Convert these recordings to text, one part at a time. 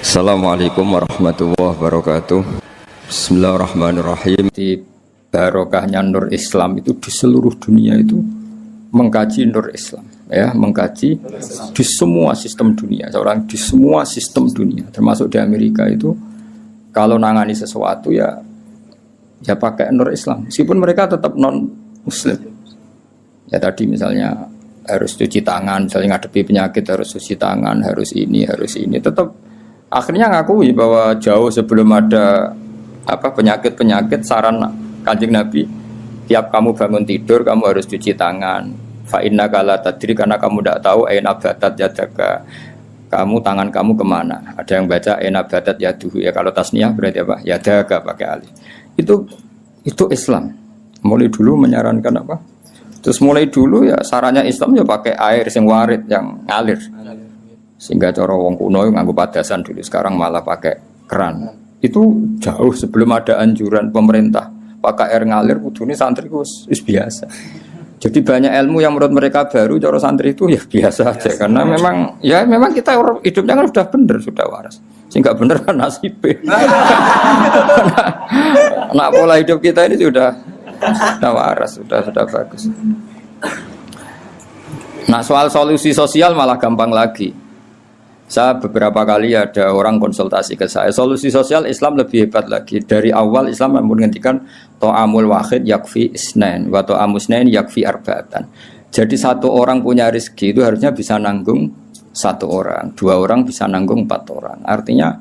Assalamualaikum warahmatullahi wabarakatuh. Bismillahirrahmanirrahim. Di barokahnya Nur Islam itu di seluruh dunia itu mengkaji Nur Islam, ya, mengkaji di semua sistem dunia. Seorang di semua sistem dunia, termasuk di Amerika itu kalau nangani sesuatu ya pakai Nur Islam. Meskipun mereka tetap non Muslim. Ya tadi misalnya harus cuci tangan, misalnya ngadepi penyakit harus cuci tangan, harus ini, tetap akhirnya ngakui bahwa jauh sebelum ada penyakit saran Kanjeng Nabi, tiap kamu bangun tidur kamu harus cuci tangan. Fa innaka la tadri, karena kamu tidak tahu aina batat yadaka, tangan kamu kemana. Ada yang baca aina batat yaduhu, ya kalau tasniyah berarti apa? Yadaka pakai alif. Itu Islam. Mulai dulu menyarankan apa? Terus mulai dulu ya sarannya Islam ya pakai air sing warid yang ngalir. Sehingga cara wong kuno nganggo padasan dulu, sekarang malah pakai keran. Itu jauh sebelum ada anjuran pemerintah pakai air ngalir. Kudune santri wis biasa. Jadi banyak ilmu yang menurut mereka baru, cara santri itu ya biasa aja. Karena memang kita hidupnya kan sudah benar, sudah waras. Sehingga benar kan nasibnya. Nah, pola hidup kita ini sudah waras, sudah bagus. Nah, soal solusi sosial malah gampang lagi. Saya beberapa kali ada orang konsultasi ke saya, solusi sosial Islam lebih hebat lagi. Dari awal Islam menghentikan to'amul wahid yakfi isnain wa to'amus isnain yakfi arba'atan. Jadi satu orang punya rezeki itu harusnya bisa nanggung satu orang, dua orang bisa nanggung 4 orang. Artinya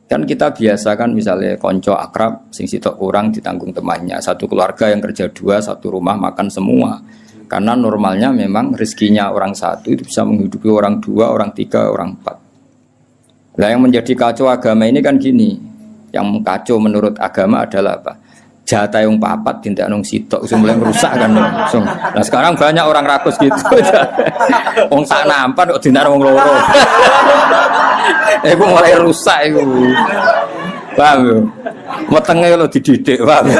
kan kita biasakan misalnya konco akrab sing sitok orang ditanggung temannya, satu keluarga yang kerja 2, satu rumah makan semua. Karena normalnya memang rezekinya orang satu itu bisa menghidupi orang 2, orang 3, orang 4. Nah, yang menjadi kacau agama ini kan gini. Yang kacau menurut agama adalah apa? Jatah yang papat tindak nung sitok mulai merusak kan langsung. Nah, sekarang banyak orang rakus gitu. Wong sak nampan kok tindak wong loro. Iku mulai rusak iku. Paham yo? Wetenge lho dididik, paham.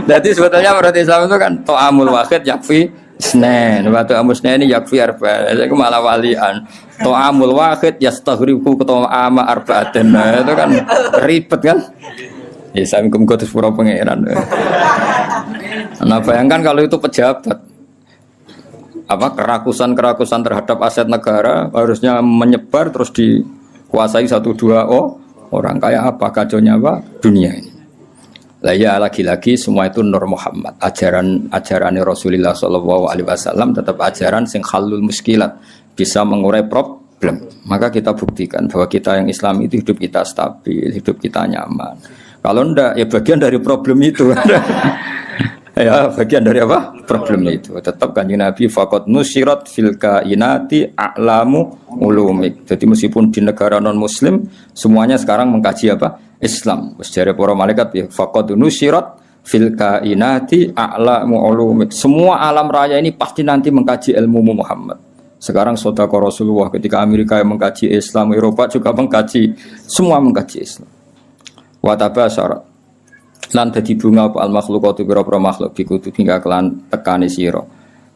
Jadi sebetulnya menurut Islam itu kan to'amul wahid yakfi isnain, waktu amusnya ini yakfi arba. Itu malah walian. To'amul wahid yastaghribu to'ama arba'atin. Itu kan ribet kan? Ya saya mengkutus pura pengeran. Nah bayangkan kalau itu pejabat, kerakusan terhadap aset negara harusnya menyebar terus dikuasai 1-2 orang, kayak apa kacaunya dunia ini. Lah ya lagi-lagi semua itu Nur Muhammad, ajaran Rasulullah SAW tetap ajaran sing halul muskilat, bisa mengurai problem. Maka kita buktikan bahwa kita yang Islam itu hidup kita stabil, hidup kita nyaman. Kalau enggak ya bagian dari problem itu. Ya bagian dari apa? Problem itu. Tetap Kanjeng Nabi faqad nusirat fil kainati a'lamu ulumik. Jadi meskipun di negara non muslim semuanya sekarang mengkaji apa? Islam. Sejarah para malaikat ya faqad nusirat fil kainati a'lamu ulumik. Semua alam raya ini pasti nanti mengkaji ilmu Muhammad. Sekarang sedekah Rasulullah ketika Amerika yang mengkaji Islam, Eropa juga mengkaji, semua mengkaji Islam. Wa tabasyara lan dadi bunga apa al makhluqatu pira-pira makhluk dikudu hingga kelan tekani sira.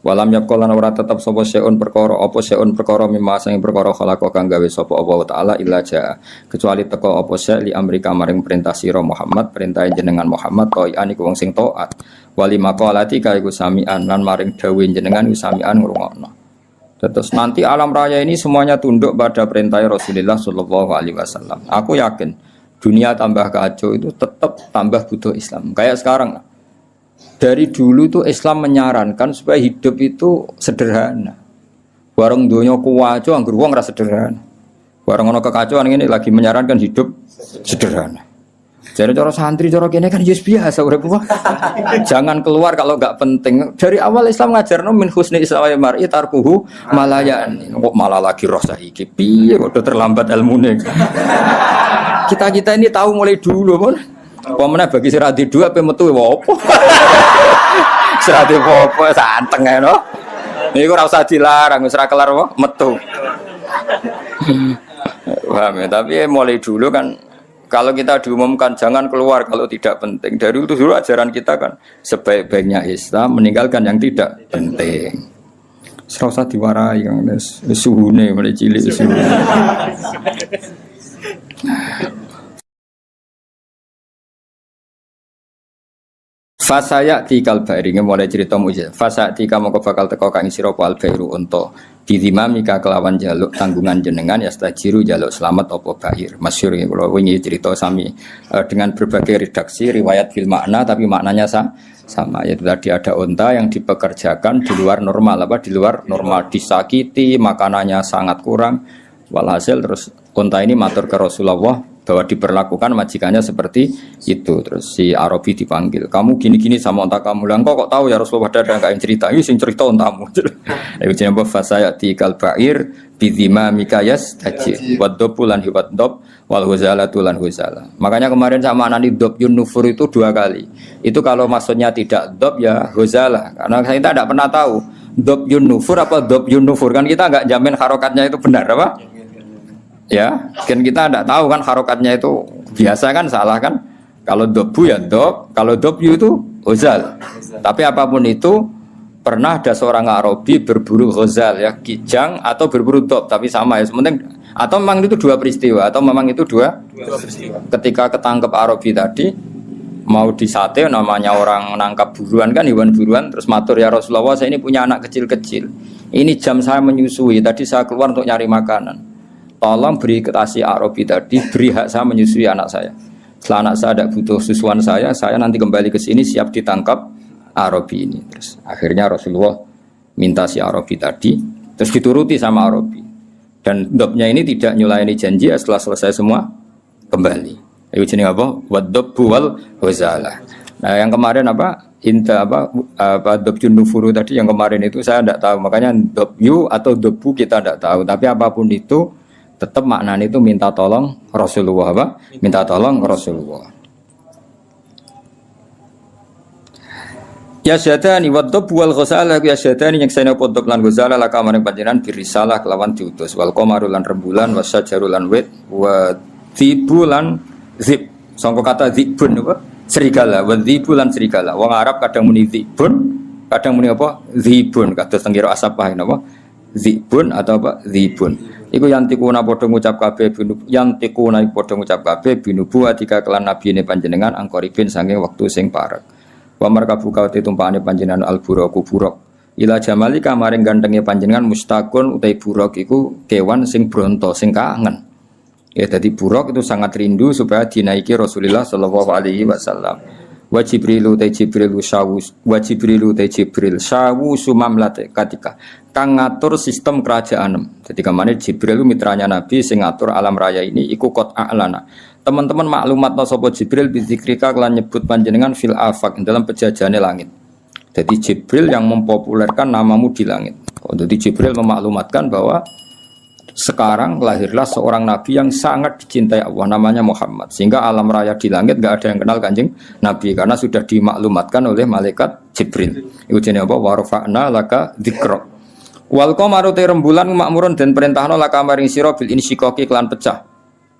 Walam yaqul lan ora tetep sapa seun perkara mimma sing perkara khalaqa kang gawe sapa Allah taala illa jaa, kecuali teko apa se li amrika maring perintah sira Muhammad, perintah jenengan Muhammad qai'an iku wong sing taat. Wali maqalati ka iku sami'an lan maring dawuh jenengan iku sami'an ngrungokno. Terus nanti alam raya ini semuanya tunduk pada perintah Rasulullah sallallahu alaihi wasallam. Aku yakin dunia tambah kacau itu tetap tambah butuh Islam. Kayak sekarang dari dulu tuh Islam menyarankan supaya hidup itu sederhana. Warung donya kuwaco anggur wong ora sederhana. Warung ono kekacauan ini lagi menyarankan hidup sederhana. Jadi cara santri cara kene kan yes biasa urip. Jangan keluar kalau enggak penting. Dari awal Islam ngajarno min husni islamil mar'i tarkuhu malayan. Kok malah lagi roh saiki. Piye kok terlambat ilmune. Kita ini tahu mulai dulu pun. Pemene bagi sirati 2 ape metu opo. Sirati opo santeng ae no. Niku ora usah dilarang wis ra kelar metu. Paham ya, tapi mulai dulu kan kalau kita diumumkan jangan keluar kalau tidak penting. Dari itu dulu ajaran kita kan sebaik-baiknya Islam meninggalkan yang tidak penting. Serasa diwarai Kang suhune mulai cilik suhu. Fasaya tikal bairi mulai cerita mujizat. Fasa tika mongko bakal teko kang sira al bairu unta. Bidimamika kelawan jaluk tanggungan jenengan ya stajiru jaluk selamat apa bair. Masyhur iki kula wingi cerita sami dengan berbagai redaksi riwayat bil makna tapi maknanya sama yaitu tadi ada unta yang dipekerjakan di luar normal di luar normal disakiti makanannya sangat kurang walhasil terus unta ini matur ke Rasulullah bahwa diperlakukan majikannya seperti itu. Terus si Arabi dipanggil, kamu gini-gini sama unta kamu. Lah kok tahu ya Rasulullah, ada enggak yang cerita? Ini sing cerita untamu. Iku jenenge fasayati kal ba'ir bidima mikayas tajir waddob lan hiwaddob wal huzalatu lan huzala. Makanya kemarin sama anani dob yun nufur itu 2 kali. Itu kalau maksudnya tidak dob ya huzala. Karena kita tidak pernah tahu dob yun nufur apa dob yun nufur, kan kita enggak jamin harokatnya itu benar apa? Ya, kan kita tidak tahu kan harokatnya itu biasa kan salah kan? Kalau dobu ya dob, kalau dobyu itu huzal. Tapi apapun itu pernah ada seorang Arabi berburu huzal ya, kijang atau berburu dob, tapi sama ya. Sementing atau memang itu 2 peristiwa atau memang itu dua peristiwa. Ketika ketangkep Arabi tadi mau disate, namanya orang nangkap buruan kan, hewan buruan, terus matur ya Rasulullah, saya ini punya anak kecil-kecil. Ini jam saya menyusui, tadi saya keluar untuk nyari makanan. Tolong beri ketasi Arabi tadi, beri hak saya menyusui anak saya. Setelah anak saya tidak butuh susuan saya nanti kembali ke sini siap ditangkap Arabi ini. Terus akhirnya Rasulullah minta si Arabi tadi, terus dituruti sama Arabi. Dan dobnya ini tidak nyulaini janji, setelah selesai semua kembali. Itu jenis apa? Waddobu wal huzalah. Nah yang kemarin apa? Inta apa dobjun nufuru tadi yang kemarin itu saya tidak tahu. Makanya dobyu atau dobu kita tidak tahu. Tapi apapun itu tetap maknanya itu minta tolong Rasulullah apa? Minta tolong Rasulullah. Ya syadani waddob wal ghasalah ya syadani yang saya podok lan ghasalah la kamaring panjenengan birisalah kelawan diutus wal qamaru lan rembulan wasyajaru lan wit wa dzibulan zib. Sangka kata zibun apa? Serigala, wa dzibulan serigala. Wong Arab kadang muni zibun, kadang muni apa? Zibun. Kados teng kira asapah napa? Zibun atau apa? Zibun. Iku yantikuna padha ngucap kabeh yantikuna padha ngucap kabeh binubu atika kelan nabine panjenengan angkoribin saking wektu sing parek. Wa markabu kauti tumpakane panjenengan al-buraq buraq. Ila jamali kamaring gantenge panjenengan mustaqun utai buraq iku kewan sing bronto sing kangen. Ya dadi buraq itu sangat rindu supaya dinaiki Rasulullah sallallahu alaihi wasallam. Wa Jibrilu ta Jibril syawus wa Jibrilu ta Jibril syawu sumamlate katika kang ngatur sistem kerajaan. Jadi kemana Jibril itu mitranya Nabi sing ngatur alam raya ini iku qot a'lana. Teman-teman maklumat sapa Jibril bizikrika kelan nyebut panjenengan fil afaq dalam pejajane langit. Jadi Jibril yang mempopulerkan namamu di langit. Jadi Jibril memaklumatkan bahwa sekarang lahirlah seorang nabi yang sangat dicintai Allah, namanya Muhammad. Sehingga alam raya di langit enggak ada yang kenal Kanjeng Nabi karena sudah dimaklumatkan oleh malaikat Jibril. Iku jenenge apa? Wa rafa'na laka dzikra. Wal qamaru rembulan makmurun dan perintahna laka maring sira bil insyiqaqi kelan pecah.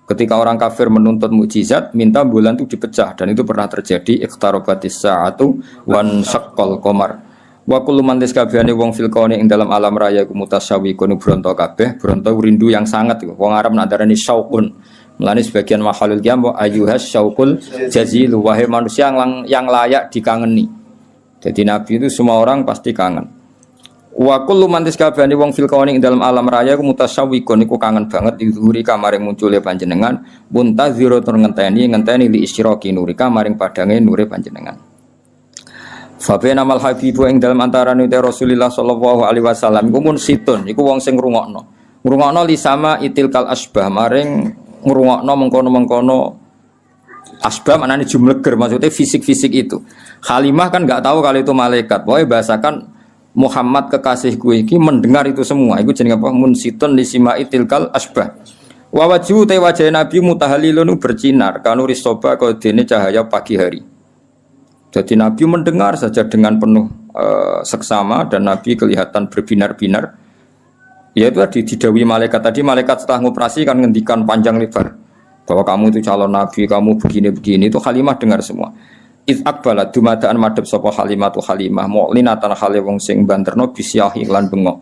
Ketika orang kafir menuntut mukjizat, minta bulan itu dipecah dan itu pernah terjadi iqtarabatis sa'atu wan syaqqal qamar. Wa kullu man tiskabehane wong fil kauni ing dalam alam raya ku mutasyawiqun bronto kabeh, bronto rindu yang sangat. Wong Arab nandarani syauqun. Mulane sebagian mahalul qiyam wa ayyuhas syauqul jazil, wahai manusia yang layak dikangeni. Jadi Nabi itu semua orang pasti kangen. Wa kullu man tisabani wong fil kauni ing dalam alam raya ku mutasawwiqun iku kangen banget dihuri kamaring muncule panjenengan muntaziro tur ngenteni li isyraqi nurika maring padange nure panjenengan. Fa bena mal habibu ing dalam antarané Rasulullah sallallahu alaihi wasallam iku mun situn iku wong sing ngrungokno. Ngrungokno li sama itilkal asbah maring ngrungokno mengkono-mengkono asbah maknane jumleger maksudnya fisik-fisik itu. Halimah kan enggak tahu kalau itu malaikat. Pokoke bahasakan Muhammad kekasihku iki mendengar itu semua. Iku jenenge apa? Munsitun li simai tilkal asbah. Wa wajhu te wajah Nabi mutahalilun bersinar kanu risoba kodene cahaya pagi hari. Jadi Nabi mendengar saja dengan penuh seksama dan Nabi kelihatan berbinar-binar. Ya itu tadi didawi malaikat tadi, malaikat setelah ngoperasi kan ngendikan panjang lebar bahwa kamu itu calon Nabi, kamu begini-begini. Itu Halimah dengar semua. Iz akbalat dumadaan madhep sapa Halimah tu Halimah mu'linatan hale wong sing banterno bisyahi lan bengok.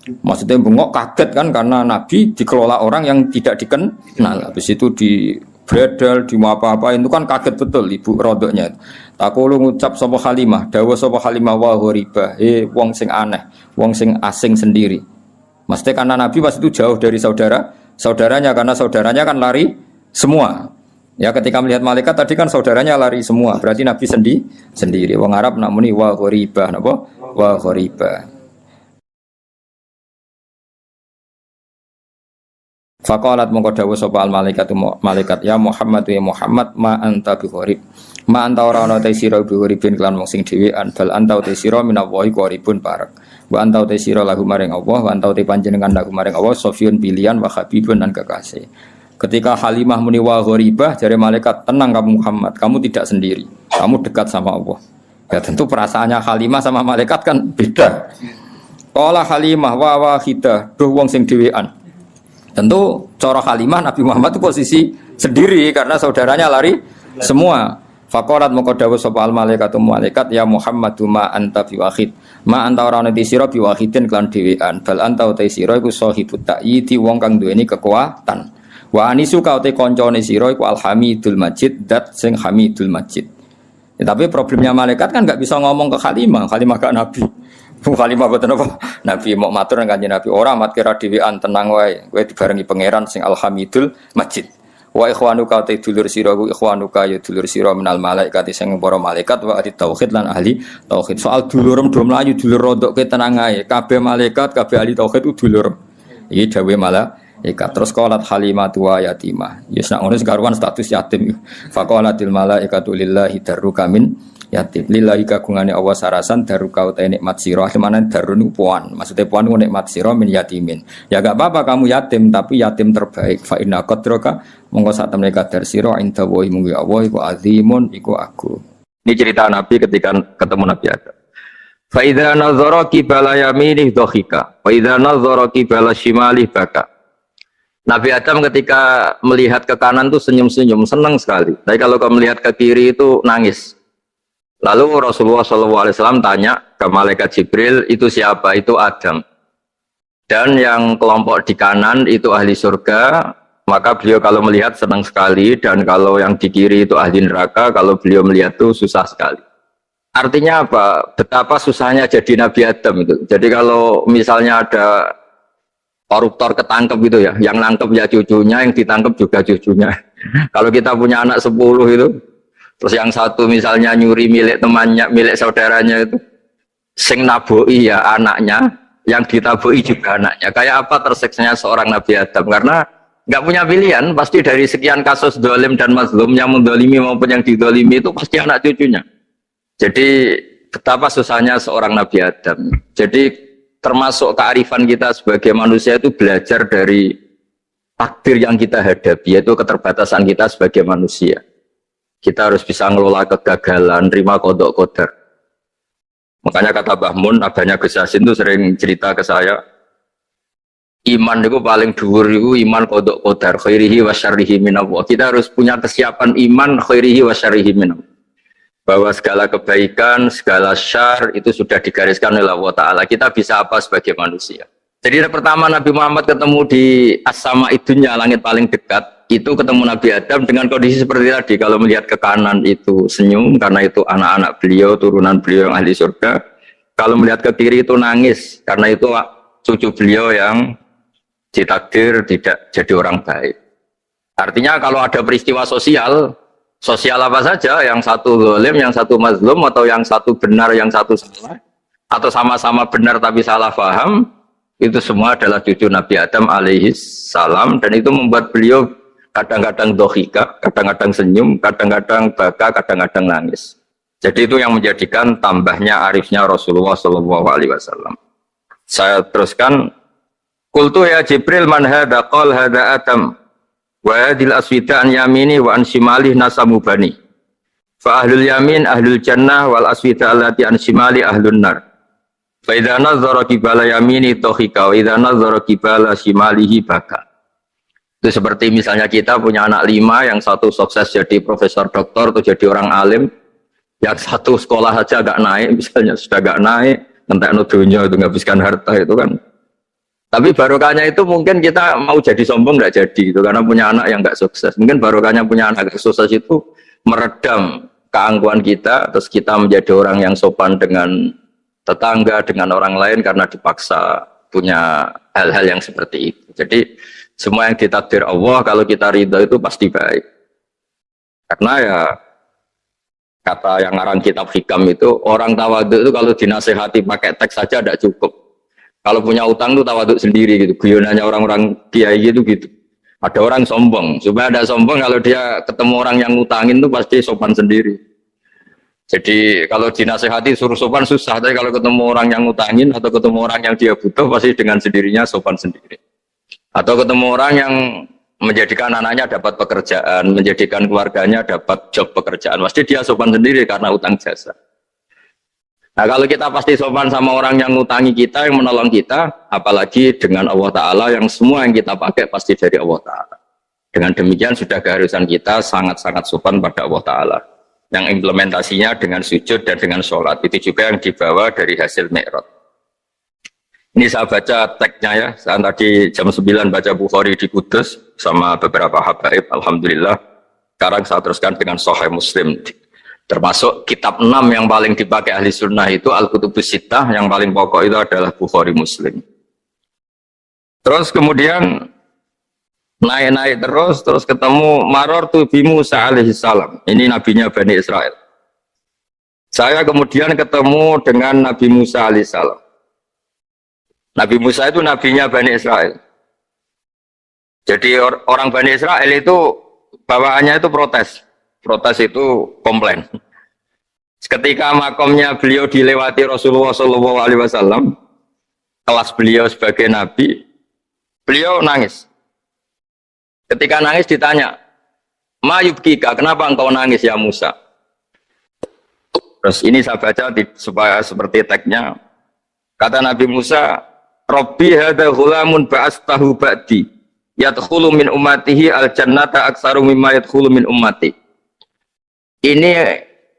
Maksudnya bengok kaget kan karena Nabi dikelola orang yang tidak dikenal. Habis itu di bredel, di apa-apa itu kan kaget betul ibu rodoknya. Takulu ngucap sapa Halimah, dawuh sapa Halimah wa ghoriba, wong sing aneh, wong sing asing sendiri. Maksudnya karena Nabi pas itu jauh dari saudaranya karena saudaranya kan lari semua. Ya ketika melihat malaikat tadi kan saudaranya lari semua, berarti Nabi sendiri. Wong Arab nak muni wa ghoriba, napa? Wa ghoriba. Faqalat mongko dawuh sapa al malaikat ya Muhammad ya Muhammad ma anta bi gharib ma anta ora ana te sira bi gharibin kelan wong sing dhewean bal anta te sira minallahi qaribun parek wa anta te sira lahu maring Allah wa anta te panjenengan lahu maring Allah sofiyun pilihan wa habibun dan kekasih. Ketika Halimah muni wa gharibah jare malaikat tenang kamu Muhammad, kamu tidak sendiri, kamu dekat sama Allah. Ya tentu perasaannya Halimah sama malaikat kan beda. Qala Halimah wa wahidah duh wong sing dhewean. Tentu cara Halimah Nabi Muhammad itu posisi sendiri karena saudaranya lari semua. Faqalat moko dawuh sapa al malaikatu malaikat ya Muhammadu ma anta biwahid. Ma anta ora ana sira biwahidin kelan dhewean. Bal anta uta sira iku sahibut ta'yidi wong kang duweni kekuatan. Wa anisu ka uta kancane sira iku alhamidul majid dat sing hamidul majid. Ya, tapi problemnya malaikat kan enggak bisa ngomong ke Halimah gak Nabi. Halimah boten apa? Nabi mau matur nang Kanjeng Nabi, ora mat kira dhewean tenang wae, kowe dibarengi pangeran sing Alhamidul Majid. Wa ikhwanuka ta dulur sira ku ikhwanuka ya dulur sira minal malaikat sing para malaikat wa ahli tauhid lan ahli tauhid. Soal dulurem do mlayu dulur rodokke tenang ae. Kabeh malaikat, kabeh ahli tauhid ku dulur. Iki dawuhe malaikat. Terus qalat Halimatu wa yatimah. Ya sak ngono sekaruan status yatim. Faqalatil malaikatu lillahi darruka min yatim lillahi kagungane Allah sarasan daruka uta nikmat sira semana darun puan maksudnya puan ku nikmat sira min yatimin ya gak apa-apa kamu yatim tapi yatim terbaik fa inna qadraka monggo sak temene kadar sira inda wa munggu Allah iku azimun iku agung. Ini cerita Nabi ketika ketemu Nabi Adam. Fa idza nazara qibala yaminih dhahika wa idza nazara qibala shimalih baka. Nabi Adam ketika melihat ke kanan tuh senyum-senyum senang sekali tapi kalau kamu melihat ke kiri itu nangis. Lalu Rasulullah SAW tanya ke malaikat Jibril, itu siapa? Itu Adam. Dan yang kelompok di kanan itu ahli surga, maka beliau kalau melihat senang sekali, dan kalau yang di kiri itu ahli neraka, kalau beliau melihat itu susah sekali. Artinya apa? Betapa susahnya jadi Nabi Adam itu. Jadi kalau misalnya ada koruptor ketangkep gitu ya, yang nangkep ya cucunya, yang ditangkep juga cucunya. Kalau kita punya anak 10 itu, terus yang satu misalnya nyuri milik temannya, milik saudaranya itu, sing naboi ya anaknya, yang ditaboi juga anaknya. Kayak apa tersiksanya seorang Nabi Adam? Karena nggak punya pilihan, pasti dari sekian kasus dolim dan mazlum, yang mendolimi maupun yang didolimi itu pasti anak cucunya. Jadi betapa susahnya seorang Nabi Adam. Jadi termasuk kearifan kita sebagai manusia itu belajar dari takdir yang kita hadapi, yaitu keterbatasan kita sebagai manusia. Kita harus bisa ngelola kegagalan, terima kodok kodar. Makanya kata Mbah Mun, abahnya Gus Yasin itu sering cerita ke saya, iman itu paling dhuwur itu iman kodok kodar, khairihi wa syarrihi minallah. Kita harus punya kesiapan iman khairihi wa syarrihi minallah. Bahwa segala kebaikan, segala syar itu sudah digariskan oleh Allah Ta'ala. Kita bisa apa sebagai manusia. Jadi pertama Nabi Muhammad ketemu di as-sama idunya, langit paling dekat, itu ketemu Nabi Adam dengan kondisi seperti tadi. Kalau melihat ke kanan itu senyum karena itu anak-anak beliau, turunan beliau yang ahli surga. Kalau melihat ke kiri itu nangis karena itu cucu beliau yang ditakdir tidak jadi orang baik. Artinya kalau ada peristiwa sosial apa saja, yang satu zalim, yang satu mazlum, atau yang satu benar, yang satu salah, atau sama-sama benar tapi salah paham, itu semua adalah cucu Nabi Adam alaihi salam, dan itu membuat beliau kadang-kadang dohika, kadang-kadang senyum, kadang-kadang baka, kadang-kadang nangis. Jadi itu yang menjadikan tambahnya arifnya Rasulullah SAW. Saya teruskan, Qultu ya Jibril man hadha qal hadha Adam wa hadhil aswida an yamini wa an shimalih nasamu bani. Fa ahlul yamin ahlul jannah wal aswida allati an shimali ahlun nar. Fa idza nazara qibala yamini dohika wa idza nazara qibala shimalihi baka. Itu seperti misalnya kita punya anak 5, yang satu sukses jadi profesor doktor atau jadi orang alim, yang satu sekolah saja agak naik, misalnya sudah agak naik, entek no dunia itu menghabiskan harta itu kan Tapi barokahnya itu mungkin kita mau jadi sombong nggak jadi gitu karena punya anak yang nggak sukses. Mungkin barokahnya punya anak yang sukses itu meredam keangkuhan kita, terus kita menjadi orang yang sopan dengan tetangga, dengan orang lain karena dipaksa punya hal-hal yang seperti itu. Jadi semua yang ditakdir Allah kalau kita ridha itu pasti baik. Karena ya kata yang ngarang kitab hikam itu orang tawadhu itu kalau dinasehati pakai teks saja tidak cukup. Kalau punya utang tuh tawaduk sendiri gitu. Guyonannya orang-orang kiai gitu gitu. Ada orang sombong. Supaya ada sombong kalau dia ketemu orang yang ngutangin tuh pasti sopan sendiri. Jadi kalau dinasehati suruh sopan susah. Tapi kalau ketemu orang yang ngutangin atau ketemu orang yang dia butuh pasti dengan sendirinya sopan sendiri. Atau ketemu orang yang menjadikan anaknya dapat pekerjaan, menjadikan keluarganya dapat job pekerjaan. Pasti dia sopan sendiri karena utang jasa. Nah kalau kita pasti sopan sama orang yang ngutangi kita, yang menolong kita, apalagi dengan Allah Ta'ala yang semua yang kita pakai pasti dari Allah Ta'ala. Dengan demikian sudah keharusan kita sangat-sangat sopan pada Allah Ta'ala. Yang implementasinya dengan sujud dan dengan sholat. Itu juga yang dibawa dari hasil Mi'raj. Ini saya baca teksnya ya, saya tadi jam 9 baca Bukhari di Kudus sama beberapa habaib, Alhamdulillah. Sekarang saya teruskan dengan Sahih Muslim. Termasuk kitab 6 yang paling dipakai ahli sunnah itu Al-Kutubus Sittah, yang paling pokok itu adalah Bukhari Muslim. Terus kemudian naik-naik terus ketemu Maror bi Musa alaihi salam. Ini nabinya Bani Israel. Saya kemudian ketemu dengan Nabi Musa alaihi salam. Nabi Musa itu nabinya Bani Israel. Jadi orang Bani Israel itu bawaannya itu protes. Protes itu komplain. Ketika makomnya beliau dilewati Rasulullah SAW, kelas beliau sebagai nabi, beliau nangis. Ketika nangis ditanya, "Ma yubkika, kenapa engkau nangis ya Musa?" Terus ini saya baca supaya seperti teksnya. Kata Nabi Musa, "Rabbi hadza ghulamun ba'astahu ba'di, yadkhulu min ummatihi al-jannata aktsaru mimma yadkhulu min ummati." Ini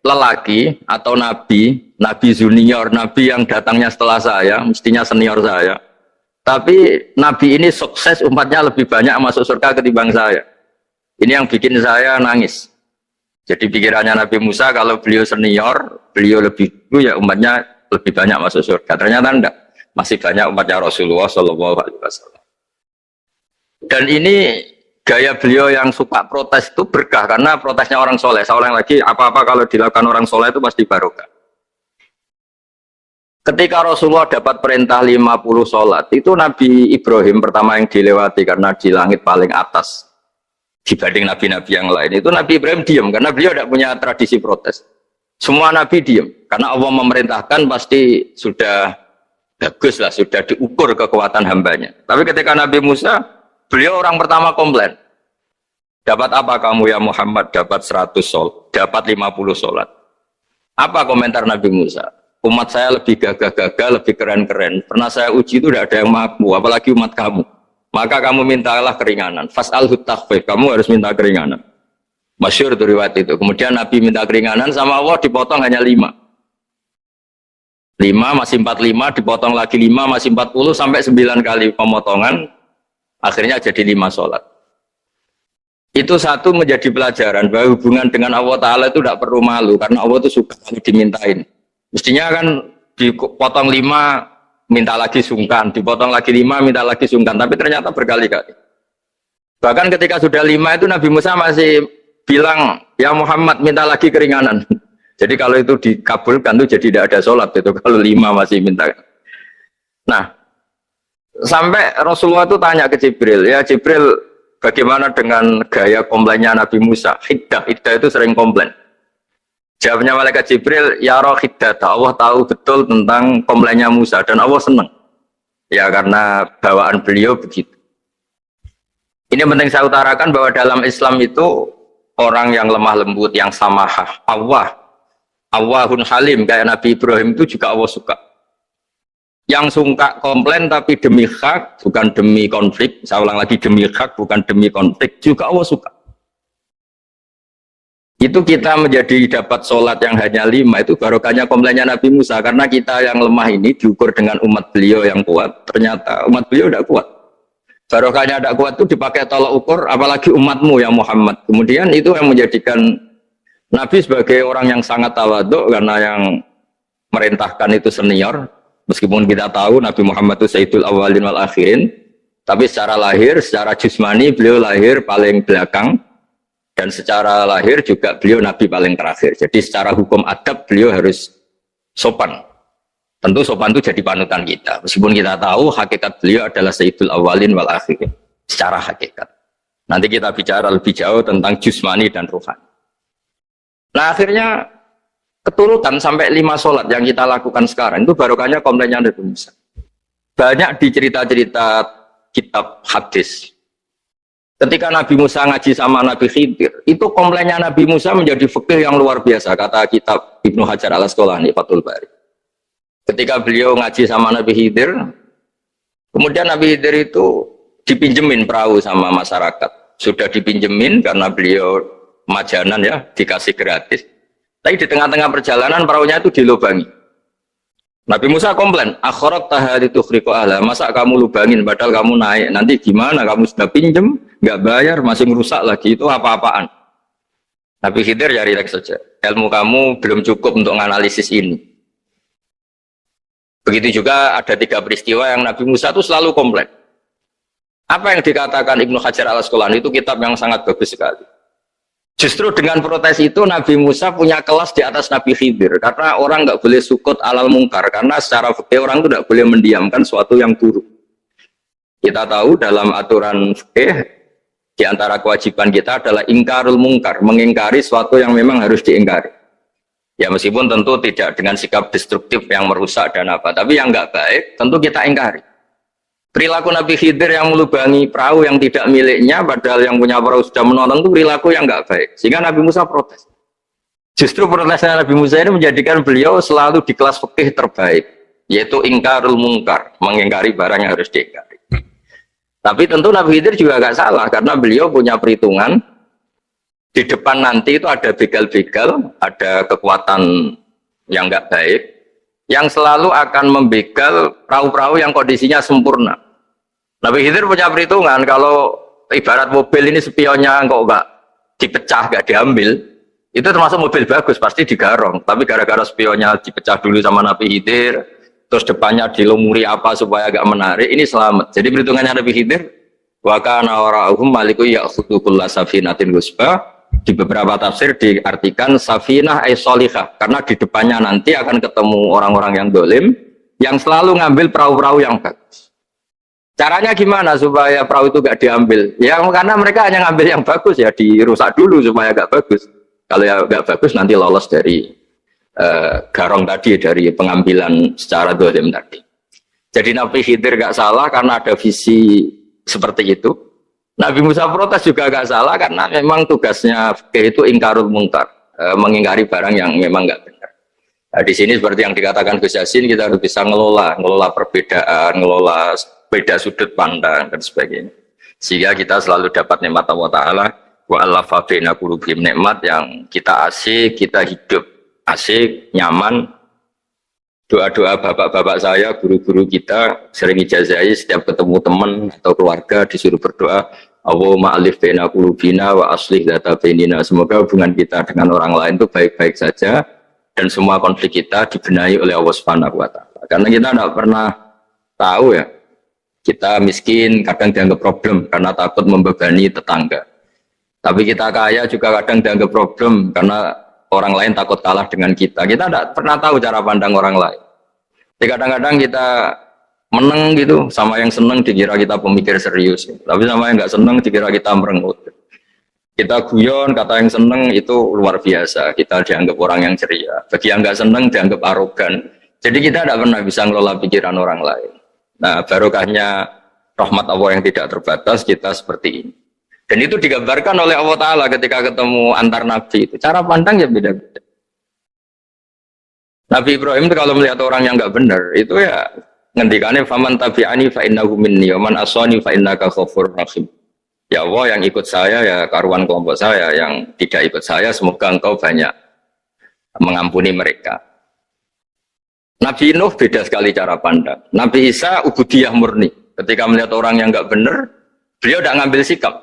lelaki atau nabi junior, nabi yang datangnya setelah saya, mestinya senior saya. Tapi nabi ini sukses, umatnya lebih banyak masuk surga ketimbang saya. Ini yang bikin saya nangis. Jadi pikirannya Nabi Musa kalau beliau senior, beliau lebih dulu ya umatnya lebih banyak masuk surga. Ternyata enggak, masih banyak umatnya Rasulullah SAW. Dan ini gaya beliau yang suka protes itu berkah karena protesnya orang soleh. Saya ulang lagi, apa-apa kalau dilakukan orang soleh itu pasti barokah. Ketika Rasulullah dapat perintah 50 sholat, itu Nabi Ibrahim pertama yang dilewati karena di langit paling atas dibanding nabi-nabi yang lain. Itu Nabi Ibrahim diam karena beliau tidak punya tradisi protes. Semua nabi diam karena Allah memerintahkan pasti sudah bagus lah, sudah diukur kekuatan hambanya. Tapi ketika Nabi Musa, beliau orang pertama komplain. Dapat apa kamu ya Muhammad? Dapat 100 sholat, dapat 50 sholat. Apa komentar Nabi Musa? Umat saya lebih gagah-gagah, lebih keren-keren. Pernah saya uji itu tidak ada yang mampu, apalagi umat kamu. Maka kamu mintalah keringanan. Fas'alhu takhfif, kamu harus minta keringanan. Masyhur itu riwayat itu. Kemudian Nabi minta keringanan sama Allah dipotong hanya 5. 5 masih 45, dipotong lagi 5 masih 40 sampai 9 kali pemotongan. Akhirnya jadi 5 sholat. Itu satu menjadi pelajaran bahwa hubungan dengan Allah Ta'ala itu tidak perlu malu karena Allah itu suka dimintain. Mestinya kan dipotong 5 minta lagi sungkan, dipotong lagi 5 minta lagi sungkan, tapi ternyata berkali-kali. Bahkan ketika sudah 5 itu Nabi Musa masih bilang, ya Muhammad minta lagi keringanan. Jadi kalau itu dikabulkan itu jadi tidak ada sholat itu kalau 5 masih minta. Nah, sampai Rasulullah itu tanya ke Jibril, ya Jibril bagaimana dengan gaya komplainnya Nabi Musa? Hiddah itu sering komplain. Jawabnya malaikat Jibril, ya roh hiddata, Allah tahu betul tentang komplainnya Musa dan Allah senang. Ya karena bawaan beliau begitu. Ini penting saya utarakan bahwa dalam Islam itu orang yang lemah lembut, yang samahah, Allahun halim, kayak Nabi Ibrahim itu juga Allah suka. Yang suka komplain tapi demi hak, bukan demi konflik, saya ulang lagi demi hak, bukan demi konflik, juga Allah suka. Itu kita menjadi dapat sholat yang hanya 5, itu barokahnya komplainnya Nabi Musa. Karena kita yang lemah ini diukur dengan umat beliau yang kuat, ternyata umat beliau tidak kuat. Barokahnya tidak kuat itu dipakai tolak ukur, apalagi umatmu yang Muhammad. Kemudian itu yang menjadikan Nabi sebagai orang yang sangat tawaduk, karena yang merintahkan itu senior. Meskipun kita tahu Nabi Muhammad itu Sayyidul Awwalin wal Akhirin, tapi secara lahir, secara jusmani beliau lahir paling belakang. Dan secara lahir juga beliau Nabi paling terakhir. Jadi secara hukum adab beliau harus sopan. Tentu sopan itu jadi panutan kita. Meskipun kita tahu hakikat beliau adalah Sayyidul Awwalin wal Akhirin. Secara hakikat. Nanti kita bicara lebih jauh tentang jusmani dan ruhani. Nah akhirnya keturutan sampai 5 sholat yang kita lakukan sekarang itu barokahnya komplainnya Nabi Musa. Banyak di cerita-cerita kitab hadis. Ketika Nabi Musa ngaji sama Nabi Khidir, itu komplainnya Nabi Musa menjadi fikih yang luar biasa, kata kitab Ibnu Hajar al-Asqalani, Fathul Bari. Ketika beliau ngaji sama Nabi Khidir, kemudian Nabi Khidir itu dipinjemin perahu sama masyarakat. Sudah dipinjemin karena beliau majanan ya, dikasih gratis. Tapi di tengah-tengah perjalanan perahunya itu dilubangi. Nabi Musa komplain, akhirat tahari tukhriqu ahla, masa kamu lubangin padahal kamu naik, nanti gimana, kamu sudah pinjem, nggak bayar, masih merusak lagi, itu apa-apaan. Nabi Khidir ya rileks saja, ilmu kamu belum cukup untuk menganalisis ini. Begitu juga ada 3 peristiwa yang Nabi Musa itu selalu komplain. Apa yang dikatakan Ibnu Hajar al-Asqalani itu kitab yang sangat bagus sekali. Justru dengan protes itu Nabi Musa punya kelas di atas Nabi Khidir, karena orang nggak boleh sukut alal mungkar, karena secara fikih orang itu tidak boleh mendiamkan suatu yang buruk. Kita tahu dalam aturan fikih di antara kewajiban kita adalah ingkarul mungkar, mengingkari suatu yang memang harus diingkari. Ya meskipun tentu tidak dengan sikap destruktif yang merusak dan apa, tapi yang nggak baik tentu kita ingkari. Perilaku Nabi Khidir yang melubangi perahu yang tidak miliknya, padahal yang punya perahu sudah menonton, itu perilaku yang nggak baik. Sehingga Nabi Musa protes. Justru protesnya Nabi Musa ini menjadikan beliau selalu di kelas fikih terbaik, yaitu ingkarul mungkar, mengingkari barang yang harus diingkari. Tapi tentu Nabi Khidir juga nggak salah, karena beliau punya perhitungan di depan nanti itu ada begal-begal, ada kekuatan yang nggak baik, yang selalu akan membegal perahu-perahu yang kondisinya sempurna. Nabi Khidir punya perhitungan, kalau ibarat mobil ini spionnya kok nggak dipecah, nggak diambil, itu termasuk mobil bagus, pasti digarong. Tapi gara-gara spionnya dipecah dulu sama Nabi Khidir, terus depannya dilumuri apa supaya agak menarik, ini selamat. Jadi perhitungannya Nabi Khidir, wa kana wara'uhum maliku ya'khudhu kulla safinatin ghusba. Di beberapa tafsir diartikan safinah ay sholihah, karena di depannya nanti akan ketemu orang-orang yang dolim yang selalu ngambil perahu-perahu yang bagus. Caranya gimana supaya perahu itu gak diambil? Ya karena mereka hanya ngambil yang bagus, ya dirusak dulu supaya gak bagus. Kalau ya gak bagus nanti lolos dari garong tadi, dari pengambilan secara dolim tadi. Jadi Nabi Khidir gak salah karena ada visi seperti itu. Nabi Musa protes juga gak salah karena memang tugasnya fikih itu ingkarul mungkar, mengingkari barang yang memang gak benar. Nah, di sini seperti yang dikatakan Gus Yassin, kita harus bisa ngelola perbedaan, ngelola beda sudut pandang dan sebagainya. Sehingga kita selalu dapat nikmat Allah Ta'ala, wa allafa baina qulubihim, nikmat yang kita asik, kita hidup asik, nyaman. Doa-doa bapak-bapak saya, guru-guru kita sering ijazahi setiap ketemu teman atau keluarga disuruh berdoa, Allahumma alif baina qulubina wa aslih dzata bainina. Semoga hubungan kita dengan orang lain itu baik-baik saja dan semua konflik kita dibenahi oleh Allah Subhanahu wa taala. Karena kita tidak pernah tahu ya, kita miskin kadang dianggap problem karena takut membebani tetangga. Tapi kita kaya juga kadang dianggap problem karena orang lain takut kalah dengan kita. Kita tidak pernah tahu cara pandang orang lain. Jadi kadang-kadang kita menang gitu, sama yang senang dikira kita pemikir serius. Tapi sama yang nggak senang dikira kita merengut. Kita guyon, kata yang senang itu luar biasa. Kita dianggap orang yang ceria. Bagi yang nggak senang dianggap arogan. Jadi kita tidak pernah bisa ngelola pikiran orang lain. Nah, barokahnya rahmat Allah yang tidak terbatas, kita seperti ini. Dan itu digambarkan oleh Allah Ta'ala ketika ketemu antar Nabi itu. Cara pandang ya beda-beda. Nabi Ibrahim itu kalau melihat orang yang nggak benar, itu ya ngendikannya faman tabi'ani fa innahu minni wa man asani fa innaka ghafurur rahim. Ya Allah, yang ikut saya ya karuan kelompok saya, yang tidak ikut saya semoga engkau banyak mengampuni mereka. Nabi Nuh beda sekali cara pandang. Nabi Isa ubudiyah murni. Ketika melihat orang yang nggak benar, beliau tidak ngambil sikap.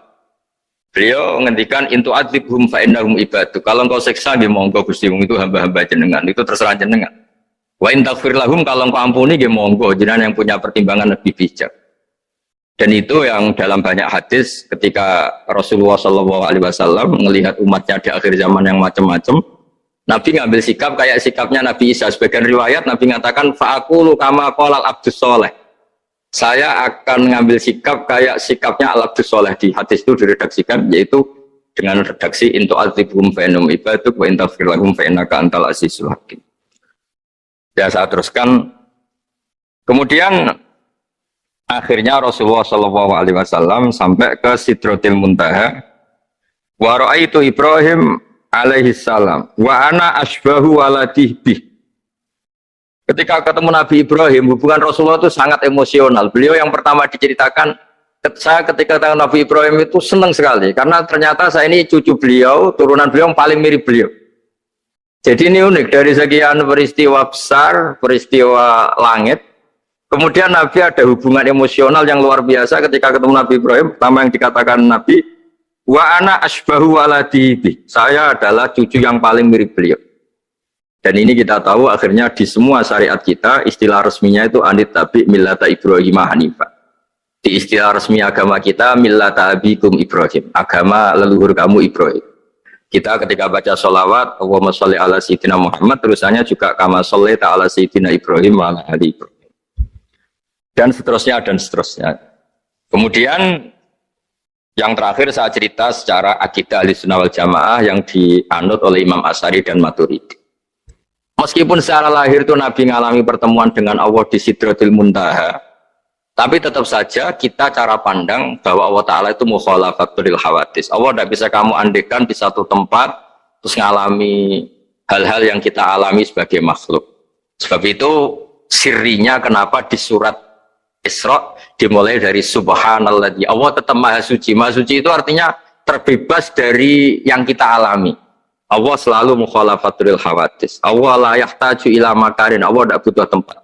Beliau ngendikan intu adzibhum fa innahum ibadu. Kalau engkau seksa nggih monggo Gusti, itu hamba-hamba jenengan, itu terserah jenengan. Wa in taghfir lahum, kalau engkau ampuni nggih monggo, jenengan yang punya pertimbangan lebih bijak. Dan itu yang dalam banyak hadis ketika Rasulullah SAW melihat umatnya di akhir zaman yang macam-macam, Nabi ngambil sikap kayak sikapnya Nabi Isa. Sebagian riwayat Nabi mengatakan fa'aqulu kama qala al-abdus soleh. Saya akan ngambil sikap kayak sikapnya al-abdus soleh. Di hadis itu diredaksikan yaitu dengan redaksi intu azibhum fa'inum ibaduk wa intaghfir lahum fa'innaka antal azizul hakim. Ya, saya teruskan. Kemudian akhirnya Rasulullah SAW sampai ke Sidratil Muntaha. Wa ra'aitu Ibrahim alaihi salam wa ana asbahu waladih bih. Ketika ketemu Nabi Ibrahim, hubungan Rasulullah itu sangat emosional. Beliau yang pertama diceritakan, saya ketika ketemu Nabi Ibrahim itu senang sekali karena ternyata saya ini cucu beliau, turunan beliau yang paling mirip beliau. Jadi ini unik, dari sekian peristiwa besar, peristiwa langit, kemudian Nabi ada hubungan emosional yang luar biasa ketika ketemu Nabi Ibrahim. Pertama yang dikatakan Nabi, wa ana asbahu waladihi. Saya adalah cucu yang paling mirip beliau. Dan ini kita tahu akhirnya di semua syariat kita istilah resminya itu anit tabi millata Ibrahim hanifa. Di istilah resmi agama kita millata abikum Ibrahim, agama leluhur kamu Ibrahim. Kita ketika baca sholawat Allahumma sholli ala sayyidina Muhammad, terusannya juga kama sholli ta'ala sayyidina Ibrahim wa ala ali Ibrahim. Dan seterusnya dan seterusnya. Kemudian yang terakhir saya cerita secara akidah Ahlussunnah wal Jamaah yang dianut oleh Imam Asy'ari dan Maturidi. Meskipun secara lahir itu Nabi mengalami pertemuan dengan Allah di Sidratil Muntaha, tapi tetap saja kita cara pandang bahwa Allah Ta'ala itu mukhalafatul hawadis. Allah tidak bisa kamu andekan di satu tempat terus mengalami hal-hal yang kita alami sebagai makhluk. Sebab itu sirinya kenapa di surat Isra dimulai dari subhanalladzi. Allah tetap maha suci. Maha suci itu artinya terbebas dari yang kita alami. Allah selalu mukhalafatul hawadis. Allah la yahtaju ila makarin. Allah tidak butuh tempat.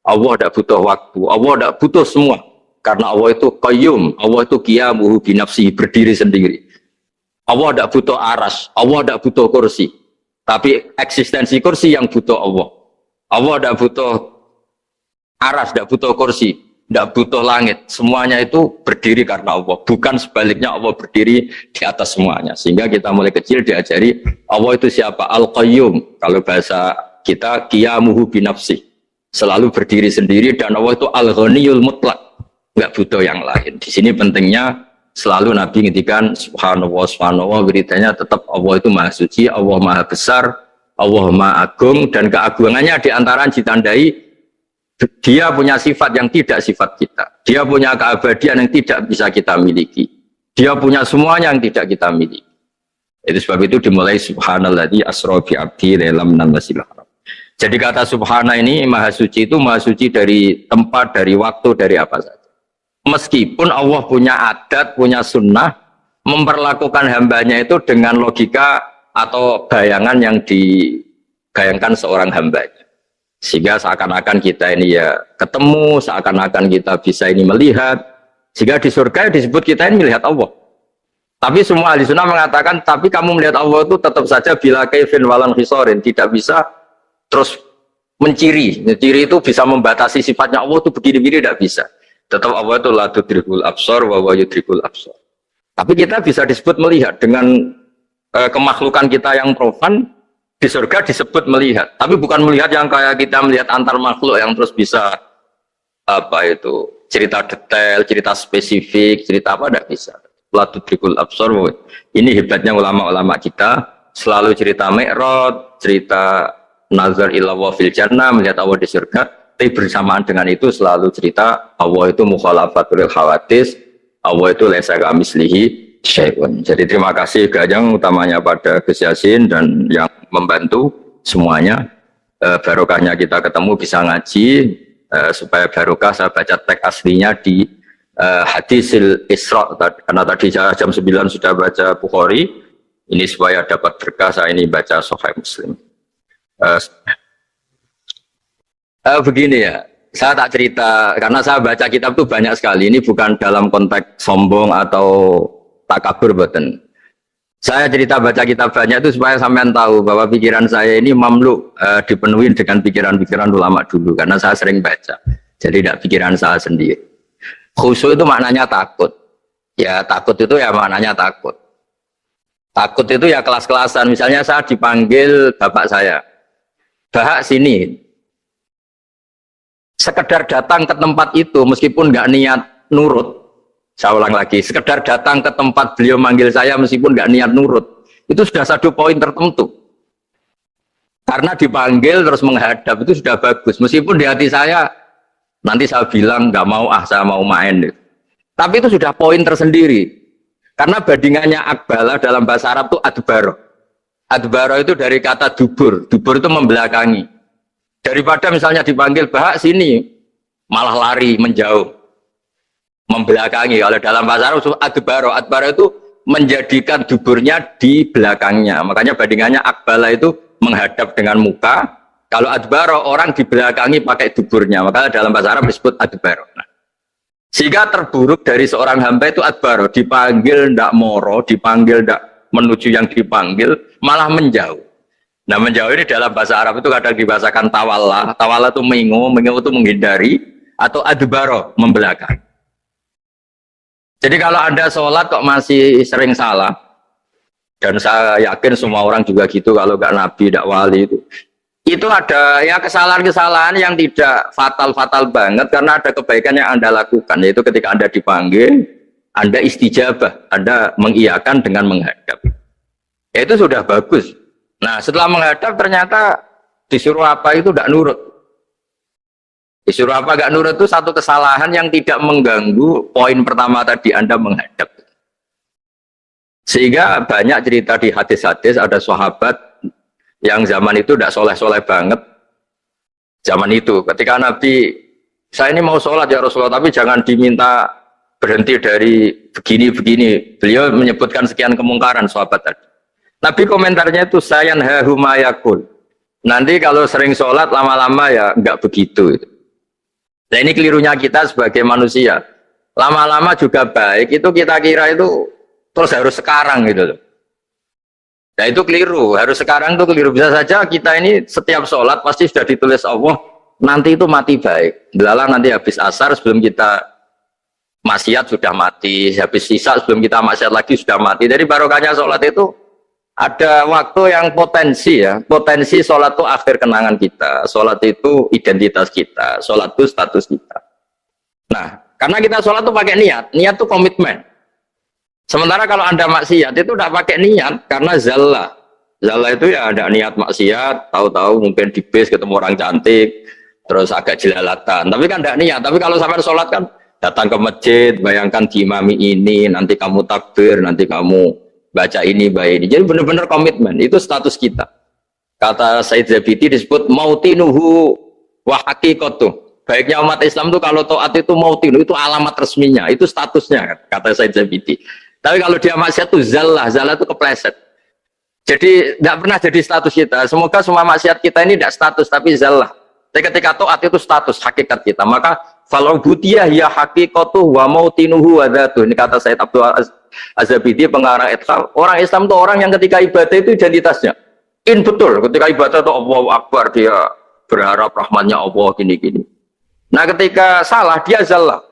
Allah tidak butuh waktu. Allah tidak butuh semua. Karena Allah itu qayyum. Allah itu qiyamuhu binafsihi, berdiri sendiri. Allah tidak butuh aras. Allah tidak butuh kursi. Tapi eksistensi kursi yang butuh Allah. Allah tidak butuh aras, tidak butuh kursi. Tidak butuh langit, semuanya itu berdiri karena Allah, bukan sebaliknya Allah berdiri di atas semuanya. Sehingga kita mulai kecil diajari Allah itu siapa? Al-Qayyum, kalau bahasa kita qiyamuhu binafsi, selalu berdiri sendiri, dan Allah itu Al-Ghaniyul Mutlaq, nggak butuh yang lain. Di sini pentingnya selalu Nabi ngintikan subhanallah, subhanallah, wiridanya tetap Allah itu maha suci, Allah maha besar, Allah maha agung, dan keagungannya diantara ditandai dia punya sifat yang tidak sifat kita. Dia punya keabadian yang tidak bisa kita miliki. Dia punya semuanya yang tidak kita miliki. Itu sebab itu dimulai subhanalladzi asra bi 'abdi lailam minal masjidil haram. Jadi kata subhana ini maha suci itu maha suci dari tempat, dari waktu, dari apa saja. Meskipun Allah punya adat, punya sunnah memperlakukan hambanya itu dengan logika atau bayangan yang dibayangkan seorang hambanya. Sehingga seakan-akan kita ini ya ketemu, seakan-akan kita bisa ini melihat. Sehingga di surga disebut kita ini melihat Allah. Tapi semua ahli sunnah mengatakan, tapi kamu melihat Allah itu tetap saja bila kaifin walan khisorin. Tidak bisa terus menciri. Menciri itu bisa membatasi sifatnya Allah itu begini-begini, tidak bisa. Tetap Allah itu la tudrikul absar wa huwa yudrikul absar. Tapi kita bisa disebut melihat dengan kemakhlukan kita yang profan. Di surga disebut melihat, tapi bukan melihat yang kayak kita melihat antar makhluk yang terus bisa apa itu cerita detail, cerita spesifik, cerita apa tidak bisa. La tudrikul absar. Ini hebatnya ulama-ulama kita, selalu cerita Mi'raj, cerita nazar ila wa fil jannah, melihat Allah di surga, tapi bersamaan dengan itu selalu cerita Allah itu mukhalafatul hawadis, Allah itu laisa kamislihi syai'un. Jadi terima kasih Gajang utamanya pada Gus Yasin dan yang membantu semuanya. Barokahnya kita ketemu bisa ngaji, supaya barokah saya baca teks aslinya di hadisil Isra, karena tadi saya jam 9 sudah baca Bukhari, ini supaya dapat berkah saya ini baca Sahih Muslim. Begini ya, saya tak cerita karena saya baca kitab tuh banyak sekali. Ini bukan dalam konteks sombong atau takabur, boten. Saya cerita baca kitab banyak itu supaya sampean tahu bahwa pikiran saya ini mamluk, dipenuhi dengan pikiran-pikiran ulama dulu karena saya sering baca. Jadi tidak pikiran saya sendiri. Khusyuk itu maknanya takut. Ya takut itu ya maknanya takut. Takut itu ya kelas-kelasan. Misalnya saya dipanggil bapak saya, "Bahak sini." Sekedar datang ke tempat itu meskipun nggak niat nurut. Saya ulang lagi, sekedar datang ke tempat beliau manggil saya meskipun nggak niat nurut, itu sudah satu poin tertentu. Karena dipanggil terus menghadap itu sudah bagus. Meskipun di hati saya nanti saya bilang nggak mau, saya mau main. Tapi itu sudah poin tersendiri. Karena bandingannya akbala dalam bahasa Arab itu adbaro. Adbaro itu dari kata dubur. Dubur itu membelakangi. Daripada misalnya dipanggil bahak sini, malah lari menjauh. Membelakangi. Kalau dalam bahasa Arab adbaro itu menjadikan duburnya di belakangnya. Makanya bandingannya akbala itu menghadap dengan muka. Kalau adbaro orang di belakangi pakai duburnya. Maka dalam bahasa Arab disebut adbaro. Nah, sehingga terburuk dari seorang hamba itu adbaro, dipanggil ndak moro, dipanggil ndak menuju yang dipanggil, malah menjauh. Nah, menjauh ini dalam bahasa Arab itu kadang dibahasakan tawalla. Tawalla itu mengo itu menghindari, atau adbaro membelakang. Jadi kalau Anda sholat kok masih sering salah, dan saya yakin semua orang juga gitu, kalau nggak nabi, nggak wali itu ada ya kesalahan-kesalahan yang tidak fatal-fatal banget karena ada kebaikan yang Anda lakukan, yaitu ketika Anda dipanggil, Anda istijabah, Anda mengiyakan dengan menghadap. Ya, itu sudah bagus. Nah, setelah menghadap ternyata disuruh apa itu tidak nurut. Disuruh apa gak nurut itu satu kesalahan yang tidak mengganggu poin pertama tadi Anda menghadap. Sehingga banyak cerita di hadis-hadis ada sahabat yang zaman itu tidak soleh-soleh banget. Zaman itu ketika Nabi, saya ini mau sholat ya Rasulullah, tapi jangan diminta berhenti dari begini-begini. Beliau menyebutkan sekian kemungkaran sahabat tadi. Nabi komentarnya itu sayan hahumayakul. Nanti kalau sering sholat lama-lama ya nggak begitu. Nah, ini kelirunya kita sebagai manusia. Lama-lama juga baik, itu kita kira itu terus harus sekarang gitu loh. Nah, itu keliru, harus sekarang itu keliru. Bisa saja kita ini setiap sholat pasti sudah ditulis Allah, nanti itu mati baik. Belalang nanti habis asar sebelum kita maksiat sudah mati, habis sisa sebelum kita maksiat lagi sudah mati. Jadi barokahnya sholat itu ada waktu yang potensi ya, potensi sholat itu akhir kenangan kita, sholat itu identitas kita, sholat itu status kita. Nah, karena kita sholat itu pakai niat, niat itu komitmen. Sementara kalau Anda maksiat itu tidak pakai niat, karena zallah. Zallah itu ya ada niat maksiat, tahu-tahu mungkin di bis ketemu orang cantik, terus agak jelalatan, tapi kan tidak niat. Tapi kalau sampai sholat kan datang ke masjid, bayangkan diimami ini, nanti kamu takbir, nanti kamu baca ini, baca ini. Jadi benar-benar komitmen, itu status kita. Kata Said Zabidi disebut mautinuhu wa haqiqatuh. Baiknya umat Islam itu kalau taat itu mautinu, itu alamat resminya, itu statusnya, kata Said Zabidi. Tapi kalau dia maksiat itu zallah, zallah itu kepleset. Jadi tidak pernah jadi status kita. Semoga semua maksiat kita ini tidak status, tapi zallah. Tapi ketika taat itu status, hakikat kita. Maka falau butiyah ya haqiqatuh wa mautinuhu wa dzatuh. Ini kata Said Abdul Az-Zabidi pengarang Ithal. Orang Islam itu orang yang ketika ibadah itu identitasnya betul, ketika ibadah itu Allahu Akbar, dia berharap rahmatnya Allah gini-gini. Nah, ketika salah dia zallah,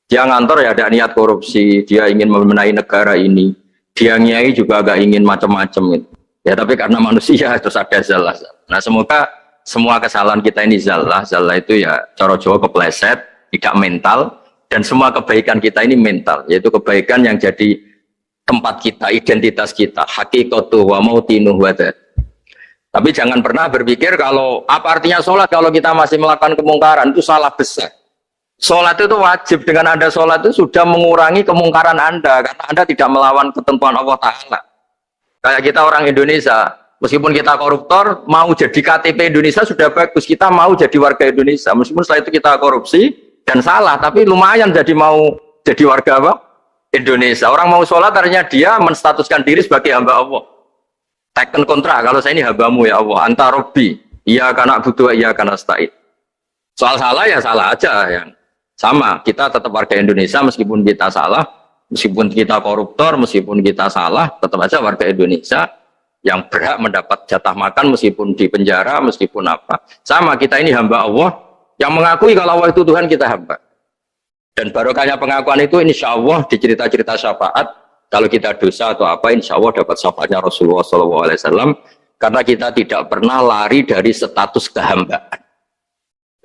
dia ngantor ya ada niat korupsi, dia ingin memenai negara ini, dia nyai juga agak ingin macam-macam gitu. Ya tapi karena manusia terus ada zallah. Nah, semoga semua kesalahan kita ini zallah itu ya cara Jawa kepleset, tidak mental. Dan semua kebaikan kita ini mental, yaitu kebaikan yang jadi tempat kita, identitas kita, haqiqatuh wa mautinuh wa dzat. Tapi jangan pernah berpikir kalau apa artinya sholat kalau kita masih melakukan kemungkaran, itu salah besar. Sholat itu wajib, dengan Anda sholat itu sudah mengurangi kemungkaran Anda, karena Anda tidak melawan ketentuan Allah Ta'ala. Kayak kita orang Indonesia, meskipun kita koruptor, mau jadi KTP Indonesia sudah bagus, kita mau jadi warga Indonesia, meskipun setelah itu kita korupsi, dan salah, tapi lumayan jadi mau jadi warga apa? Indonesia. Orang mau sholat artinya dia menstatuskan diri sebagai hamba Allah. Teken kontra, kalau saya ini hambamu ya Allah, anta robbi, iya karena butuh, iya karena stain. Soal salah ya salah aja ya. Sama, kita tetap warga Indonesia meskipun kita salah, meskipun kita koruptor, meskipun kita salah, tetap aja warga Indonesia yang berhak mendapat jatah makan meskipun di penjara, meskipun apa. Sama, kita ini hamba Allah yang mengakui kalau Allah itu Tuhan, kita hamba. Dan barokahnya pengakuan itu insya Allah di cerita-cerita syafaat, kalau kita dosa atau apa insya Allah dapat syafaatnya Rasulullah SAW, karena kita tidak pernah lari dari status kehambaan.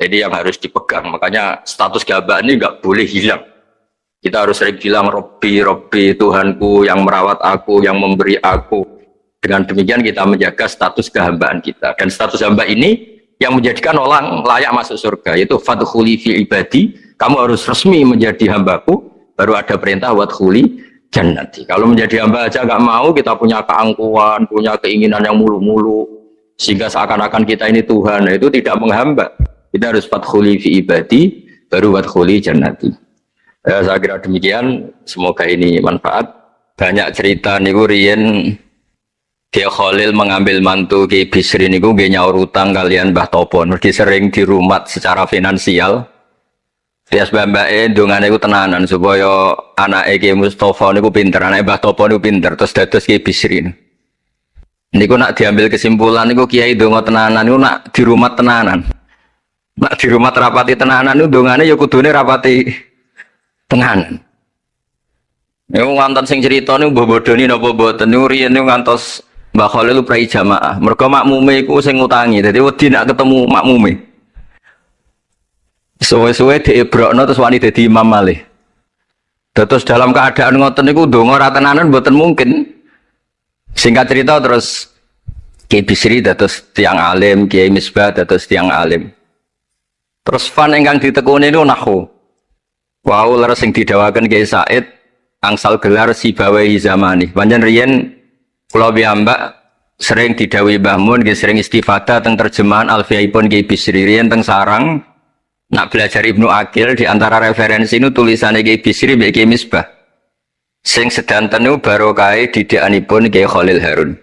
Jadi yang harus dipegang, makanya status kehambaan ini nggak boleh hilang. Kita harus sering bilang Robbi, Robbi, Tuhanku yang merawat aku, yang memberi aku. Dengan demikian kita menjaga status kehambaan kita. Dan status hamba ini yang menjadikan orang layak masuk surga, yaitu fadkhuli fi ibadi, kamu harus resmi menjadi hambaku, baru ada perintah wadkhuli jannati. Kalau menjadi hamba aja nggak mau, kita punya keangkuhan, punya keinginan yang mulu-mulu, sehingga seakan-akan kita ini Tuhan, nah itu tidak menghamba. Kita harus fadkhuli fi ibadi, baru wadkhuli jannati. Saya kira demikian, semoga ini manfaat. Banyak cerita niku riyen Dia Khalil mengambil mantu Ki Bisri niku nggih nyaur utang kalian Mbah Topo, mergi sering dirumat secara finansial. Dia mbake ndongane iku tenanan supaya anake Ki Mustofa niku pinter, anake Mbah Topo niku pinter, terus dados Ki Bisri. Niku nak diambil kesimpulan niku kiai ndonga tenanan niku nak dirumat tenanan. Nak dirumat rapati tenanan niku ndongane ya kudune rapati tenanan. Niku wonten sing crita niku mbah bodoni napa mboten niku riyen niku ngantos Mbah Khalil lu prai jamaah. Mergo makmume iku sing ngutangi. Dadi wedi nak ketemu makmume. Suwe-suwe diebrokno terus wani dadi imam malih. Terus dalam keadaan ngoten niku ndonga ra tenanan mboten mungkin. Singkat cerita terus Kiai Bisri dados tiyang alim, Kiai Misbah dados tiyang alim. Terus fan ingkang ditekuni niku nahwu. Wau leres sing didawaken Kiai Said angsal gelar Sibawahi zamani. Panjen riyen kula piyambak sering didhawuhi Mbah Mun, nggih sering istifadah teng terjemahan Alfiyaipun Kiai Bisri riyen teng sarang nak belajar Ibnu Aqil di antara referensi nu tulisane Kiai Bisri mbek Kiai Misbah. Sing sedanten niku barokahe didikanipun Kiai Khalil Harun.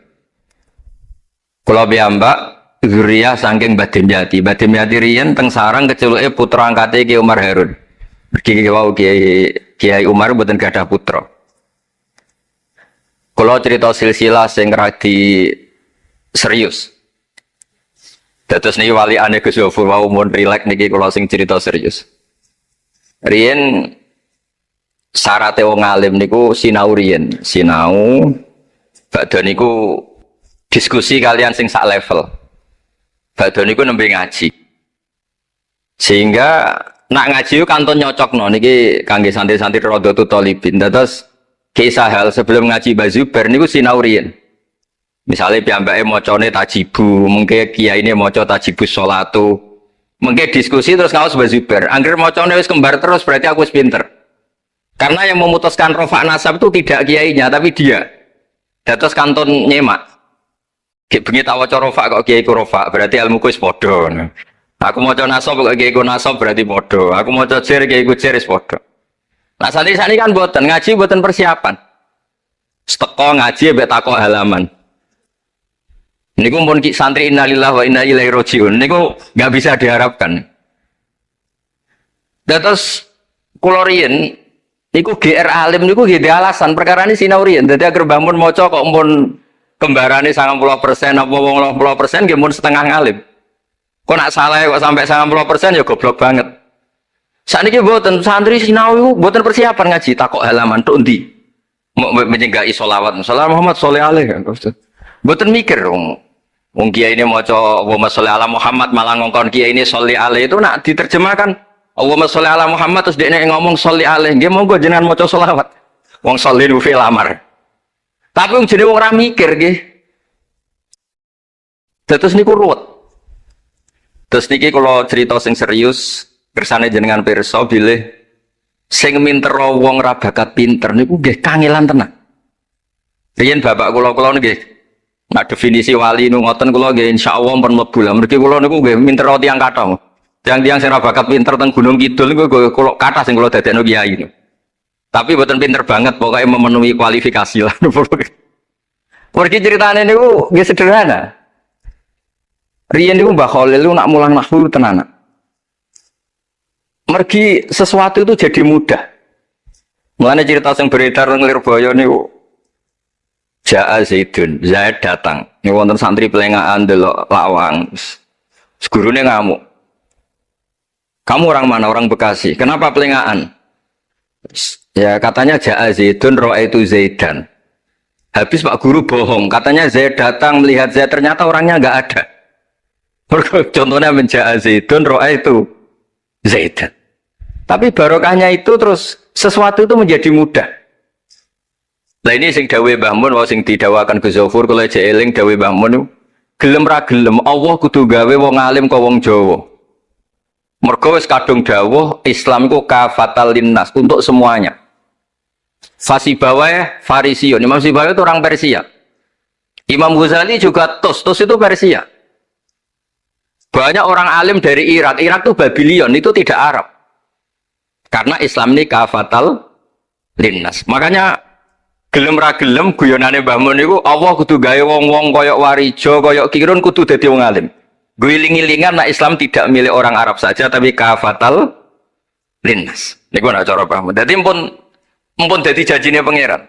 Kula piyambak zuriyah saking Mbah Dimyati. Mbah Dimyati riyen teng sarang keculuke putra angkate Kiai Umar Harun. Kiai Umar mboten gadah putra. Kalau cerita silsilah sing radi serius. Dados niki wali ane Gus Yofur wau mun rilek niki kula sing cerita serius. Riyen syaraté wong alim niku sinau riyen, sinau badhe niku diskusi kalian sing sak level. Badhe niku nembe ngaji. Sehingga nak ngaji kantun nyocokno niki kangge santri-santri Rodotul Thalibin. Dados kisah hal sebelum ngaji Mbah Zubair niku sinau riyen. Misale piyambake macane tajibu, mengke kiyaine maca tajibus sholatu. Mengke diskusi terus ngaos Mbah Zubair. Angger macane wis kembar terus berarti aku wis pinter. Karena yang memutuskan rofa nasab itu tidak kiainya tapi dia. Dados kantun nyemak. Ki bengi tak waca rofa kok kiai ku rofa, berarti ilmuku wis padha. Aku maca nasab kok kiai ku nasab berarti padha. Aku maca jer kiai ku jer wis padha. Nah santri-santri kan boten ngaji boten persiapan. Teko ngaji mbek takok halaman. Niku pun santri innalillahi wa inna ilaihi rajiun. Niku enggak bisa diharapkan. Terus kula riyen niku GR alim niku nggih alasan perkara ini sinau riyen. Dadi agar bangun maca kok mun kembarane 90% apa 80% nggih mun setengah ngalim. Kok nak salah kok sampai 90% ya goblok banget. Saniki mboten santri sinau mboten persiapan ngaji takok halaman tok ndi. Menyenggai sholawat. Salam Muhammad shollallahu alaihi wasallam. Mboten mikir wong kiai ini maca Allahumma sholli ala Muhammad malah ngongkon kiai ini sholli alaihi itu nak diterjemahkan Allahumma sholli ala Muhammad terus dekne ngomong sholli alaihi. Nggih monggo jenengan maca sholawat. Wong sholli nu fil amar. Tapi wong jenenge wong ora mikir nggih. Terus niku ruwet. Terus niki kula cerita sing serius kersane jenengan pirsa bilih sing mintera wong ra bakat pinter niku nggih kangelan tenan. Riyen bapak kula nggih nak definisi wali nu ngoten kula nggih insyaallah pun mlebu lah. Mergi kula niku nggih mintera tiyang kathah. Tiyang-tiyang sing ra bakat pinter teng Gunung Kidul niku kula kathah sing kula dadekno kiai niku. Tapi buatan pinter banget, pokoknya memenuhi kualifikasi lah. Pergi ceritanya ini gak sederhana. Rian itu Mbah Khalil itu nak mulang nahwu tenanan. Mergi sesuatu itu jadi mudah. Mulanya cerita yang beredar ngelir boyo ini Ja'a Zaidun, Zaid datang. Ini wonten santri pelengahan delok lawang. Gurune ngamuk. Kamu orang mana? Orang Bekasi. Kenapa pelengahan? Ya katanya Ja'a Zaidun itu Zaidan. Habis Pak Guru bohong. Katanya Zaid datang melihat Zaid, ternyata orangnya nggak ada. Contohnya Ja'a Zaidun itu Zaidan. Tapi barokahnya itu terus sesuatu itu menjadi mudah. Nah ini sing dawe Mbah Mun, sing didawakan Gus Zofur kalau aja eling dawe Mbah Mun, gelem ra gelem Allah kudu gawe wong alim kok wong Jawa. Mergo wis kadung dawuh Islam iku kafatal linnas untuk semuanya. Fasibawai Farisiun, Imam Sibawai itu orang Persia. Imam Ghazali juga Tos itu Persia. Banyak orang alim dari Irak itu Babylon, itu tidak Arab. Karena Islam ini kafatal linnas. Makanya gelem ra gelem guyonane Mbah Mun niku Allah kudu gawe wong-wong koyok Warijo, koyok Kirun kudu dadi wong alim. Guling-gilingan nah Islam tidak milik orang Arab saja tapi kafatal linnas. Niku nak cara paham. Dadi mumpun dadi janjine pangeran.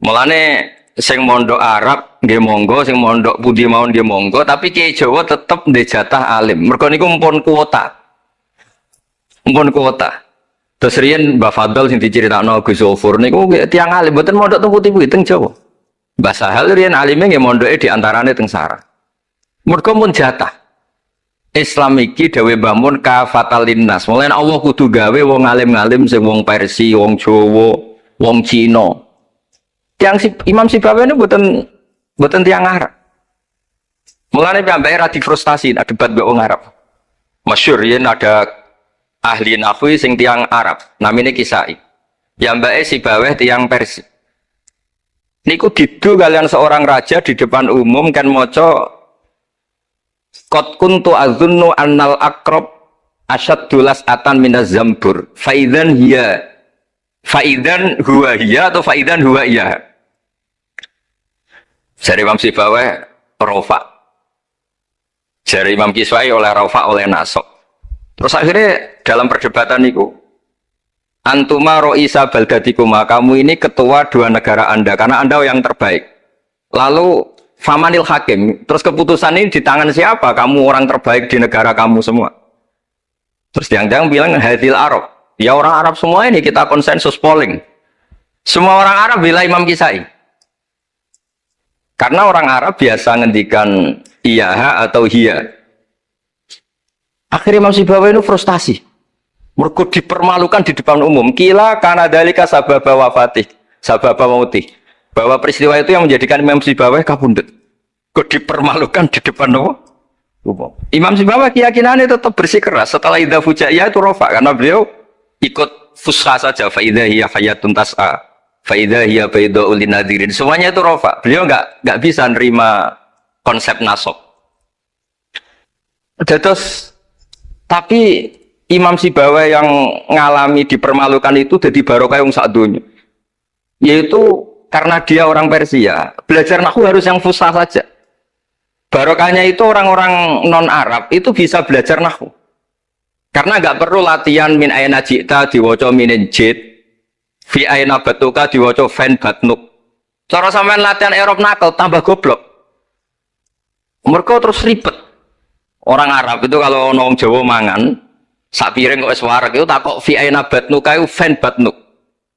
Mulane sing mondok Arab nggih monggo, sing mondok pundi mawon nggih monggo, tapi Kiai Jawa tetep ndek jatah alim. Mergo niku mumpun kuota. Mumpun kuota. Terus riyen Mbah Fadl sing diceritakno Gus Zofur niku tiyang alim mboten mondok teng putih-putih teng Jawa. Mbah Sahal riyen alime nggih mondoke di antarane teng Sarah. Mergo mun jatah. Islam iki dawuh Mbah Mun kafatal linnas. Mulane Allah kudu gawe wong alim-alim sing wong Persia, wong Jawa, wong Cina. Imam Sibawai ini buatan tiang Arab. Mulane piyambake ra difrustasi nak debat mbek wong Arab. Masyhur yen ada ahli nahwu sing tiang Arab, namine Kisai. Piyambake Sibawai tiang Persia. Niku didu kalian seorang raja di depan umum kan maca qad kuntu azunnu annal aqrab asyaddulas atan minaz zambur. Faidan huwa hiya atau faidan huwa iya. Jari Imam Sibawai rofa, jari Imam Kiswai oleh rofa oleh nasok. Terus akhirnya dalam perdebatan itu, antuma roisa baldatikuma, kamu ini ketua dua negara anda karena anda yang terbaik. Lalu famanil hakim, terus keputusan ini di tangan siapa? Kamu orang terbaik di negara kamu semua. Terus yang bilang hadil Arab, ya orang Arab semua ini kita konsensus polling. Semua orang Arab bila Imam Kisai. Karena orang Arab biasa ngendikan iya atau hiya. Akhirnya Imam Sibawai itu frustasi. Mergo dipermalukan di depan umum. Kila karena dalika sababa wafatih, sababa mautih. Bahwa peristiwa itu yang menjadikan Imam Sibawai kabundut. Kok dipermalukan di depan umum. Imam Sibawai keyakinannya tetap bersikeras. Setelah idza fujaiyah itu rofa. Karena beliau ikut fusha saja. Fa idza hiya hayatun tas'a. Faidah hiya bayda'ul linadirin. Semuanya itu rofa. Beliau nggak bisa nerima konsep nasab. Terus tapi Imam Sibawai yang ngalami dipermalukan itu jadi barokah yang sak dunya. Yaitu karena dia orang Persia, belajar nahwu harus yang fusha saja. Barokahnya itu orang-orang non Arab itu bisa belajar nahwu. Karena nggak perlu latihan min ayna ji'ta diwaca min jid. Fi aina batuka diwaca fan batnuk. Cara sampean latihan Arab nakal tambah goblok. Mereka terus ribet. Orang Arab itu kalau nong Jawa mangan sak piring kok wis wareg itu takok fi aina batnuka itu fan batnuk.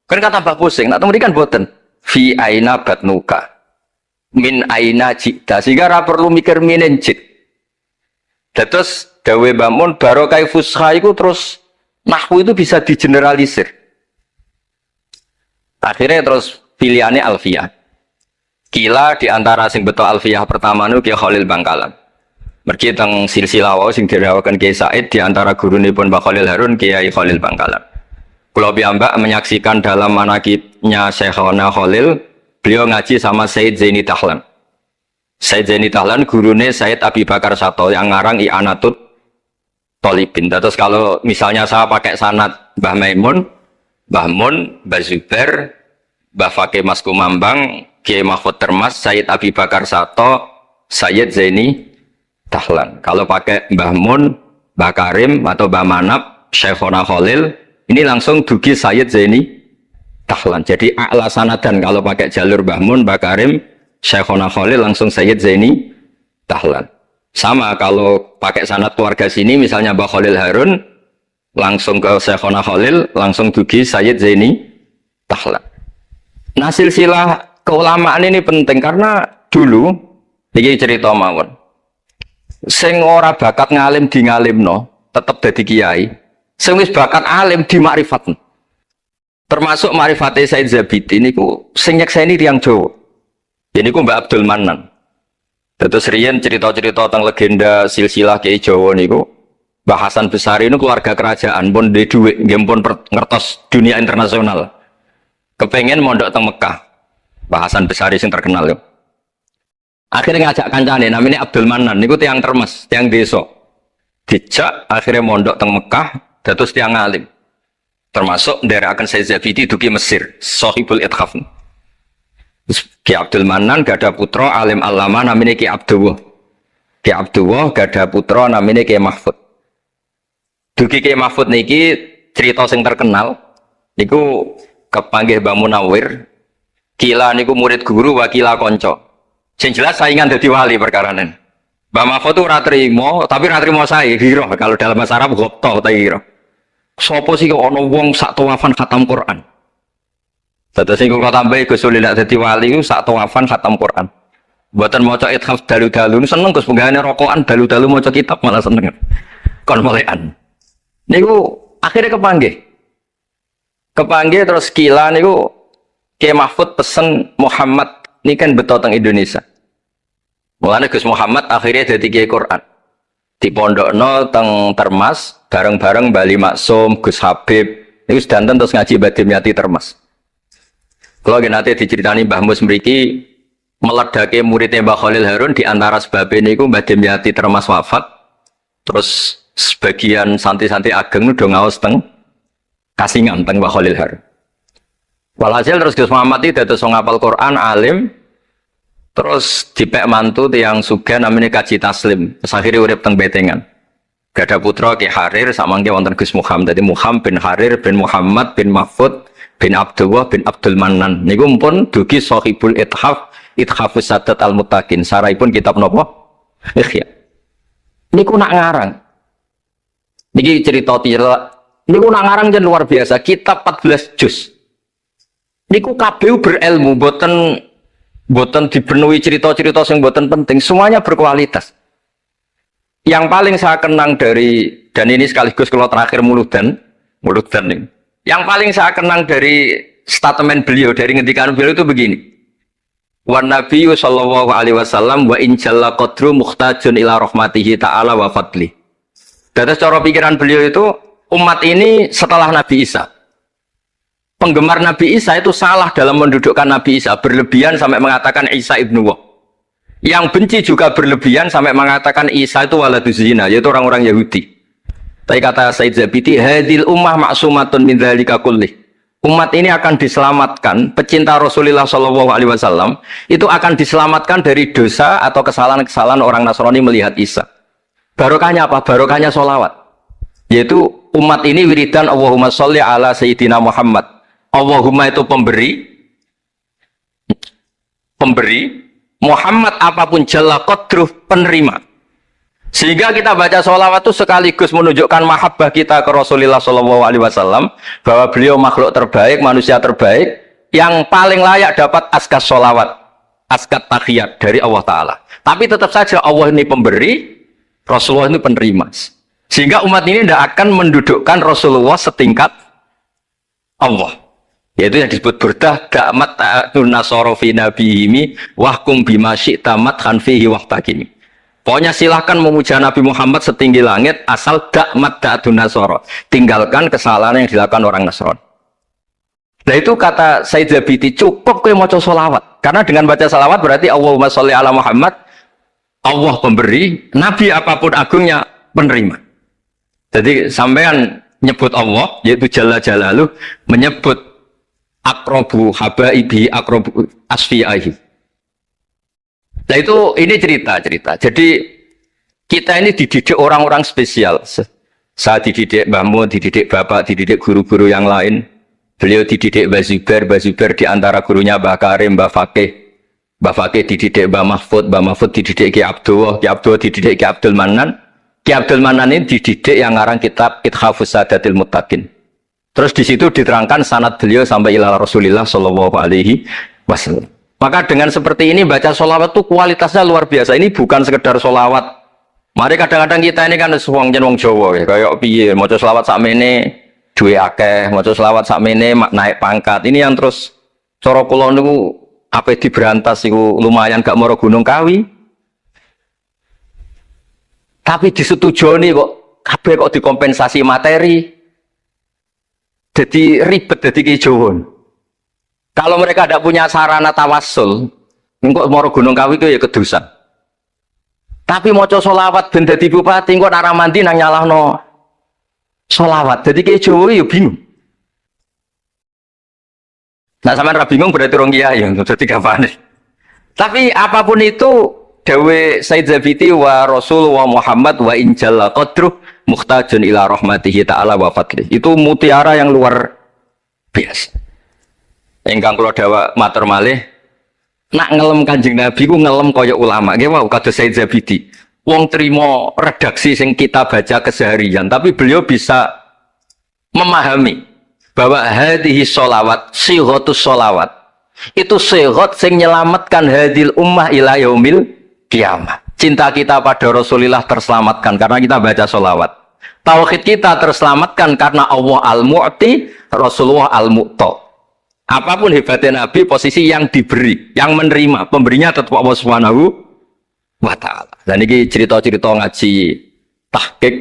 Kan tambah pusing. Nak temudi kan boten. Fi aina batnuka. Min aina jita. Sehingga ra perlu mikir minen jit. Terus dawe Mbah Mun barokah fusha itu terus nahwu itu bisa digeneralisir. Akhirnya terus pilihannya Alfiyah. Kila diantara sing beto Alfiyah pertama nu Kiai Khalil Bangkalan. Mergi teng silsilah wau sing dirawakan Kiai Said diantara gurunipun Mbah Khalil Harun Kiai Khalil Bangkalan. Kula piyambak menyaksikan dalam manaqibnya Syekhona Khalil, beliau ngaji sama Said Zaini Tahlan. Said Zaini Tahlan gurune Said Abi Bakar Sato yang ngarang I'anatut Thalibin. Terus kalau misalnya saya pakai sanad Mbah Maimun, Mbah Mun, Mbah Zubair, Mbah Fakih Mas Kumambang, Kiai Mahfud Termas, Sayyid Abi Bakar Sato, Sayyid Zaini Dahlan. Kalau pakai Mbah Mun, Mbah Karim atau Mbah Manap, Syekhona Khalil, ini langsung dugi Sayyid Zaini Dahlan. Jadi a'la sanadan kalau pakai jalur Mbah Mun, Mbah Karim, Syekhona Khalil langsung Sayyid Zaini Dahlan. Sama kalau pakai sanad keluarga sini misalnya Mbah Khalil Harun langsung ke Syekhona Khalil langsung dugi Sayyid Zaini Dahlan. Nah silsilah keulamaan ini penting karena dulu ini cerita mawon. Sing ora bakat ngalim di ngalimno tetep dadi kiai. Sing wis bakat alim di makrifatno. Termasuk marifate Said Zabidi niku sing nyekseni tiyang Jawa. Ini ku Mbak Abdul Manan. Terus riyen cerita-cerita tentang legenda silsilah Kiai Jawa niku Mbah Hasan Besari ini keluarga kerajaan pun di duit, nggih pun ngertos dunia internasional. Kepengen mondok teng Mekah. Mbah Hasan Besari sing terkenal yo. Akhirnya ngajak kancane namanya Abdul Manan niku tiyang Termes, tiyang desa. Dijak akhirnya mondok teng Mekah, dados tiyang alim. Termasuk nderekaken Said Zabidi dugi Mesir, Shahibul Ithaf. Ki Abdul Manan gada putra alim alama namanya Ki Abdullah. Ki Abdullah gada putra namanya Ki Mahfud. Dugi Ki Mahfud niki cerita sing terkenal niku kepanggih Mbah Munawir. Kila niku murid guru wakila konco. Sing jelas saingan dadi wali perkarane. Mbah Mahfud itu ora trimo, tapi ora trimo sae hiro kalau dalam bahasa Arab gopto ta hiro. Sopo sih kok ana wong sak tawafan khatam Quran. Dados sing kula tambahi Gus Sulil nek dadi wali ku sak tawafan khatam Quran. Mboten maca ithaf dalu-dalu seneng Gus penggane rokokan dalu-dalu maca kitab malah seneng. Kon molekan. Niku akhirnya kepanggih. Kepanggih terus kila niku Kiai Mahfud pesen Muhammad ini kan beto teng Indonesia. Mulane Gus Muhammad akhirnya dadi Kiai Quran. Di pondokno teng Termas bareng-bareng Bali Maksum, Gus Habib. Niku sedanten terus ngaji Badim Yati Termas. Kalau nanti diceritani Mbah Mus mriki meledake muridnya Mbah Khalil Harun di antara sebabnya niku Mbah Dimyati Termas wafat. Terus sebagian santri-santri ageng udah ngaos teng Kasingan teng Mbah Khalil Harun. Walhasil terus Gus Muhammad itu dados ngapal Quran alim. Terus dipek mantu tiyang sugih namanya Kaji Taslim. Terus akhirnya urip teng Betengan. Gada putra Ki Harir samangke wonten Gus Muhammad. Dadi Muhammad bin Harir bin Muhammad bin Mahfud bin Abdullah bin Abdul Manan niku pun dugi Shahibul Ithaf Ithafus Sadat Al-Muttaqin saraipun kitab napa Ikhya niku nak ngarang niki cerita niku nak ngarang jan luar biasa kitab 14 juz niku kabeh berilmu boten dipenuhi cerita-cerita sing boten penting semuanya berkualitas yang paling saya kenang dari dan ini sekaligus kalau terakhir muludan nih yang paling saya kenang dari statement beliau, dari ngendikan beliau itu begini. Wan Nabi sallallahu alaihi wasallam wa in jalla qadru muhtajun ila rahmatihi ta'ala wa fadli. Dari cara pikiran beliau itu umat ini setelah Nabi Isa. Penggemar Nabi Isa itu salah dalam mendudukkan Nabi Isa, berlebihan sampai mengatakan Isa ibnu Wah. Yang benci juga berlebihan sampai mengatakan Isa itu waladuz zina, yaitu orang-orang Yahudi. Tapi kata Said Zabidi, hadil ummah maksumatun min dzalika kullih. Umat ini akan diselamatkan, pecinta Rasulullah Shallallahu Alaihi Wasallam itu akan diselamatkan dari dosa atau kesalahan-kesalahan orang Nasrani melihat Isa. Barokahnya apa? Barokahnya sholawat. Yaitu umat ini wiridan Allahumma sholli ala Sayyidina Muhammad. Allahumma itu pemberi, Muhammad apapun jalla qadruh penerima. Sehingga kita baca sholawat itu sekaligus menunjukkan mahabbah kita ke Rasulullah Shallallahu Alaihi Wasallam bahwa beliau makhluk terbaik, manusia terbaik yang paling layak dapat askas sholawat, askat tahiyat dari Allah Taala. Tapi tetap saja Allah ini pemberi, Rasulullah ini penerima. Sehingga umat ini tidak akan mendudukkan Rasulullah setingkat Allah. Yaitu yang disebut burdah da'mat ta'atun nasara fi nabihimi wahkum bima syi'ta madhan fihi wahtakimi. Pokoknya silahkan memuja Nabi Muhammad setinggi langit asal da'mat ta'atun nasara. Tinggalkan kesalahan yang dilakukan orang Nasrani. Nah itu kata Said Zabidi, cukup kowe maca sholawat. Karena dengan baca sholawat berarti Allahumma sholli ala Muhammad, Allah pemberi, Nabi apapun agungnya penerima. Jadi sampean nyebut Allah, yaitu Jalla Jalaluh, menyebut akrobu habaibi akrobu asfi'ahi. Nah itu ini cerita. Jadi kita ini dididik orang-orang spesial. Saya dididik Mbah Mun, dididik Bapak, dididik guru-guru yang lain. Beliau dididik Mbah Zubair di antara gurunya Mbah Karim, Mbah Fakih dididik Mbah Mahfud dididik Ki Abdullah dididik Ki Abdul Manan. Ki Abdul Manan ini dididik yang ngarang kitab Ithafus Sadatil Muttaqin. Terus di situ diterangkan sanad beliau sampai ila Rasulillah Shallallahu Alaihi Wasallam. Maka dengan seperti ini baca sholawat itu kualitasnya luar biasa. Ini bukan sekedar sholawat. Mari kadang-kadang kita ini kan wong Jawa ya, kayak piye maca sholawat sakmene duwe akeh, maca sholawat sakmene naik pangkat. Ini yang terus cara kula niku ape diberantas iku lumayan gak mara Gunung Kawi. Tapi disetujoni kok kabeh kok dikompensasi materi. Jadi ribet jadi kejauhan. Kalau mereka tidak punya sarana tawassul, engkau mara Gunung Kawi itu ya kedusan. Tapi maca sholawat ben dadi bupati, engkau nara mandi nang nyalahno sholawat. Jadi kejauhan ya bingung. Nah sampean ra bingung berarti rong kiai ya, dadi gapane. Tapi apapun itu dawe Said Zabiti wa Rasul wa Muhammad wa injalla qadruh muhtajun ila rahmatihi ta'ala wa fadlih. Itu mutiara yang luar biasa. Engkang kula dawa matur malih, nak ngelem Kanjeng Nabi ku ngelem kaya ulama. Nggih wau kados Said Zabidi. Wong trimo redaksi sing kita baca keseharian, tapi beliau bisa memahami bahwa hadhihi sholawat, sighatus sholawat. Itu sighat sing nyelamatkan hadil ummah ila yaumil kiamah. Cinta kita pada Rasulullah terselamatkan karena kita baca sholawat. Tauhid kita terselamatkan karena Allah al-mu'ti, Rasulullah al-mu'ta. Apapun hebatnya Nabi, posisi yang diberi, yang menerima, pemberinya tetap Allah Subhanahu wa ta'ala. Dan ini cerita-cerita ngaji tahqiq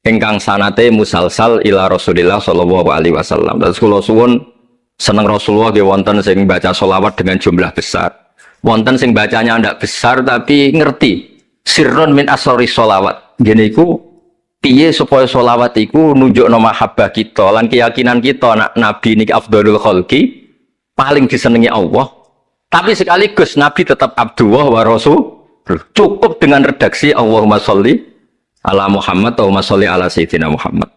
ingkang sanate musalsal ila Rasulillah sallallahu alaihi wasallam. Dan kula suwun seneng Rasulullah nggih wonten sing baca sholawat dengan jumlah besar. Wonten sing bacanya ndak besar tapi ngerti sirrun min asrori sholawat. Gini iku piye supaya sholawat iku nunjukno mahabbah kita lan keyakinan kita nak Nabi niki afdhalul khalqi, paling disenengi Allah. Tapi sekaligus Nabi tetap Abdullah wa Rasul. Cukup dengan redaksi Allahumma sholli ala Muhammad Allahumma sholli ala Sayyidina Muhammad.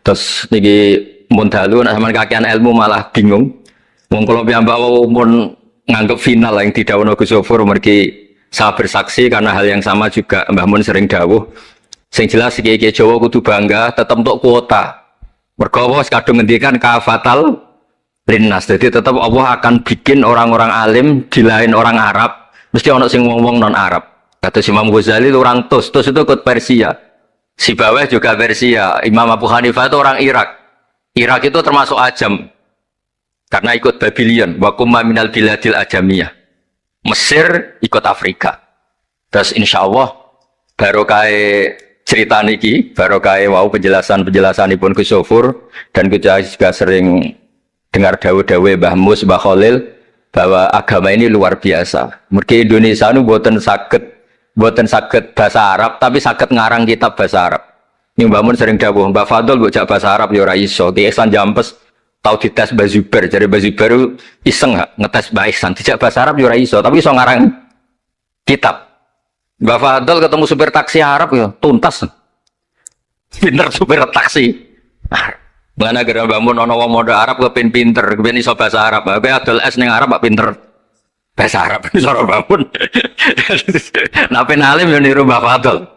Terus niki mun dalu nek sampean kakean ilmu malah bingung. Wong kula piyambak mun nganggep final yang didhawuhna Gus Zofur mergi saya bersaksi karena hal yang sama juga Mbah Mun sering dawuh. Sing jelas iki Jawa kudu bangga tetep untuk kuota. Mergo wis kadung ngendikan kafatal linnas. Jadi tetap Allah akan bikin orang-orang alim di lain orang Arab, mesti ono sing wong-wong non Arab. Kata Imam Ghazali orang Tus itu ikut Persia. Si bawah juga Persia. Imam Abu Hanifah itu orang Irak. Irak itu termasuk Ajam. Karena ikut Babylon, wa kumma minal biladil ajamiyah. Mesir ikut Afrika. Terus insya Allah barokah cerita niki, barokah wow penjelasan Ibn Gus Zofur, dan kita juga sering dengar dawe-dawe Mbah Mus, Mbah Khalil bahwa agama ini luar biasa. Mergi Indonesia nu boten saged bahasa Arab, tapi saged ngarang kitab bahasa Arab. Ini Mbah Mun sering dawuh, Mbah Fadl bocah bahasa Arab ya ora iso. Ki Ihsan Jampes tau dites Mbah Zubair, jare Mbah Zubair iseng ngetes Mbah Ihsan dijak bahasa Arab ya ora iso, tapi iso ngarang kitab. Mbah Fadl ketemu supir taksi Arab ya tuntas. Pinter supir taksi. Mana gara Mbah Mun ana wong modal Arab kepen pinter, kepen iso bahasa Arab. Kowe adol es ning Arab kok pinter bahasa Arab iso ora Mbah Mun. Nah pen alim yo niru Mbah Fadl.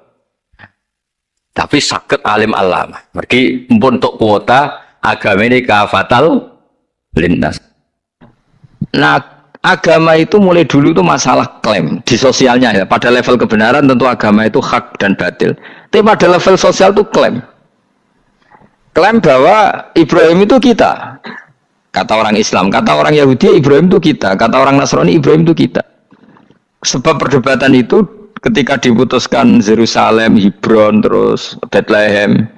Tapi sakit alim alama. Mergi mpun untuk kuota agama ini kafatal linnas. Nah, agama itu mulai dulu itu masalah klaim di sosialnya ya. Pada level kebenaran tentu agama itu hak dan batil. Tapi pada level sosial itu klaim. Klaim bahwa Ibrahim itu kita. Kata orang Islam, kata orang Yahudi Ibrahim itu kita, kata orang Nasrani Ibrahim itu kita. Sebab perdebatan itu ketika diputuskan Yerusalem, Hebron, terus Bethlehem,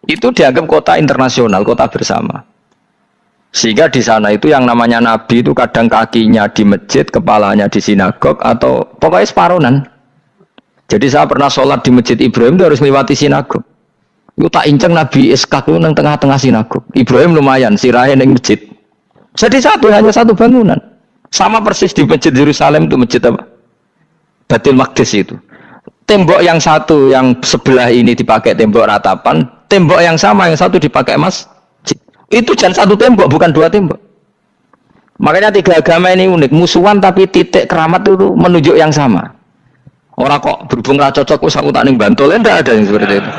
itu dianggap kota internasional, kota bersama. Sehingga di sana itu yang namanya Nabi itu kadang kakinya di masjid, kepalanya di sinagog, atau pokoknya separuhan. Jadi saya pernah sholat di masjid Ibrahim itu harus melewati sinagog. Iku tak inceng Nabi Ishak itu nang tengah-tengah sinagog. Ibrahim lumayan sirahe ning masjid. Jadi hanya satu bangunan. Sama persis di masjid Yerusalem itu masjid apa? Baitul Maqdis itu. Tembok yang satu yang sebelah ini dipakai tembok ratapan, tembok yang sama yang satu dipakai masjid. Itu jangan satu tembok, bukan dua tembok. Makanya tiga agama ini unik, musuhan tapi titik keramat itu menunjuk yang sama. Orang kok berhubung ra cocok wis aku tak ning Bantul, enggak ada yang seperti itu.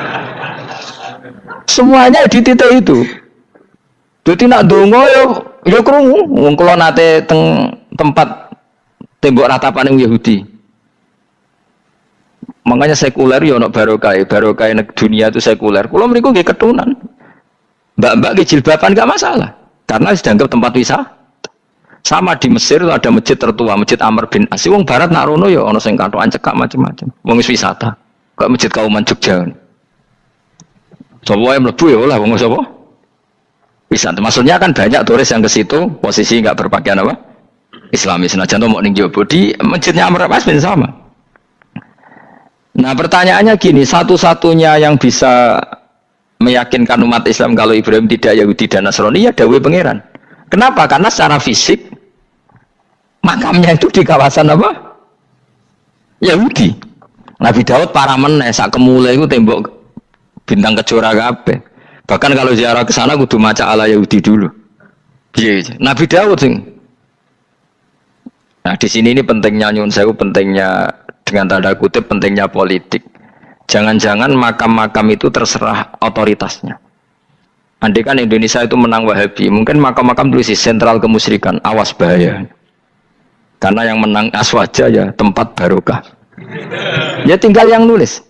Semuanya di titik itu. Jadi nak dongo ya krungu wong kula nate tempat tembok ratapan yang Yahudi. Makanya sekuler ya ono barokah dunia itu sekuler. Kula mriku nggih ketunan. Mbak-mbak nggih jilbaban enggak masalah karena dianggap tempat wisata. Sama di Mesir itu ada masjid tertua, Masjid Amr bin As. Wong barat nak rono ya ono sing katokan cekak macam-macam. Wong wisata. Kok Masjid Kauman Jogja. Coba yang mlebu ya lah wong sapa? Wisata. Maksudnya kan banyak turis yang ke situ posisi enggak berpakaian apa? Islami. Senajan to mau ning Jowo di Masjidnya Amr bin As sama. Nah, pertanyaannya gini, satu-satunya yang bisa meyakinkan umat Islam kalau Ibrahim tidak Yahudi dan Nasrani ya dawuh pangeran. Kenapa? Karena secara fisik makamnya itu di kawasan apa? Yahudi. Nabi Daud para meneh sak kemule iku tembok bintang kejora kabeh. Bahkan kalau ziarah ke sana kudu maca ala Yahudi dulu. Piye? Nabi Daud sing. Nah, di sini ini pentingnya nyuwun sewu, pentingnya dengan tanda kutip pentingnya politik. Jangan-jangan makam-makam itu terserah otoritasnya. Andai kan Indonesia itu menang Wahabi, mungkin makam-makam tulis sentral kemusyrikan, awas bahaya. Karena yang menang Aswaja ya tempat barokah. Ya tinggal yang nulis.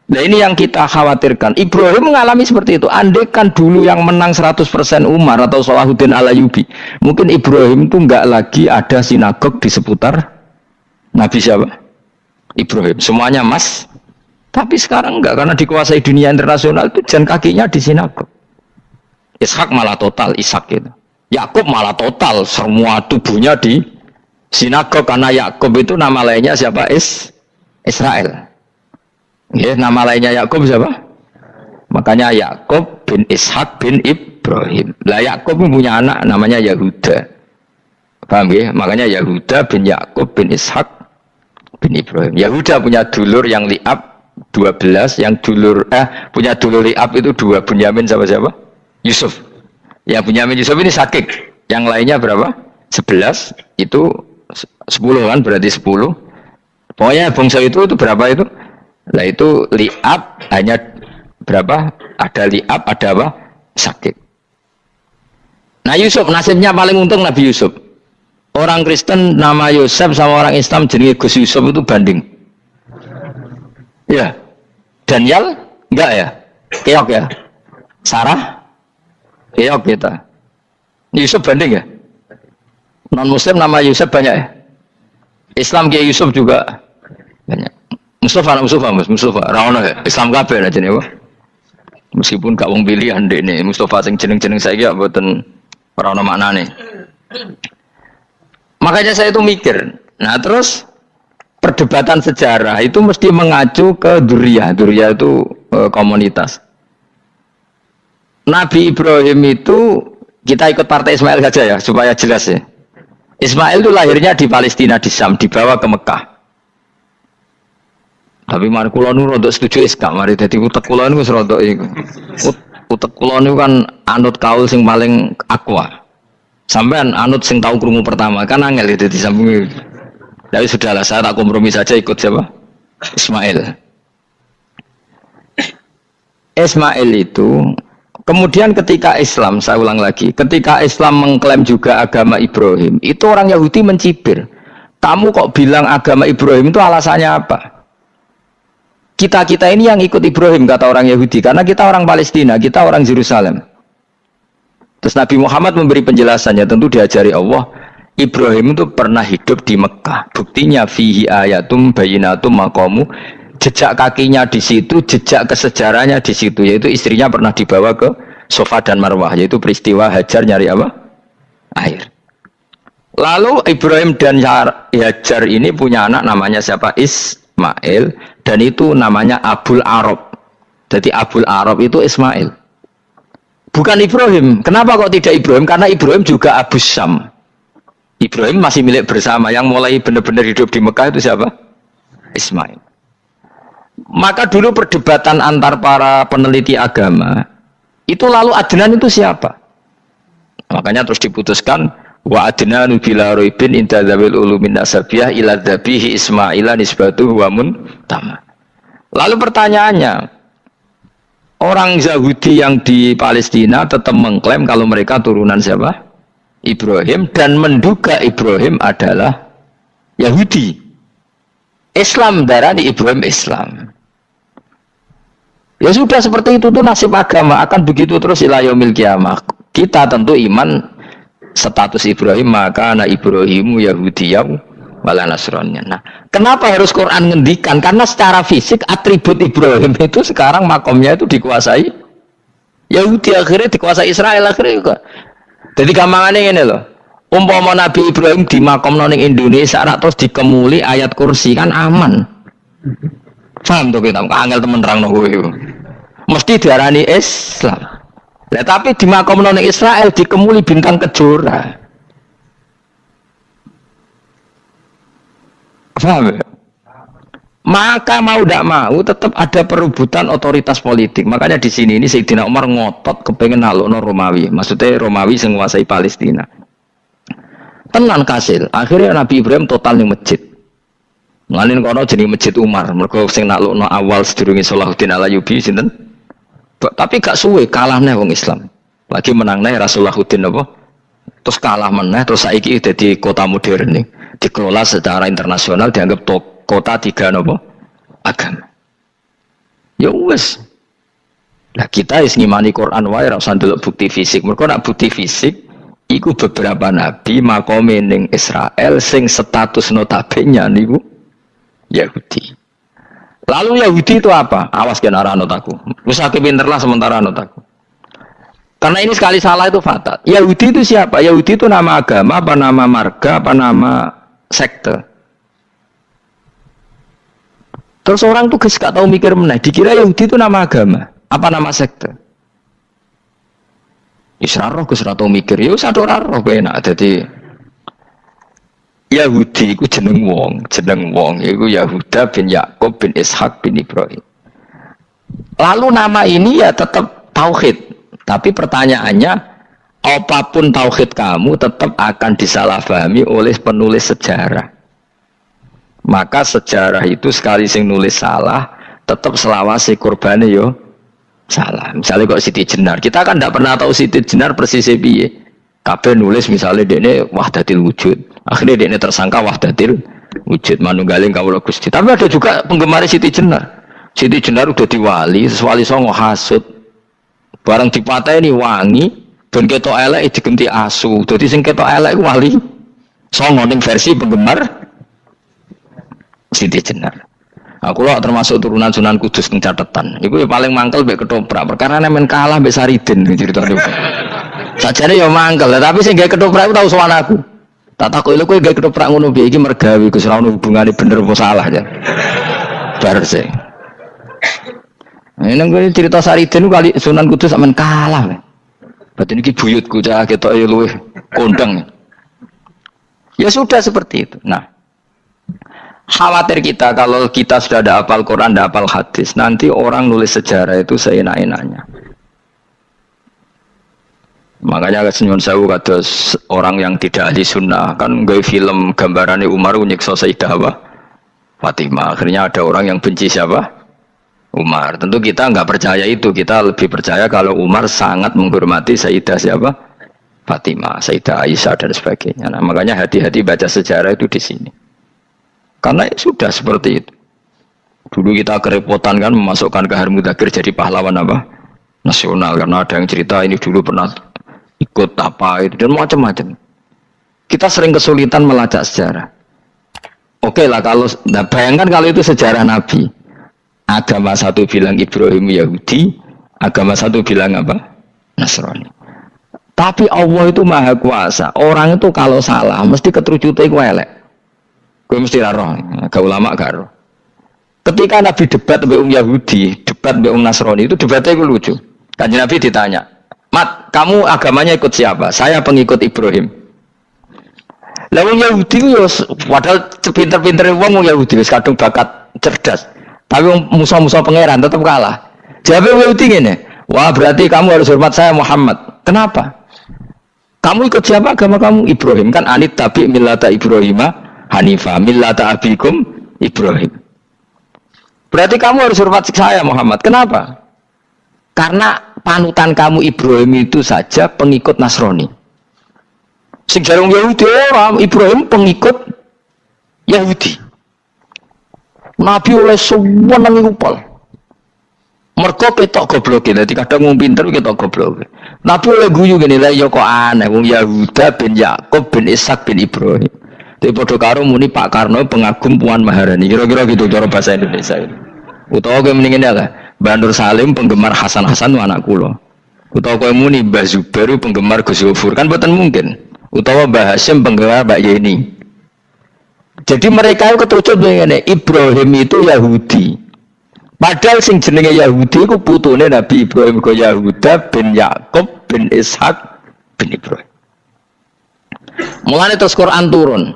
Nah ini yang kita khawatirkan. Ibrahim mengalami seperti itu. Andai kan dulu yang menang 100% Umar atau Salahuddin Al-Ayyubi, mungkin Ibrahim itu enggak lagi ada sinagog di seputar Nabi siapa? Ibrahim. Semuanya mas. Tapi sekarang enggak, karena dikuasai dunia internasional itu jalan kakinya di sinagog. Ishak malah total Ishak gitu. Yakub malah total semua tubuhnya di sinagog karena Yakub itu nama lainnya siapa? Israel. Ya, nama lainnya Yakub siapa? Makanya Yakub bin Ishak bin Ibrahim. Lah Yakub punya anak namanya Yahuda. Paham ya? Makanya Yahuda bin Yakub bin Ishak bin Ibrahim. Yahuda punya dulur yang li'ab 12, yang dulur punya dulur li'ab itu 2, Bunyamin sama siapa? Yusuf. Ya Bunyamin Yusuf ini sakit. Yang lainnya berapa? 11. Itu 10 kan, berarti 10. Pokoknya bangsa itu berapa itu? Lah itu li'ab hanya berapa? Ada li'ab, ada apa? Sakit. Nah Yusuf nasibnya paling untung Nabi Yusuf. Orang Kristen nama Yusuf sama orang Islam jenenge Gus Yusuf itu banding. Ya. Daniel enggak ya? Keok ya? Sarah? Keok kita. Yusuf banding ya? Non muslim nama Yusuf banyak ya? Islam Kiai Yusuf juga banyak. Mustafa Rawono ya? Islam kabeh aja nih, meskipun gak wong pilihan dek nih Mustafa sing jeneng-jeneng saya gak mboten ora ono maknane. Makanya saya itu mikir. Nah, terus perdebatan sejarah itu mesti mengacu ke Duriyah. Duriyah itu komunitas. Nabi Ibrahim itu kita ikut partai Ismail saja ya supaya jelas ya. Ismail itu lahirnya di Palestina di Syam, dibawa ke Mekah. Tapi mari kula nu rodok setuju gak mari dadi utek kula niku wis rodok iku. Utek kula niku kan anut kaul sing paling aqua. Sampean anut sing tahu krungu pertama kan angel dadi sambung. Tapi sudahlah saya tak kompromi saja ikut siapa? Ismail. Ismail itu kemudian ketika Islam, saya ulang lagi, ketika Islam mengklaim juga agama Ibrahim, itu orang Yahudi mencibir. Kamu kok bilang agama Ibrahim itu alasannya apa? Kita ini yang ikut Ibrahim, kata orang Yahudi, karena kita orang Palestina, kita orang Yerusalem. Terus Nabi Muhammad memberi penjelasannya, tentu diajari Allah, Ibrahim itu pernah hidup di Mekah. Buktinya fihi ayatum bayinatum maqamu, jejak kakinya di situ, jejak kesejarahnya di situ, yaitu istrinya pernah dibawa ke Safa dan Marwah, yaitu peristiwa Hajar nyari apa? Air. Lalu Ibrahim dan Hajar ini punya anak namanya siapa? Ismail, dan itu namanya Abul Arab. Jadi Abul Arab itu Ismail. Bukan Ibrahim. Kenapa kok tidak Ibrahim? Karena Ibrahim juga Abu Syam. Ibrahim masih milik bersama. Yang mulai benar-benar hidup di Mekah itu siapa? Ismail. Maka dulu perdebatan antar para peneliti agama, itu lalu Adnan itu siapa? Makanya terus diputuskan wa adnanu bila roibin inda dzawil ulumin nasabiyah ila dzabihi Ismaila nisbatuhu wa muntama. Lalu pertanyaannya, orang Yahudi yang di Palestina tetap mengklaim kalau mereka turunan siapa? Ibrahim, dan menduga Ibrahim adalah Yahudi. Islam darani Ibrahim Islam. Ya sudah seperti itu tuh nasib agama, akan begitu terus ila yaumil qiyamah. Kita tentu iman status Ibrahim, maka anak Ibrahimu Yahudiyah wala Nasraniyah. Nah, kenapa harus Quran ngendikan? Karena secara fisik atribut Ibrahim itu sekarang makomnya itu dikuasai Yahudi, akhirnya dikuasai Israel akhirnya juga. Jadi gampangannya ini loh. Umpama Nabi Ibrahim di makom ning Indonesia terus dikemuli ayat kursi kan aman. Paham tuh kita, angel temen terang kowe. Mesti diarani Islam. Lah tapi di makom ning Israel dikemuli bintang kejora. Paham ya? Maka mau tidak mau tetap ada perebutan otoritas politik. Makanya di sini ini Sayyidina Umar ngotot kepengen nalukno Romawi. Maksudnya Romawi sing nguasai Palestina. Tenan kasil. Akhirnya Nabi Ibrahim total ning masjid. Ngalin kono jenenge Masjid Umar. Mergo sing naklukno awal sedurunge Salahuddin Al-Ayyubi sinten? Tapi gak suwe kalahne wong Islam. Lagi menangne Rasulullahuddin apa? Terus kalah meneh, terus saiki dadi kota modern nih. Dikelola secara internasional, dianggap kota tiga nopo agama. Ya wes. Nah kita is ngimani Quran wae ora usah ndelok bukti fisik. Mergo nek bukti fisik iku beberapa nabi makome ning Israel sing status notabene niku Yahudi. Lalu Yahudi itu apa? Awas gen ora anut aku. Wis aku pinter lah sementara anut aku. Karena ini sekali salah itu fatal. Yahudi itu siapa? Yahudi itu nama agama, apa nama marga, apa nama sekte. Terus orang tuh gak tahu mikir meneh, dikira Yahudi itu nama agama, apa nama sekte. Isra roh Gus ra tau mikir, ya wis ora roh enak. Dadi Yahudi iku jeneng wong iku Yahuda bin Yakub bin Ishak bin Ibrahim. Lalu nama ini ya tetap tauhid. Tapi pertanyaannya, apapun tauhid kamu tetap akan disalahpahami oleh penulis sejarah. Maka sejarah itu sekali sing nulis salah, tetap selawase korbane yo salah. Misalnya kok Siti Jenar, kita kan tidak pernah tahu Siti Jenar persisnya piye. Kabeh nulis misalnya dekne wahdatil wujud, akhirnya dekne tersangka wahdatil wujud manunggaling kawula Gusti. Tapi ada juga penggemar Siti Jenar. Siti Jenar udah diwali, wali songo hasud. Barang dipateni wangi, ben ketok elek digenti asu. Dadi sing ketok elek wali songo ning versi penggemar Siti Jenar. Aku lah termasuk turunan Sunan Kudus ning catatan. Iku ya paling mangkel mbek ketoprak. Perkara men kalah mbek Saridin ceritane. Sajane ya mangkel, tapi sing gawe ketoprak tau sowan aku. Tak takoki lho kowe gawe ketoprak ngono piye iki mergawi Gus ora ono hubungane bener apa salah ya. Bar sih. Ini cerita Saridin kali Sunan Kudus sampean kalah. Berarti ini buyutku cah ketok luwih kondang. Ya sudah seperti itu. Nah, khawatir kita kalau kita sudah ada hafal Quran, ada hafal hadis, nanti orang nulis sejarah itu seenak-enaknya. Makanya nyuwun sewu kados orang yang tidak ahli sunnah kan nggawe film gambarane Umar nyiksa Sayyidah Fatimah. Akhirnya ada orang yang benci siapa? Umar. Tentu kita nggak percaya itu. Kita lebih percaya kalau Umar sangat menghormati Sayyidah siapa? Fatimah, Sayyidah Aisyah dan sebagainya. Nah, makanya hati-hati baca sejarah itu di sini. Karena sudah seperti itu. Dulu kita kerepotan kan memasukkan Kahar Mudzakkir jadi pahlawan apa? Nasional. Karena ada yang cerita ini dulu pernah ikut apa itu dan macam-macam. Kita sering kesulitan melacak sejarah. Oke lah kalau, nah bayangkan kalau itu sejarah Nabi. Agama satu bilang Ibrahim Yahudi, agama satu bilang apa? Nasrani. Tapi Allah itu maha kuasa. Orang itu kalau salah mesti keterucute iku elek. Kowe mesti ra roh, gak ulama gak roh. Ketika Nabi debat dengan Yahudi, debat dengan Nasrani, itu debatnya itu lucu. Kanjeng Nabi ditanya, "Mat, kamu agamanya ikut siapa?" "Saya pengikut Ibrahim." Lah wong Yahudi ku yo padahal pinter-pintere wong Yahudi wis kadung bakat cerdas. Tapi musuh-musuh pangeran tetap kalah. Jawab Yahudi ngene, "Wah, berarti kamu harus hormat saya Muhammad." "Kenapa?" "Kamu ikut siapa agama kamu?" "Ibrahim." "Kan anit tabi millata Ibrahima hanifa millata abikum Ibrahim." "Berarti kamu harus hormat saya Muhammad." "Kenapa?" "Karena panutan kamu Ibrahim itu saja pengikut Nasrani." Sing jarang Yahudi orang Ibrahim pengikut Yahudi. Nabi oleh semua nang upal. Mergo ketok goblok dadi kadang wong pinter ketok goblok. Nabi oleh guyu ngene lha ya kok aneh wong Yahuda bin Yakub bin Ishak bin Ibrahim. Dadi padha karo muni Pak Karno pengagum Puan Maharani. Kira-kira gitu cara bahasa Indonesia. Utawa kowe mending ngene lah. Mbah Nur Salim penggemar Hasan Hasan anak kula. Utawa kowe muni Mbah Zubair penggemar Gus Yofur kan boten mungkin. Utawa Mbah Hasyim penggemar Mbak Yeni. Jadi mereka itu ketujuh begini, Ibrahim itu Yahudi. Padahal sing jenenge Yahudi itu putune Nabi Ibrahim ke Yahuda bin Yakub bin Ishak bin Ibrahim. Mulane terus Quran turun.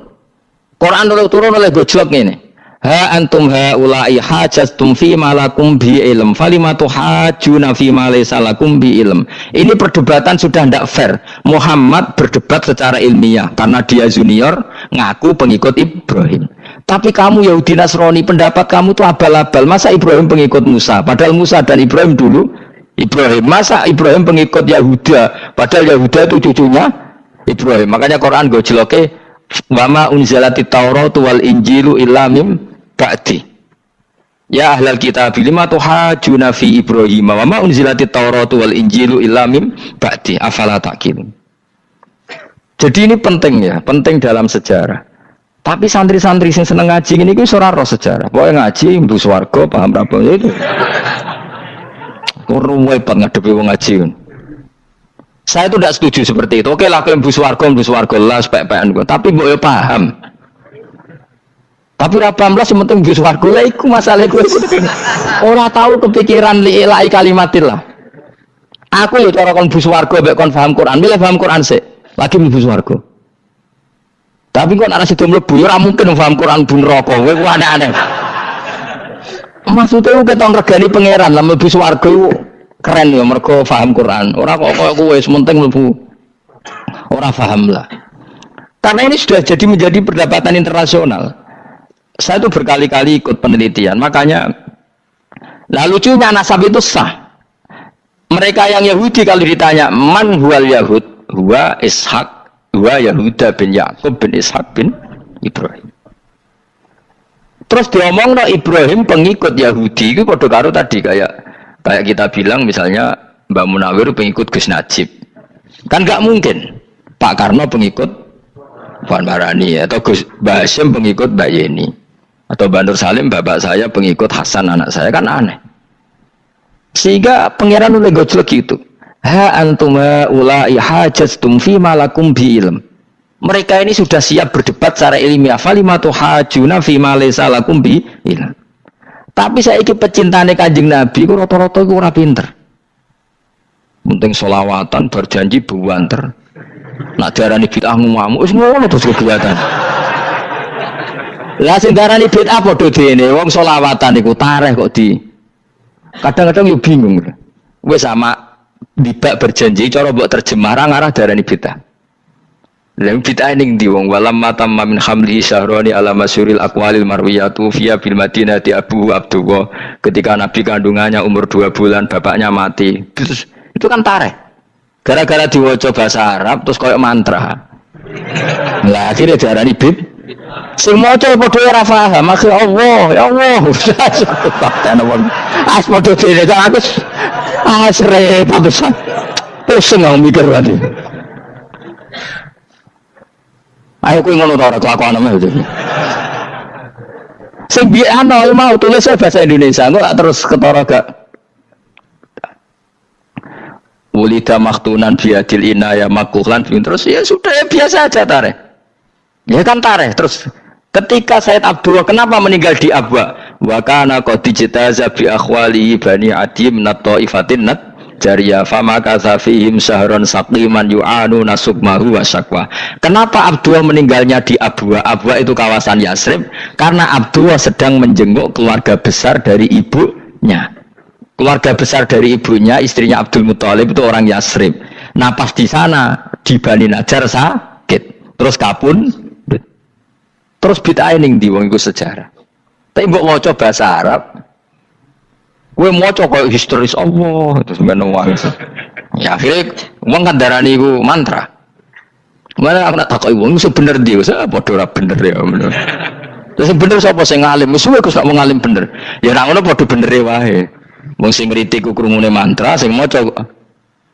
Quran turun oleh gojlok ngene. Ha antum haula'i hajastum fi malakum bi ilm falimatu hajuna fi ma laysa lakum bi ilm. Ini perdebatan sudah tidak fair. Muhammad berdebat secara ilmiah karena dia junior ngaku pengikut Ibrahim. Tapi kamu Yahudi Nasrani pendapat kamu tuh abal-abal. Masa Ibrahim pengikut Musa? Padahal Musa dan Ibrahim dulu Ibrahim. Masa Ibrahim pengikut Yahuda? Padahal Yahuda itu cucunya Ibrahim. Makanya Quran gojloke wama unzilati Tauratu wal Injilu illa mim ba'di. Ya ahlal kitab lima tuhajuna fi Ibrahim wa ma unzilati Tauratu wal Injilu illa mim ba'di afala taqilun. Jadi ini penting ya, penting dalam sejarah. Tapi santri-santri sing seneng ngaji ini ku ora roh sejarah. Pokoke ngaji mlebu swarga paham ra itu. Ruwet banget ngadepi wong ngaji. Saya itu tidak setuju seperti itu. Oke lah kowe mlebu swarga lah spek-pekan kok. Tapi mbok yo paham. Tapi ra paham lah sing penting mlebu swarga lha iku masalah kowe. Ora tahu kepikiran li ilahi kalimatillah. Aku yo cara kon mlebu swarga mek kon paham Quran, milih paham Quran sik. Lagi mlebu swarga. Tapi kok ana sida mlebu ora mungkin paham Quran bun neraka. Kowe ku aneh-aneh. Maksudnya ku keton regani pangeran lah mlebu swarga iku keren ya mergo paham Quran. Ora kok koyo kowe sementing mlebu. Ora paham lah. Karena ini sudah jadi menjadi perdebatan internasional. Saya itu berkali-kali ikut penelitian, makanya nah lucunya nasab itu sah. Mereka yang Yahudi kalau ditanya man huwal Yahud, huwa Ishak, huwa Yahuda bin Yakub bin Ishak bin Ibrahim. Terus diomong no Ibrahim pengikut Yahudi itu padha karo tadi kayak kita bilang misalnya Mbak Munawir pengikut Gus Najib. Kan nggak mungkin Pak Karno pengikut Puan Maharani atau Gus Mbah Hasyim pengikut Mbak Yeni atau Mbak Nur Salim bapak saya pengikut Hasan anak saya, kan aneh. Sehingga pangeran oleh gojlok gitu. Ha antum haula'i hajastum fi ma lakum bi ilm. Mereka ini sudah siap berdebat secara ilmiah. Falimatu hajuna fi ma laysa lakum bi ilm. Tapi saya iki pecintane Kanjeng Nabi ku rata-rata iku ora pinter. Penting selawatan berjanji buanter. Nak diarani bid'ah ngamuk wis ngono terus kegiatan. Lah sing diarani bid'ah padha dene wong selawatan iku tareh kok di. Kadang-kadang yo bingung. Wis sama dibak berjanji cara mbok terjemah ra ngarah diarani bid'ah. Lah bid'ah ning ndi wong walam matamma min hamlihi syahrani ala masyuril aqwalil marwiyatu fiya bil madinati Abu Abdullah, ketika Nabi kandungannya umur 2 bulan bapaknya mati. Terus itu kan tareh. Gara-gara diwaca bahasa Arab terus koyo mantra. Lah akhirnya diarani bid. Sing maca padha ora paham, akhir Allah, ya Allah. As padha dene aku repot pisan. Pusing aku mikir berarti. Ayo kowe ngono ta ora kelakuanmu itu. Sing biasa mau tulis bahasa Indonesia, kok terus ketara gak Wulida maktunan biadil inaya makuhlan terus ya sudah ya biasa aja tareh. Ya kan tareh terus ketika Said Abdullah kenapa meninggal di Abwa? wa kana qad ijtaza bi akhwalihi bani adi min at-taifatin jariyah fama kasafihim syahron saqiman yu'anu nasukmahu wa syakwa. Kenapa Abdullah meninggalnya di Abwa? Abwa itu kawasan Yasrib karena Abdullah sedang menjenguk keluarga besar dari ibunya. Keluarga besar dari ibunya, istrinya Abdul Muthalib itu orang Yasrib. Nah pas di sana di Bani Najjar sakit, terus kapun, terus bid'ah ning ndi wong iku sejarah. Tapi mbok maca bahasa Arab, kowe maca koyo historis Allah terus ngono wae. Ya akhirnya wong kan darani iku mantra. Mana aku nak takoki wong sing bener ndi, wis padha ora bener ya. Terus sing bener sapa sing ngalim? Wis kowe sak ngalim bener. Ya ora ngono padha benere wae. Wong sing ngritik ku krungune mantra, sing maca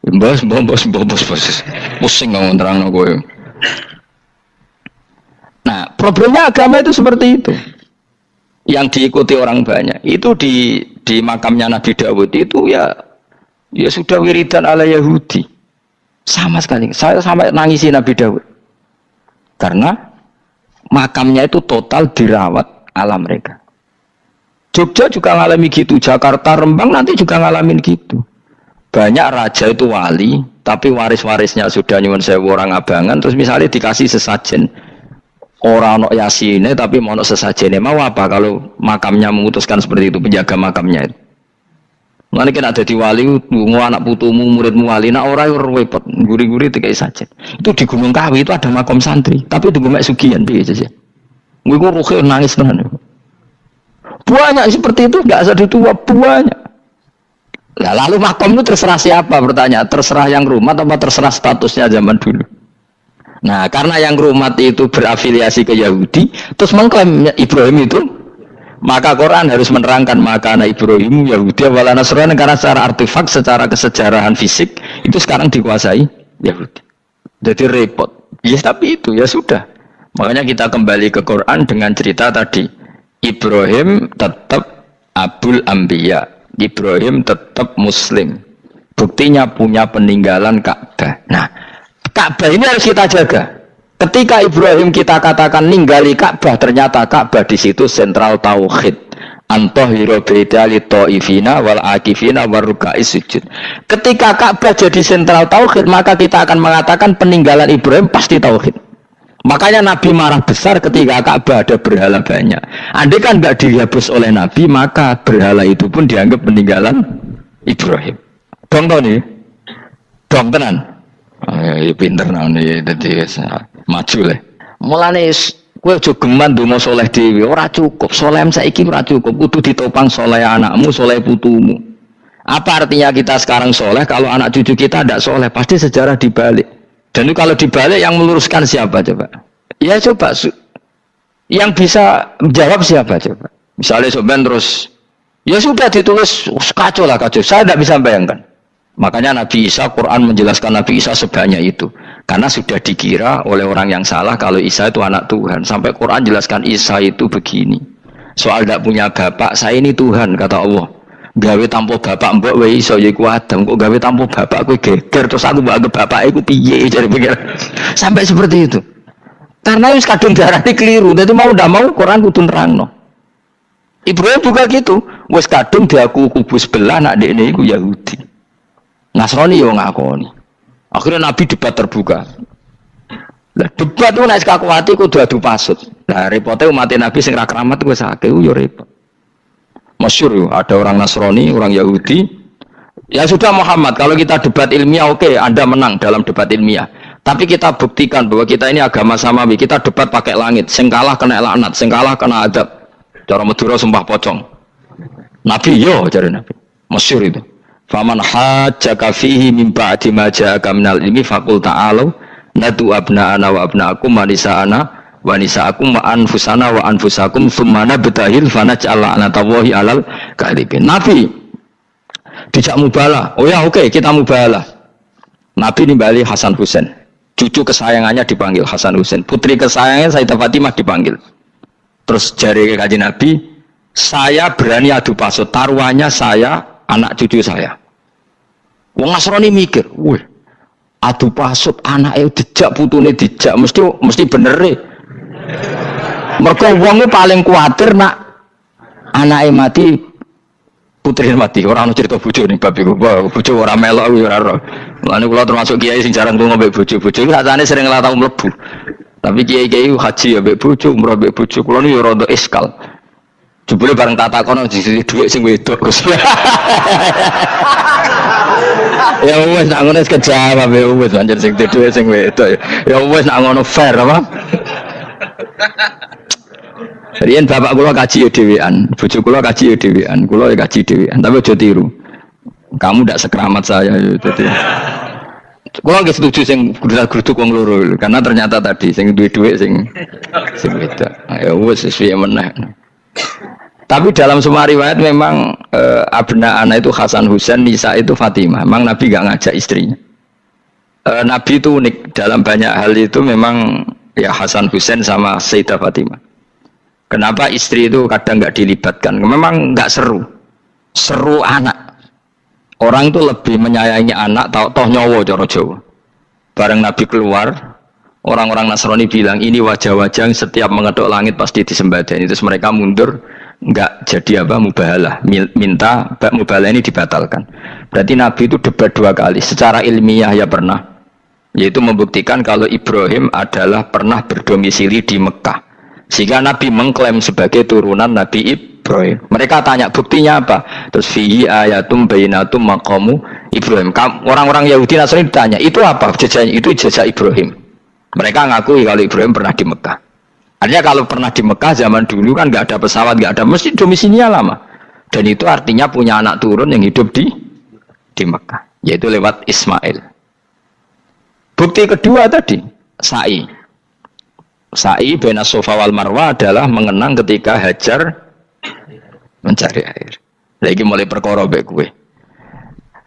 bos pusing ngomong terangno kowe. Nah, problemnya agama itu seperti itu. Yang diikuti orang banyak. Itu di makamnya Nabi Dawud itu ya sudah wiridan ala Yahudi. Sama sekali. Saya sampai nangisi Nabi Dawud. Karena makamnya itu total dirawat ala mereka. Jogja juga ngalami gitu, Jakarta, Rembang nanti juga ngalamin gitu. Banyak raja itu wali, tapi waris-warisnya sudah nyuwun sewu orang abangan, terus misalnya dikasih sesajen. Orang ono yasine tapi mau sesajene mau apa kalau makamnya memutuskan seperti itu, penjaga makamnya itu. Mana kena ada di wali, tunggu anak putumu, muridmu wali, nak orang repot, guri-guri tiga sajen. Itu di Gunung Kawi itu ada makam santri, tapi itu gue sugihan biasa sih. Gue rugi nangis tenan. Banyak seperti itu, nggak usah ditua banyak. Nah, lalu makam itu terserah siapa bertanya, terserah yang rumah atau terserah statusnya zaman dulu. Nah, karena yang rumat itu berafiliasi ke Yahudi, terus mengklaim Ibrahim itu, maka Quran harus menerangkan maka anak Ibrahim Yahudi wala Nasrani, karena secara artefak, secara kesejarahan fisik itu sekarang dikuasai Yahudi. Jadi repot. Ya tapi itu ya sudah. Makanya kita kembali ke Quran dengan cerita tadi. Ibrahim tetap Abul Anbiya. Ibrahim tetap Muslim. Buktinya punya peninggalan Ka'bah. Nah, Ka'bah ini harus kita jaga. Ketika Ibrahim kita katakan ninggali Ka'bah, ternyata Ka'bah di situ sentral tauhid. Antahhiru baita lit-thaifina wal akifina waruka'is sujud. Ketika Ka'bah jadi sentral tauhid, maka kita akan mengatakan peninggalan Ibrahim pasti tauhid. Makanya Nabi marah besar ketika Ka'bah ada berhala banyak. Andai kan nggak dihapus oleh Nabi, maka berhala itu pun dianggap peninggalan Ibrahim. Dong tau nih? Dong tenan. Ya pinter nih, jadi maju lah. Mulane kowe aja geman ndonga saleh dhewe, ora cukup. Saleh saiki ora cukup, kudu ditopang saleh anakmu, saleh putumu. Apa artinya kita sekarang saleh kalau anak cucu kita tidak saleh? Pasti sejarah dibalik. Dan itu kalau dibalik yang meluruskan siapa coba? Ya coba yang bisa menjawab siapa coba? Misalnya soben terus ya sudah ditulis kacau lah kacau. Saya tidak bisa bayangkan. Makanya Nabi Isa, Quran menjelaskan Nabi Isa sebanyak itu. Karena sudah dikira oleh orang yang salah kalau Isa itu anak Tuhan. Sampai Quran jelaskan Isa itu begini. Soal tidak punya bapak, saya ini Tuhan, kata Allah. Gawe tanpa bapak mbok wae iso ya iku Adam, kok gawe tanpa bapak kowe geger terus aku mbok anggap bapak iku piye jare pikir. Sampai seperti itu. Karena wis kadung darane keliru, dadi mau ndak mau Quran kudu nerangno. Ibrahim juga gitu, wis kadung diaku kubu sebelah nak dekne iku Yahudi. Nasrani yo ngakoni. Akhirnya Nabi debat terbuka. Lah debat itu nek kakuati kudu adu pasut. Lah repote umat Nabi sing ra keramat wis akeh yo repot. Masyhur ada orang Nasrani, orang Yahudi. Ya sudah Muhammad, kalau kita debat ilmiah oke, Anda menang dalam debat ilmiah. Tapi kita buktikan bahwa kita ini agama samawi. Kita debat pakai langit, sing kalah kena laknat, sing kalah kena adab. Cara Madura sumpah pocong. Nabi yo cari Nabi. Masyhur itu. Faman hajjaka fihi min ba'di ma ja'aka minal ilmi faqul ta'alu nadu abna'ana wa abna'akum wa nisa'ana wa nisa'akum wa anfusana wa anfusakum thumma nabtahil fanaj'al la'natallahi 'alal kadhibin. Nabi dijak mubalah. Oh ya oke, kita mubalah. Nabi nimbali Hasan Husain. Cucu kesayangannya dipanggil Hasan Husain. Putri kesayangannya Sayyidah Fatimah dipanggil. Terus jari Kanjeng Nabi, saya berani adu pasut, taruhannya saya, anak cucu saya. Wong Nasrani mikir, wih, adu pasut anake dijak putune dijak mesti bener e. Mergo wonge paling kuwatir nak anake mati putri mati, orang cerita bojo ning bab iku. Bojo ora melok kuwi ora ora. Mulane kula termasuk kiai sing jarang lunga mbek bojo-bojo. Sakjane sering ora tau mlebu. Tapi kiai-kiai haji ya mbek bojo, umrah mbek bojo. Kula niku ya rada iskal. Jebule bareng tak takono sing dhuwit sing wedok. Ya wis nak ngono wis kejawab ya wis anjen sing dhuwit sing wedok. Ya wis nak ngono fair apa? Riyen bapak kula kaji ya dhewean, bojo kula kaji ya dhewean, kula ya kaji dhewean, tapi aja tiru. Kamu ndak sekeramat saya dadi. Kula nggih setuju sing gruduk wong loro karena ternyata tadi sing duwe dhuwit sing beda. Ya wis sesuai meneh. Tapi dalam semua riwayat memang abna ana itu Hasan Husain, Nisa itu Fatimah. Memang Nabi enggak ngajak istrinya. Nabi itu unik dalam banyak hal itu memang ya Hasan Husain sama Sayyidah Fatimah. Kenapa istri itu kadang nggak dilibatkan? Memang nggak seru, seru anak. Orang itu lebih menyayangi anak, toh nyowo coro Jawa. Bareng Nabi keluar, orang-orang Nasrani bilang ini wajah-wajah yang setiap mengetuk langit pasti disembadani. Terus mereka mundur, nggak jadi apa mubahalah, minta mubahalah ini dibatalkan. Berarti Nabi itu debat 2 kali. Secara ilmiah ya pernah, yaitu membuktikan kalau Ibrahim adalah pernah berdomisili di Mekah. Sehingga Nabi mengklaim sebagai turunan Nabi Ibrahim. Mereka tanya buktinya apa? Terus fihi ayatum bainatum maqamu Ibrahim. Orang-orang Yahudi Nasrani ditanya, itu apa? Jejaknya itu jejak Ibrahim. Mereka ngakui kalau Ibrahim pernah di Mekah. Artinya kalau pernah di Mekah zaman dulu kan nggak ada pesawat, nggak ada, mesti domisilinya lama. Dan itu artinya punya anak turun yang hidup di Mekah, yaitu lewat Ismail. Bukti kedua tadi, sa'i. Sa'i baina Safa wal Marwah adalah mengenang ketika Hajar mencari air. Lagi mulai perkara mbek kowe.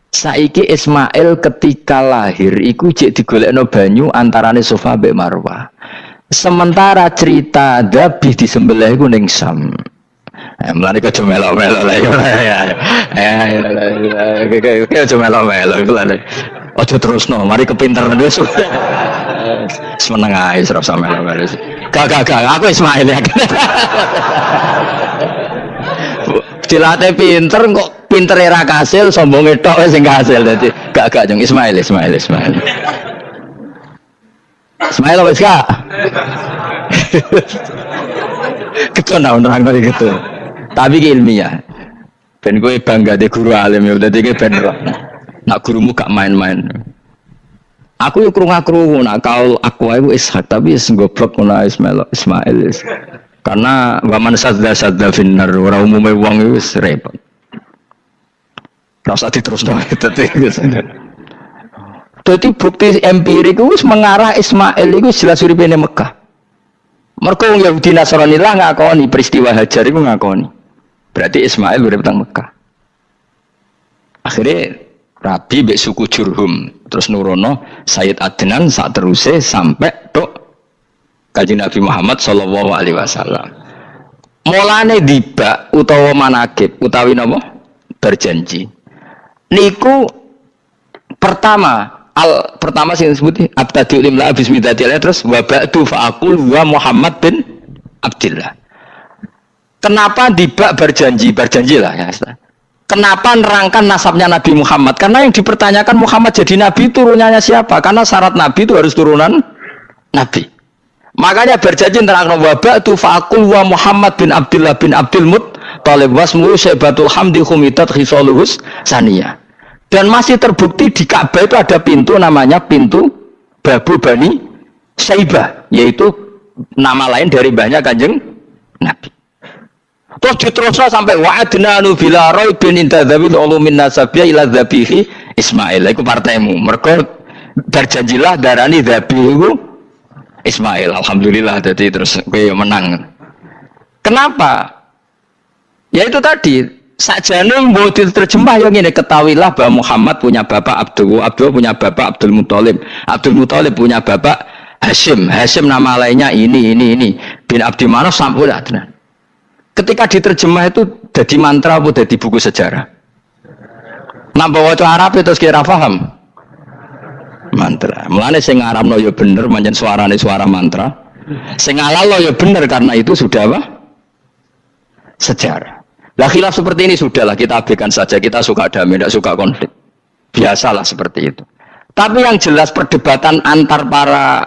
Saiki Ismail ketika lahir iku jek digolekno banyu antarane Safa mbek Marwah. Sementara cerita Dzabih disembelih iku ning Sam. Mulane kok melok-melok lah ya. Kok melok-melok iku lha. Aja terusno, mari kepinteran wis. Semeneng ae serap sampe lho. Gak, aku Ismail ya. Dilatih pinter kok pintere ra kasil, sombonge tok wis sing kasil dadi. Gak jeng Ismail. Ismail wis gak. Keton nerang gitu. Tapi ki ilmiah. Ben kowe bangga de guru alim ya dadi ki ben nak gurumu gak main-main. Aku yuk krungu nak kaul aku iku Ishak tapi wis goblok ngono Ismail. Karena waman sadza finnar ora umume wong iku wis repot. Rasa diterusno dadi bukti empirik wis mengarah Ismail iku jelas uripe ning Mekah. Mergo wong Yahudi Nasrani lah ngakoni peristiwa Hajar iku ngakoni. Berarti Ismail urip teng Mekah. Akhirnya Rabi mbek suku Jurhum terus nurono Sayyid Adnan sak teruse sampai tok Kanjeng Nabi Muhammad sallallahu alaihi wasallam. Mulane dibak utawa manakib utawi napa berjanji. Niku pertama sing disebut abtadiul imla bismillah terus wa ba'du fa'aqul wa Muhammad bin Abdullah. Kenapa dibak berjanji lah ya. Kenapa nerangkan nasabnya Nabi Muhammad? Karena yang dipertanyakan Muhammad jadi Nabi turunannya siapa? Karena syarat Nabi itu harus turunan Nabi. Makanya berjanji nerangkan wabak tu fa'akul wa Muhammad bin Abdullah bin Abdul Muttalib wasmulu syaibatul hamdi khumitat khisaluhus saniyah. Dan masih terbukti di Ka'bah itu ada pintu namanya pintu Babu Bani Syaibah, yaitu nama lain dari banyak Kanjeng Nabi. Terus diterusno sampai wa'adnanu bila raibin intadzawil ulumin nasabiyah ila dzabihi Ismail. Iku partaimu. Mergo berjanjilah darani dzabihu Ismail. Alhamdulillah jadi terus kowe menang. Kenapa? Ya itu tadi, sakjane mbok diterjemah yang ini ketahuilah bahwa Muhammad punya bapak Abdullah punya bapak Abdul Muthalib punya bapak Hashim nama lainnya ini bin Abdi Manaf sampai Adnan. Ketika diterjemah itu jadi mantra atau jadi buku sejarah. Nambah waca Arab itu kira paham. Mantra. Mulane sing ngarapno ya bener pancen suarane suara mantra. Sing ngalalo ya bener karena itu sudah apa? Sejarah. Lah khilaf seperti ini sudahlah kita abaikan saja, kita suka damai, tidak suka konflik. Biasalah seperti itu. Tapi yang jelas perdebatan antar para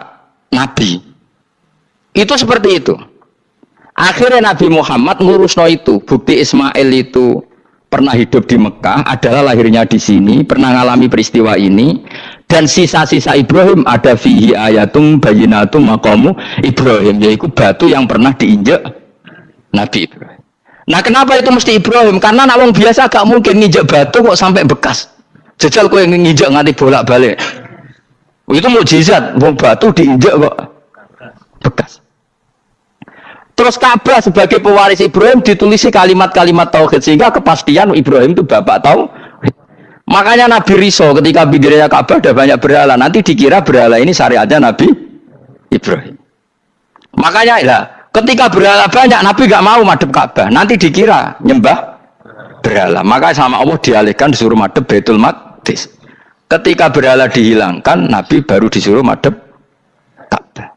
nabi itu seperti itu. Akhirnya Nabi Muhammad ngurusno itu. Bukti Ismail itu pernah hidup di Mekah, adalah lahirnya di sini, pernah mengalami peristiwa ini. Dan sisa-sisa Ibrahim ada fihi ayatum bayinatum maqamu Ibrahim, yaitu batu yang pernah diinjak Nabi Ibrahim. Nah kenapa itu mesti Ibrahim? Karena nak wong biasa gak mungkin nginjak batu kok sampai bekas. Jajal kok yang nginjak nganti bolak-balik. Itu mukjizat, wong batu diinjak kok bekas. Terus Ka'bah sebagai pewaris Ibrahim ditulisi kalimat-kalimat tauhid sehingga kepastian Ibrahim itu bapak tauhid. Makanya Nabi Riso ketika bidirinya Ka'bah ada banyak berhala, nanti dikira berhala ini syariatnya Nabi Ibrahim. Makanya lah ketika berhala banyak, Nabi gak mau madhep Ka'bah. Nanti dikira nyembah berhala. Maka sama Allah dialihkan disuruh madhep Baitul Maqdis. Ketika berhala dihilangkan, Nabi baru disuruh madhep Ka'bah.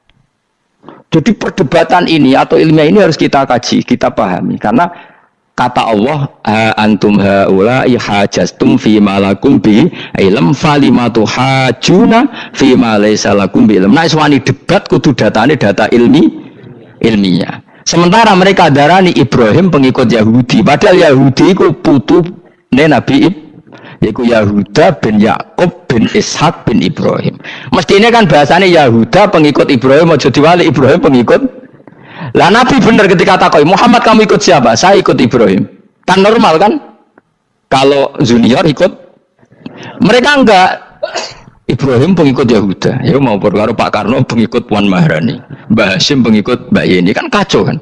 Jadi perdebatan ini atau ilmiah ini harus kita kaji, kita pahami. Karena kata Allah, antum haula'i hajastum fi ma lakum bi ilm falimatu hajuna fi ma laysa lakum bi ilm. Nah, iswani debat kudu datane data ilmiah. Sementara mereka darani Ibrahim pengikut Yahudi, padahal Yahudi itu putu Nabi Ibrahim, yaitu Yahuda bin Yakub bin Ishak bin Ibrahim. Mestinya kan bahasanya Yahuda pengikut Ibrahim, mau jadi wali Ibrahim pengikut. Lah Nabi benar ketika takoi Muhammad kamu ikut siapa? Saya ikut Ibrahim. Kan normal kan? Kalau junior ikut, mereka enggak. Ibrahim pengikut Yahuda, ya mau perkara Pak Karno pengikut Puan Maharani, Mbah Hashim pengikut Mbak Yeni, kan kacau kan?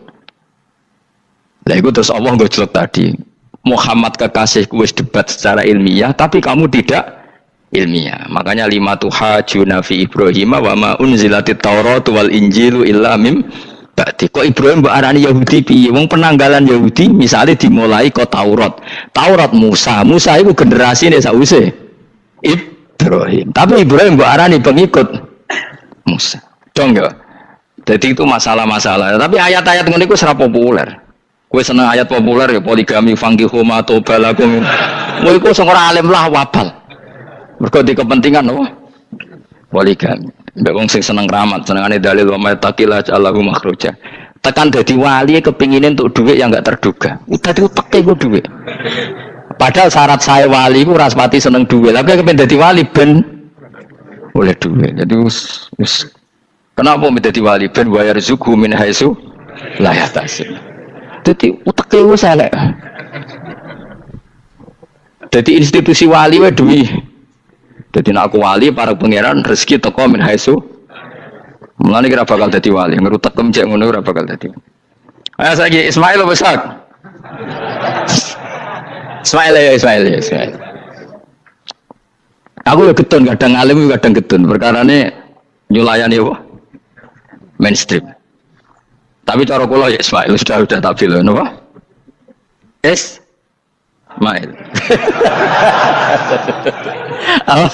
Lah itu terus Allah nggak jelek tadi, Muhammad kekasih kuis debat secara ilmiah, tapi kamu tidak ilmiah. Makanya lima tuhajuna fi Ibrahim wa ma unzilatit Taurat wal Injilu illa mim ba'di. Kok Ibrahim mbok arani Yahudi piye? Wong penanggalan Yahudi misalnya dimulai kok Taurat. Taurat Musa itu generasine sause Ibrahim. Tapi Ibrahim mbok arani pengikut Musa. Dong ya. Jadi itu masalah-masalah. Tapi ayat-ayat ngene iku ora populer. Kowe seneng ayat populer ya poligami fankihu ma tobalakum. Kowe iku sing ora alim lah wabal. Mergo di kepentingan apa? Poligami. Mbak wong sing seneng keramat, senengane dalil wa may taqilla Allahu makhruja. Tekan dadi wali kepingine untuk duit yang enggak terduga. Dadi uteke ku duit. Padahal syarat saya wali ku ora pati seneng duit. Tapi kepen dadi wali ben oleh duit. Jadi wis kenapa menjadi wali ben wa yarzuqhu min haitsu la yahtasib. Dadi uteke wis elek. Dadi institusi wali wae duwi. Dadi nek aku wali para pangeran rezeki teko min haitsu. Mulane kira bakal dadi wali, ngerutek kemjek ngono ora bakal dadi. Ayo saiki Ismail besar. Ismail. Aku ya getun, kadang alim kadang getun. Perkarane nyulayani apa? Mainstream. Tapi cara kula ya Ismail sudah tak bilang napa? Ismail. Oh,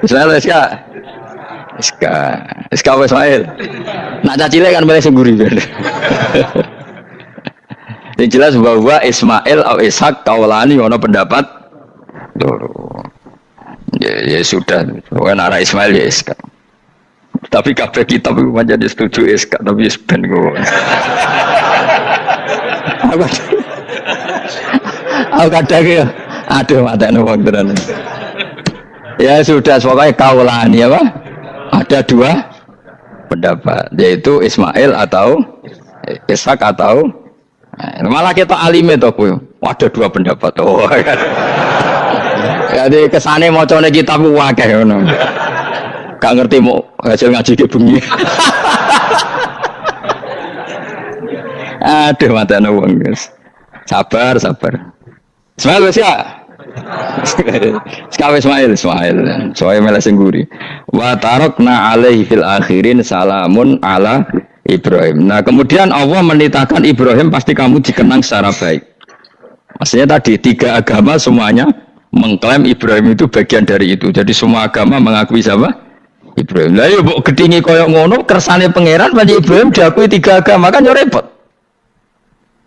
Ismail Iska Ismail. Nak cacile kan boleh sengguri. Yang jelas bahwa Ismail atau Ishak kaulani ono pendapat loro. Ya sudah, bukan arah Ismail ya Ishak. Tapi kabeh kitab itu menjadi setuju Ishak, tapi ben go. Aku kadang ya, aduh matane wong tenan. Ya sudah, pokoknya kaulani apa? Ada dua pendapat, yaitu Ismail atau Ishak atau malah kita alime to kowe. Ada dua pendapat. Oh. Jadi kesane macane kitab akeh ngono. Gak ngerti mau hasil ngaji ke bengi. Aduh matane wong, guys. Sabar. Ismail wis ya. Sekawe Ismail. Soale malah sing nguri. Wa tarakna alaihi fil akhirin salamun ala Ibrahim. Nah kemudian Allah menitahkan Ibrahim pasti kamu dikenang secara baik. Maksudnya tadi tiga agama semuanya mengklaim Ibrahim itu bagian dari itu. Jadi semua agama mengakui siapa? Ibrahim. Lah ya mbok gedhingi koyo ngono kersane pangeran panjenengan Ibrahim diakui tiga agama kan ya repot.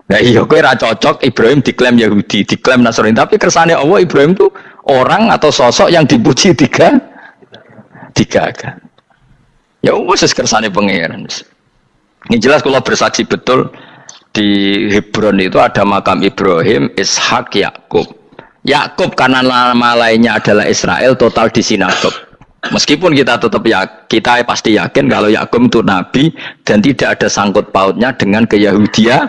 Nah iya kowe ra cocok Ibrahim diklaim Yahudi, diklaim Nasrani, tapi kersane Allah Ibrahim itu orang atau sosok yang dipuji tiga kan. Ya wis kersane pangeran. Ini jelas kalau bersaksi betul di Hebron itu ada makam Ibrahim, Ishak, Yakub. Yakub karena nama lainnya adalah Israel, total di sinagog. Meskipun kita tetap kita pasti yakin kalau Yakub itu nabi dan tidak ada sangkut pautnya dengan keyahudian.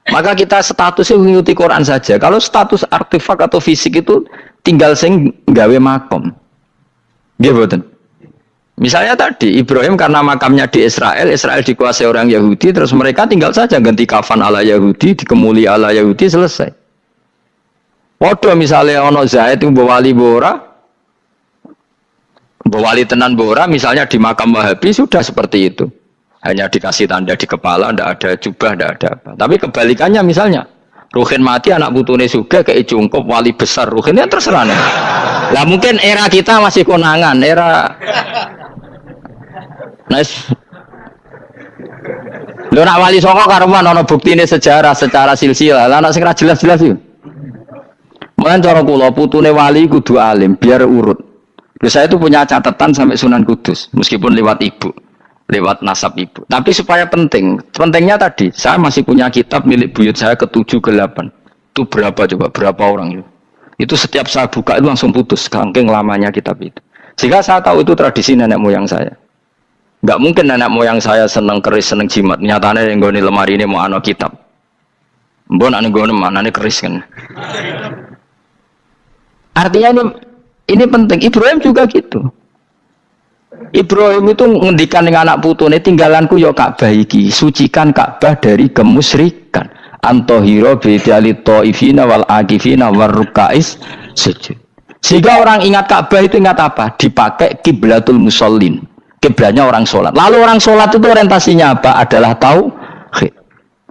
Maka kita statusnya mengikuti Quran saja. Kalau status artefak atau fisik itu tinggal sing gawe makom. Nggih mboten. Misalnya tadi Ibrahim karena makamnya di Israel, Israel dikuasai orang Yahudi, terus mereka tinggal saja ganti kafan ala Yahudi, dikemuli ala Yahudi, selesai. Waduh misalnya ono Zaid itu wali bora, wali tenan bora, misalnya di makam Wahabi sudah seperti itu. Hanya dikasih tanda di kepala, tidak ada jubah, tidak ada apa. Tapi kebalikannya misalnya, Ruhin mati anak putune juga kayak cungkup wali besar Ruhin ya terserah. Lah mungkin era kita masih konangan, era nice. Lho nak wali songo karuan ana buktine sejarah secara silsilah. Lah nak sing ra jelas-jelas iki. Mulane cara kula putune wali kudu alim biar urut. Lho saya itu punya catatan sampai Sunan Kudus meskipun lewat ibu. Lewat nasab ibu. Tapi supaya pentingnya tadi, saya masih punya kitab milik buyut saya ke-7 ke-8. Itu berapa coba? Berapa orang itu? Itu setiap saya buka itu langsung putus, saking lamanya kitab itu. Sehingga saya tahu itu tradisi nenek moyang saya. Enggak mungkin nenek moyang saya seneng keris, seneng jimat. Nyatanya yang goni lemari ini mau ana kitab. Mbon ana goni manane keris kan. Artinya ini penting. Ibrahim juga gitu. Ibrahim itu ngendikan dengan anak putune tinggalanku yo Ka'bah iki, sucikan Ka'bah dari kemusyrikan. Antohiro bidali taifina wal akifina war rukais sujud. Sehingga orang ingat Ka'bah itu ingat apa? Dipakai kiblatul musallin. Kiblatnya orang sholat. Lalu orang sholat itu orientasinya apa? Adalah tauhid.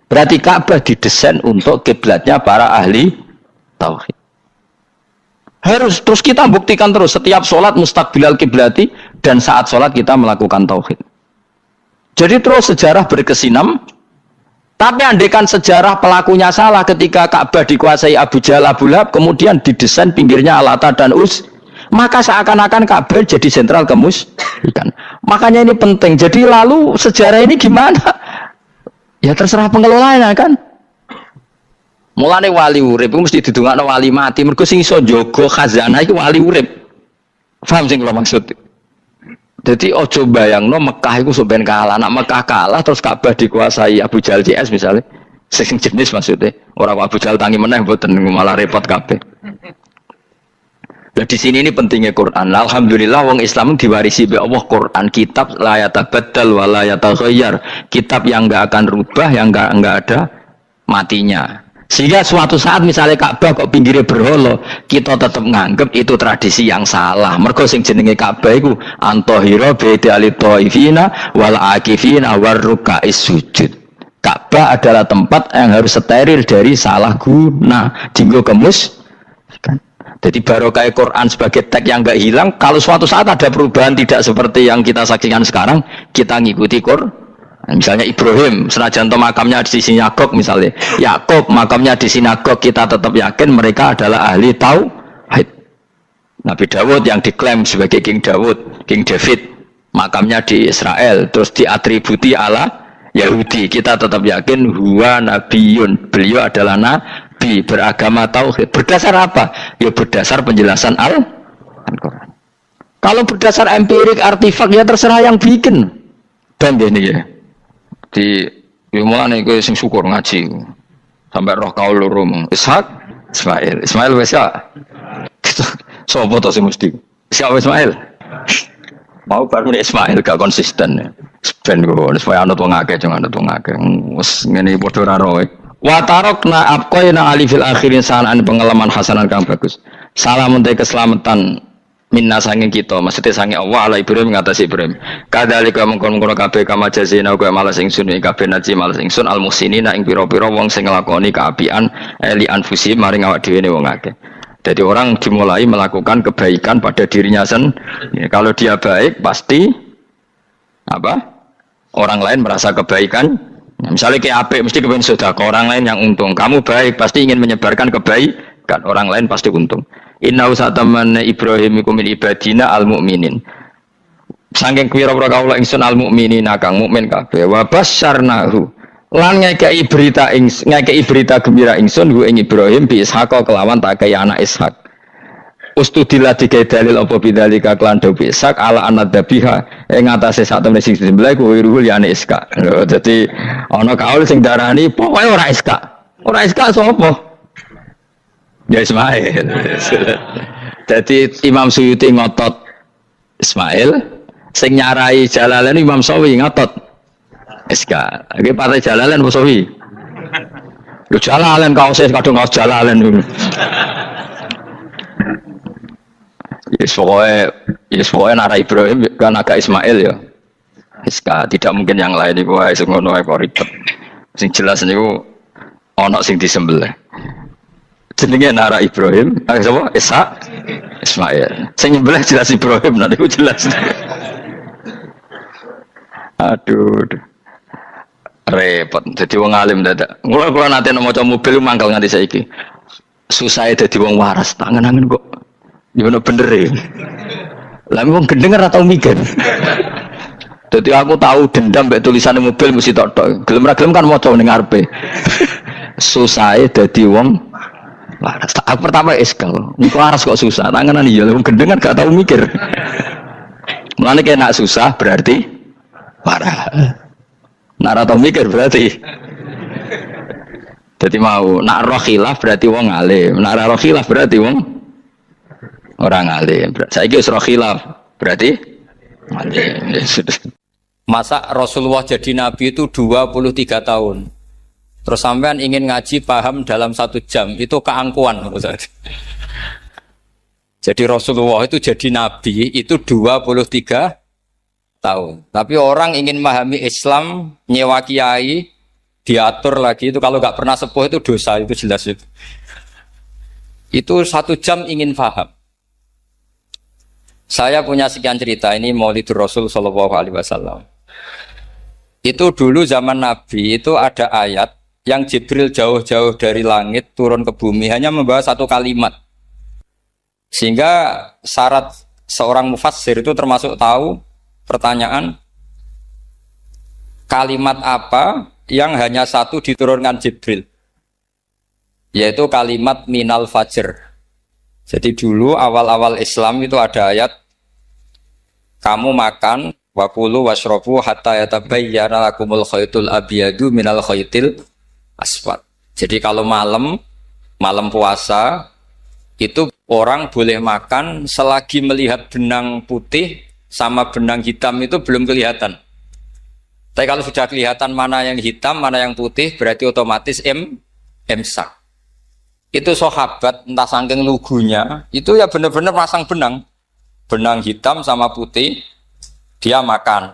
Berarti Ka'bah didesain untuk kiblatnya para ahli tauhid. Harus terus kita buktikan terus setiap sholat mustaqbilal kiblati dan saat sholat kita melakukan tauhid. Jadi terus sejarah berkesinam. Tapi andaikan sejarah pelakunya salah ketika Ka'bah dikuasai Abu Jahal Abu Lahab kemudian didesain pinggirnya Al-Ata dan Uz, maka seakan-akan Ka'bah jadi sentral kemusyrikan. Makanya ini penting. Jadi lalu sejarah ini gimana? Ya terserah pengelolanya kan. Mulane wali urip iku mesti didongakno wali mati. Mergo sing iso njaga khazanah iku wali urip. Paham sing kula maksud? Jadi ojo bayangno Mekah iku sok ben kalah. Nek Mekah kalah terus Ka'bah dikuasai Abu Jahal CS misalnya. Sing jenis maksudnya. Ora Abu Jahal tangi meneh mboten malah repot kabeh. Nah di sini ini pentingnya Quran. Alhamdulillah wong Islam diwarisi oleh Allah Quran, kitab la yatabaddal wa la yataghayyar. Kitab yang enggak akan rubah, yang enggak ada matinya. Sehingga suatu saat misalnya Ka'bah kok pinggirnya berhala, kita tetap nganggep itu tradisi yang salah. Mergo sing jenenge Ka'bah iku antohira bidali taifina wal akifina war rukais sujud. Ka'bah adalah tempat yang harus steril dari salah guna, dinggo kemus kan. Jadi barokah Quran sebagai teks yang enggak hilang, kalau suatu saat ada perubahan tidak seperti yang kita saksikan sekarang, kita ngikuti Quran. Misalnya Ibrahim, senajan makamnya di sinagog misalnya, Yakub makamnya di sinagog, kita tetap yakin mereka adalah ahli tauhid. Nabi Dawud yang diklaim sebagai King Dawud, King David, makamnya di Israel, terus diatributi ala Yahudi, kita tetap yakin huwa nabiyun, beliau adalah nabi beragama tauhid. Berdasar apa? Ya berdasar penjelasan Al-Quran. Kalau berdasar empirik artifak ya terserah yang bikin. Dan ini ya. Di mulane kowe sing syukur ngaji sampai roh kaul loro Ishak Ismail wis ya sapa to sing mesti Ishak Ismail mau baru Ismail gak konsisten ben kok supaya anut wong akeh jangan anut wong akeh wis ngene padha ora roe wa tarakna abqaina ali fil akhirin sanan pengalaman hasanan kang bagus salamun te keselamatan minna sanging kita maksudnya sanging Allah ala Ibrahim ngatasi Ibrahim kadhalika mengkon-mengkon kabeh kama jazina kaya malas ingsun ing kabeh naji malas ingsun al muhsinina ing pira-pira wong sing nglakoni kaapian li anfusi maring awak dhewe ne wong akeh. Jadi orang dimulai melakukan kebaikan pada dirinya sendiri. Kalau dia baik pasti apa? Orang lain merasa kebaikan. Misalnya kayak apik mesti kepengen sedekah, orang lain yang untung. Kamu baik pasti ingin menyebarkan kebaikan, orang lain pasti untung. Inna usataman Ibrahim iku min ibadina al mukminin. Saking kira-kira kaula ingsun al mukminin kang mukmin kabeh. Wa basyarnahu. Lan ngekei berita gembira ingsun hu ing Ibrahim bi Ishaq kelawan tak kaya anak Ishak. Ustudillah dikai dalil apa bidzalika klan do Ishaq ala anadzabiha ing atase sak temene sing disembelih kuwi ruhul ya anak Ishak. Dadi ana kaul sing darani pokoke ora Ishak. Ora Ishak sapa? Ya Ismail. Jadi Imam Suyuti ngotot Ismail, sing nyarai Jalalain Imam Sawi ngotot Iska. Iki partai Jalalain apa Sawi? Lu Jalalain kaose kadung kaos Jalalain dulu. Yes pokoknya Nara Ibrahim kan agak Ismail ya. Iska tidak mungkin yang lain iku wae sing ngono ae kok ribet. Sing jelas niku ana sing disembelih. Jenenge Nara Ibrahim, sapa? Ishak, Ismail. Sing nyembelih jelas Ibrahim, nanti ku jelas. Aduh. Repot. Jadi wong alim dadak. Kula nate maca mobil mangkel nganti saiki. Susah dadi wong waras, tangan-tangan kok. Ya ono bener e. Lah wong gendeng ora tau mikir. Jadi aku tahu dendam mbek tulisan mobil mesti tok-tok. Gelem ra gelem kan maca ning ngarepe. Susah dadi wong waras. Aku pertama eskal. Niku waras kok susah. Tanganan iya wong gendeng kan gak tau mikir. Mulane kena susah berarti waras. Nak ora tau mikir berarti. Jadi mau nak roh khilaf berarti wong alim. Nak ora roh khilaf berarti wong orang alim. Saiki wis roh khilaf berarti alim. Masa Rasulullah jadi nabi itu 23 tahun. Terus sampean ingin ngaji paham dalam 1 jam, itu keangkuhan. Jadi Rasulullah itu jadi nabi itu 23 tahun. Tapi orang ingin memahami Islam, nyewa kiai, diatur lagi itu kalau nggak pernah sepuh itu dosa, itu jelas itu. Itu 1 jam ingin paham. Saya punya sekian cerita ini Maulidur Rasul Shallallahu Alaihi Wasallam. Itu dulu zaman Nabi itu ada ayat yang Jibril jauh-jauh dari langit turun ke bumi hanya membawa 1 kalimat. Sehingga syarat seorang mufassir itu termasuk tahu pertanyaan kalimat apa yang hanya 1 diturunkan Jibril, yaitu kalimat minal fajr. Jadi dulu awal-awal Islam itu ada ayat kamu makan wakulu washrobu hatta yatabayyana lakumul khaytul abyadu minal khaytil aswad. Jadi kalau malam puasa itu orang boleh makan selagi melihat benang putih sama benang hitam itu belum kelihatan. Tapi kalau sudah kelihatan mana yang hitam, mana yang putih, berarti otomatis imsak. Itu sahabat entah saking lugunya, itu ya benar-benar pasang benang hitam sama putih, dia makan.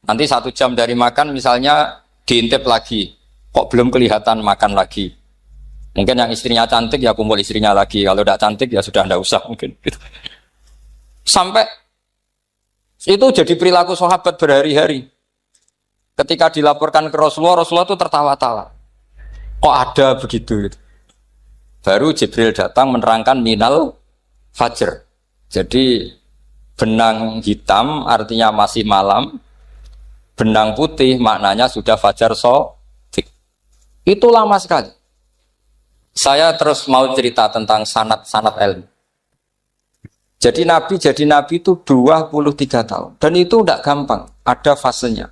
Nanti 1 jam dari makan misalnya diintip lagi, kok belum kelihatan makan lagi. Mungkin yang istrinya cantik ya kumpul istrinya lagi, kalau tidak cantik ya sudah tidak usah mungkin. Sampai itu jadi perilaku sahabat berhari-hari. Ketika dilaporkan ke Rasulullah, Rasulullah itu tertawa-tawa. Kok ada begitu? Baru Jibril datang menerangkan minal fajr. Jadi benang hitam artinya masih malam, benang putih maknanya sudah fajar shadiq. Itu lama sekali. Saya terus mau cerita tentang sanad ilmu. Jadi Nabi itu 23 tahun. Dan itu tidak gampang, ada fasenya.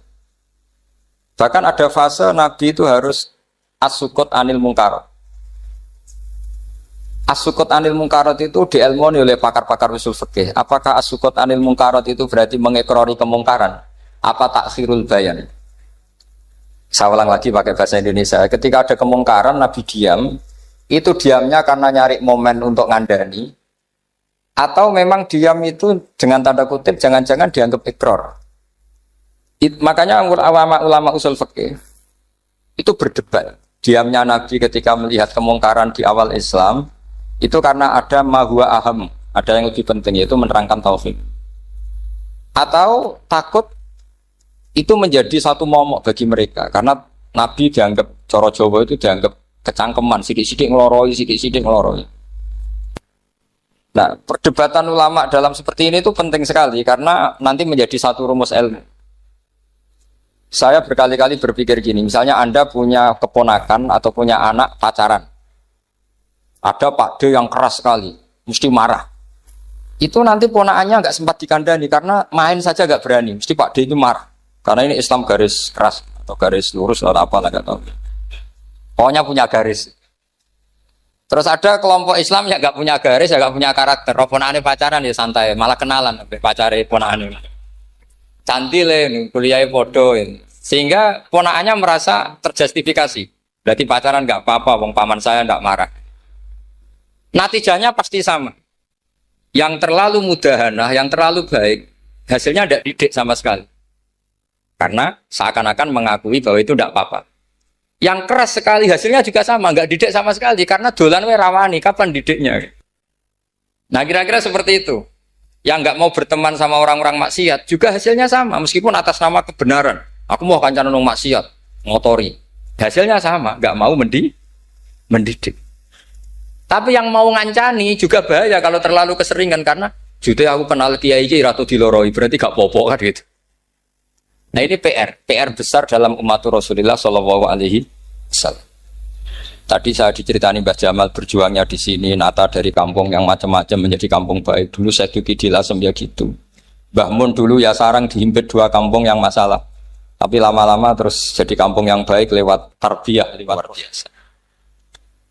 Bahkan ada fase Nabi itu harus as-sukut anil mungkarat. As-sukut anil mungkarat itu diilmoni oleh pakar-pakar usul fikih. Apakah as-sukut anil mungkarat itu berarti mengekrori kemungkaran? Apa takhirul bayan? Saya ulang lagi pakai bahasa Indonesia. Ketika ada kemungkaran, Nabi diam. Itu diamnya karena nyari momen untuk ngandani. Atau memang diam itu dengan tanda kutip jangan-jangan dianggap ikrar. Makanya ulama usul fikih itu berdebat. Diamnya Nabi ketika melihat kemungkaran di awal Islam itu karena ada mahwa aham, ada yang lebih penting yaitu menerangkan tauhid. Atau takut itu menjadi satu momok bagi mereka karena Nabi dianggap coro Jawa itu dianggap kecangkeman, sidik-sidik ngeloroi. Nah, perdebatan ulama dalam seperti ini itu penting sekali karena nanti menjadi satu rumus ilmu. Saya berkali-kali berpikir gini, misalnya Anda punya keponakan atau punya anak pacaran. Ada Pak D yang keras sekali, mesti marah. Itu nanti ponakannya nggak sempat dikandani karena main saja nggak berani, mesti Pak D itu marah. Karena ini Islam garis keras atau garis lurus atau apa nggak tahu. Pokoknya punya garis. Terus ada kelompok Islam yang nggak punya garis, ya nggak punya karakter. Ponakane pacaran ya santai, malah kenalan pacare ponakane. Cantik kuliah podo, sehingga ponakannya merasa terjustifikasi. Berarti pacaran nggak apa-apa, wong paman saya nggak marah. Natijahnya pasti sama. Yang terlalu mudahanah, yang terlalu baik, hasilnya tidak didik sama sekali. Karena seakan-akan mengakui bahwa itu tidak apa-apa. Yang keras sekali hasilnya juga sama, nggak didik sama sekali karena dolan we rawani, kapan didiknya? Nah kira-kira seperti itu. Yang nggak mau berteman sama orang-orang maksiat juga hasilnya sama, meskipun atas nama kebenaran. Aku mau kancan nang maksiat, ngotori. Hasilnya sama, nggak mau mendidik. Tapi yang mau ngancani juga bahaya kalau terlalu keseringan karena jute aku kenal kiai iki ratu diloroi, berarti gak popo kan gitu. Nah ini PR besar dalam umat Rasulullah Shallallahu Alaihi Wasallam. Tadi saya diceritani Mbah Jamal berjuangnya di sini, nata dari kampung yang macam-macam menjadi kampung baik. Dulu saya Duki di Lasem ya gitu. Mbah Mun dulu ya sarang dihimpit 2 kampung yang masalah. Tapi lama-lama terus jadi kampung yang baik lewat tarbiyah, lewat biasa.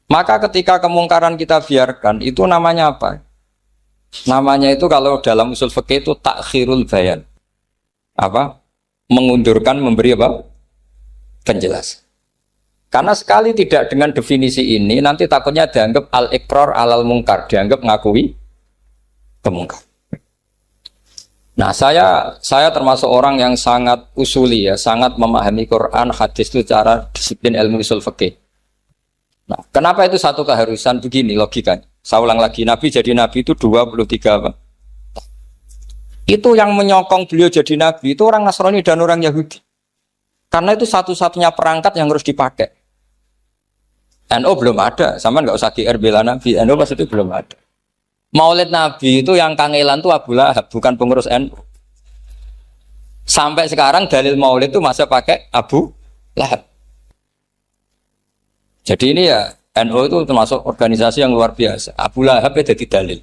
Maka ketika kemungkaran kita biarkan, itu namanya apa? Namanya itu kalau dalam usul fikih itu takhirul bayan. Apa? Mengundurkan memberi apa? Penjelasan. Karena sekali tidak dengan definisi ini nanti takutnya dianggap al-iqrar alal mungkar, dianggap ngakui kemungkar. Nah, saya termasuk orang yang sangat usuli ya, sangat memahami Quran, hadis itu secara disiplin ilmu usul fikih. Nah, kenapa itu satu keharusan begini logikanya? Saya ulang lagi, Nabi jadi Nabi itu 23 apa? Itu yang menyokong beliau jadi nabi itu orang Nasrani dan orang Yahudi. Karena itu satu-satunya perangkat yang harus dipakai. NU belum ada, sama nggak usah GR bela nabi. NU pas itu belum ada. Maulid Nabi itu yang kangelan tuh Abu Lahab, bukan pengurus NU. Sampai sekarang dalil Maulid itu masih pakai Abu Lahab. Jadi ini ya NU itu termasuk organisasi yang luar biasa. Abu Lahab ya jadi dalil.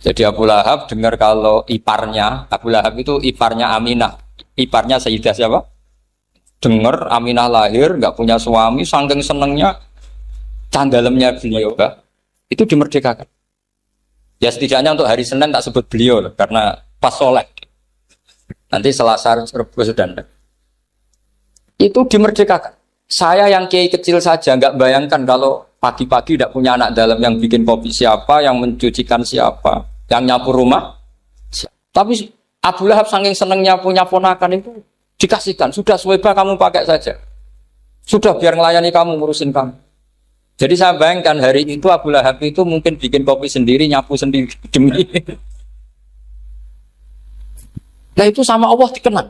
Jadi Abu Lahab dengar kalau iparnya, Abu Lahab itu iparnya Aminah, iparnya Sayyidah siapa? Dengar Aminah lahir, nggak punya suami, saking senengnya, candalemnya beliau, itu dimerdekakan. Ya setidaknya untuk hari Senin tak sebut beliau, karena pas soleh. Nanti Selasa Rabu sudah. Itu dimerdekakan. Saya yang kiai kecil saja nggak bayangkan kalau pagi-pagi tidak punya anak dalam yang bikin kopi siapa, yang mencucikan siapa, yang nyapu rumah. Tapi Abu Lahab saking senengnya punya ponakan itu dikasihkan. Sudah Suwaiba kamu pakai saja. Sudah biar melayani kamu, ngurusin kamu. Jadi saya bayangkan hari itu Abu Lahab itu mungkin bikin kopi sendiri, nyapu sendiri demi. Nah itu sama Allah dikenang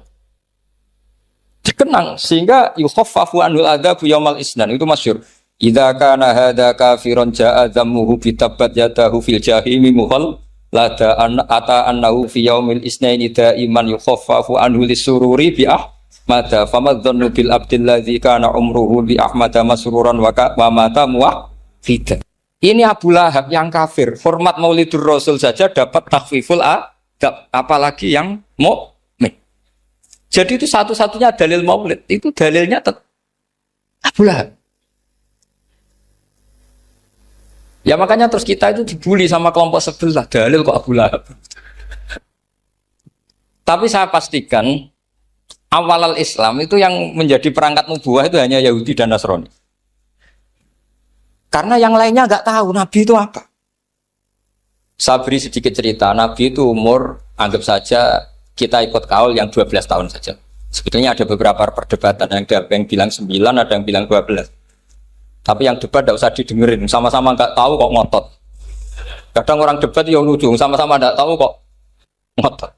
sehingga yukhaffafu anhul adzabu yaumal isnan itu masyhur. Idza kana hadza kafiron jaa dhammuhu bi tabbat yadahu fil jahimi muhal lada ata annahu fi yaumil isnaini daiman yukhaffafu anhu lisururi bi ahmada famadzannu bil abdil ladzi kana umruhu bi ahmada masruran wa mata muwahhida. Ini Abu Lahab yang kafir, format Maulidur Rasul saja dapat takhfiful adab, apalagi yang mukmin. Jadi itu satu-satunya dalil Maulid, itu dalilnya Abu Lahab. Ya makanya terus kita itu dibully sama kelompok sebelah, dalil kok Abu Lahab. Tapi saya pastikan awal Islam itu yang menjadi perangkat nubuwah itu hanya Yahudi dan Nasrani. Karena yang lainnya nggak tahu Nabi itu apa. Saya beri sedikit cerita, Nabi itu umur anggap saja kita ikut kaul yang 12 tahun saja. Sebetulnya ada beberapa perdebatan, ada yang bilang 9, ada yang bilang 12. Tapi yang debat tidak usah didengerin, sama-sama nggak tahu kok ngotot. Kadang orang debat yang lucu, sama-sama nggak tahu kok ngotot.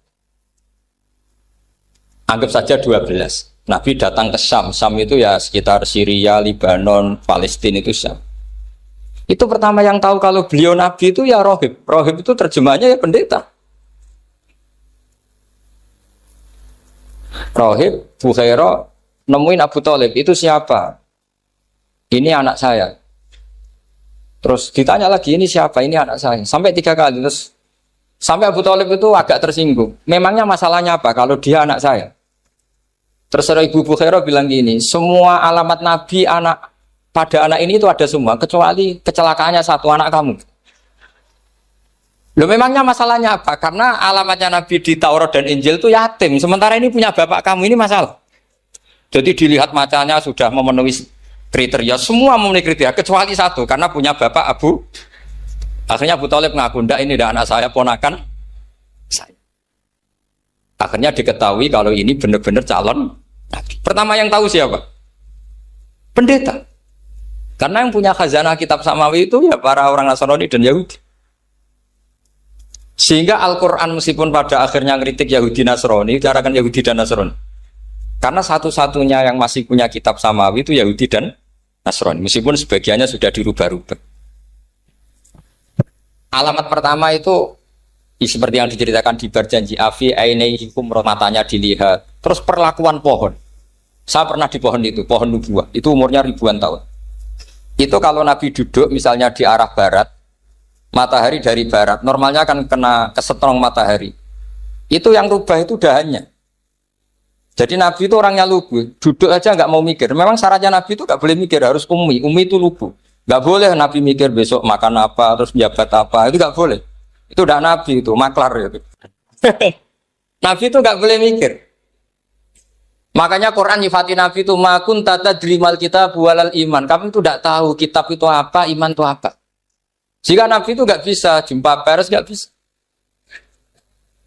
Anggap saja 12. Nabi datang ke Syam. Syam itu ya sekitar Syria, Lebanon, Palestina itu Syam. Itu pertama yang tahu kalau beliau Nabi itu ya rohib. Rohib itu terjemahnya ya pendeta. Rohib, Bukhaira nemuin Abu Thalib, itu siapa? Ini anak saya. Terus ditanya lagi, ini siapa? Ini anak saya. Sampai 3 kali. Terus sampai Abu Thalib itu agak tersinggung. Memangnya masalahnya apa kalau dia anak saya? Terserah Ibu Bukhaira bilang gini, semua alamat Nabi pada anak ini itu ada semua, kecuali kecelakaannya satu, anak kamu. Loh, memangnya masalahnya apa? Karena alamatnya Nabi di Taurat dan Injil itu yatim, sementara ini punya bapak kamu, ini masalah. Jadi dilihat macanya sudah memenuhi kriteria, semua memenuhi kriteria, kecuali satu, karena punya bapak Abu. Akhirnya Abu Thalib ngaku, ndak, ini dah anak saya, ponakan saya. Akhirnya diketahui kalau ini benar-benar calon Nabi. Pertama yang tahu siapa? Pendeta. Karena yang punya khazanah kitab samawi itu ya para orang Nasrani dan Yahudi. Sehingga Al-Quran meskipun pada akhirnya ngeritik Yahudi Nasrani, bicarakan Yahudi dan Nasrani. Karena satu-satunya yang masih punya kitab samawi itu Yahudi dan Nasrani. Meskipun sebagiannya sudah dirubah-rubah. Alamat pertama itu seperti yang diceritakan di Berjanji Afi, Ainaihikum, matanya dilihat. Terus perlakuan pohon. Saya pernah di pohon itu, pohon nubuah. Itu umurnya ribuan tahun. Itu kalau Nabi duduk misalnya di arah barat, matahari dari barat, normalnya akan kena kesetrong matahari. Itu yang rubah itu dahannya. Jadi Nabi itu orangnya lugu, duduk aja nggak mau mikir. Memang syaratnya Nabi itu nggak boleh mikir, harus ummi. Ummi itu lugu. Nggak boleh Nabi mikir besok makan apa, terus jabat apa, itu nggak boleh. Itu udah Nabi itu, maklar itu. Nabi itu nggak boleh mikir. Makanya Quran nyifati Nabi itu makun tata drimal kita bualal iman. Kamu itu tidak tahu kitab itu apa, iman itu apa. Jika Nabi itu nggak bisa jumpa pers, nggak bisa.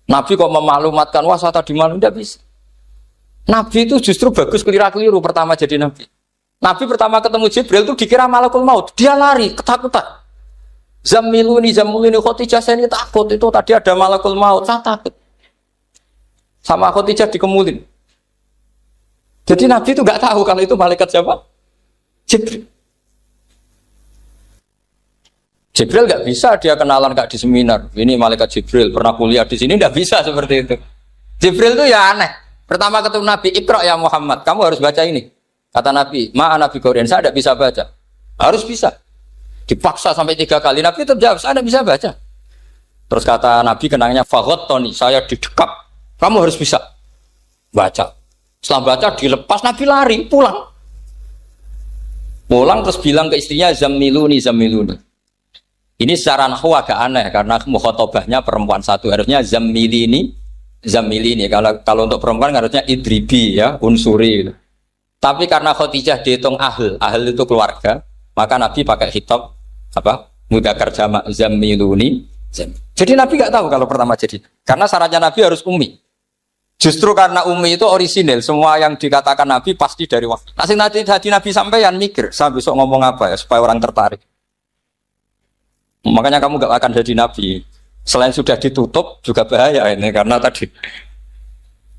Nabi kok memaklumatkan wah saya tadi malu, nggak bisa. Nabi itu justru bagus keliru pertama jadi Nabi. Nabi pertama ketemu Jibril itu dikira malakul maut, dia lari ketakutan. Zamiluni Khotijah, saya ini takut, itu tadi ada malakul maut, saya takut. Sama Khotijah dikemulin. Jadi Nabi itu nggak tahu kalau itu malaikat siapa? Jibril. Jibril nggak bisa dia kenalan nggak di seminar. Ini malaikat Jibril pernah kuliah di sini, nggak bisa seperti itu. Jibril itu ya aneh. Pertama ketemu Nabi, Iqra ya Muhammad, kamu harus baca ini. Kata Nabi, Nabi Qur'an, saya tidak bisa baca. Harus bisa. Dipaksa sampai 3 kali. Nabi terjawab, saya tidak bisa baca. Terus kata Nabi kenangnya, Tony, saya didekap. Kamu harus bisa baca. Setelah baca dilepas, Nabi lari pulang. Pulang terus bilang ke istrinya, Zamiluni. Ini secara nahwu agak aneh karena mukhotobahnya perempuan satu, harusnya Zamilini. Kalau untuk perempuan harusnya idribi ya, unsuri gitu. Tapi karena Khadijah dihitung ahl itu keluarga, maka Nabi pakai khitab apa? Mudzakkar jamak Zamiluni. Jadi Nabi nggak tahu kalau pertama jadi. Karena syaratnya Nabi harus ummi. Justru karena ummi itu orisinil, semua yang dikatakan Nabi pasti dari wahyu. Nanti Nabi sampeyan mikir, saya besok ngomong apa ya supaya orang tertarik. Makanya kamu gak akan jadi Nabi. Selain sudah ditutup juga bahaya ini karena tadi.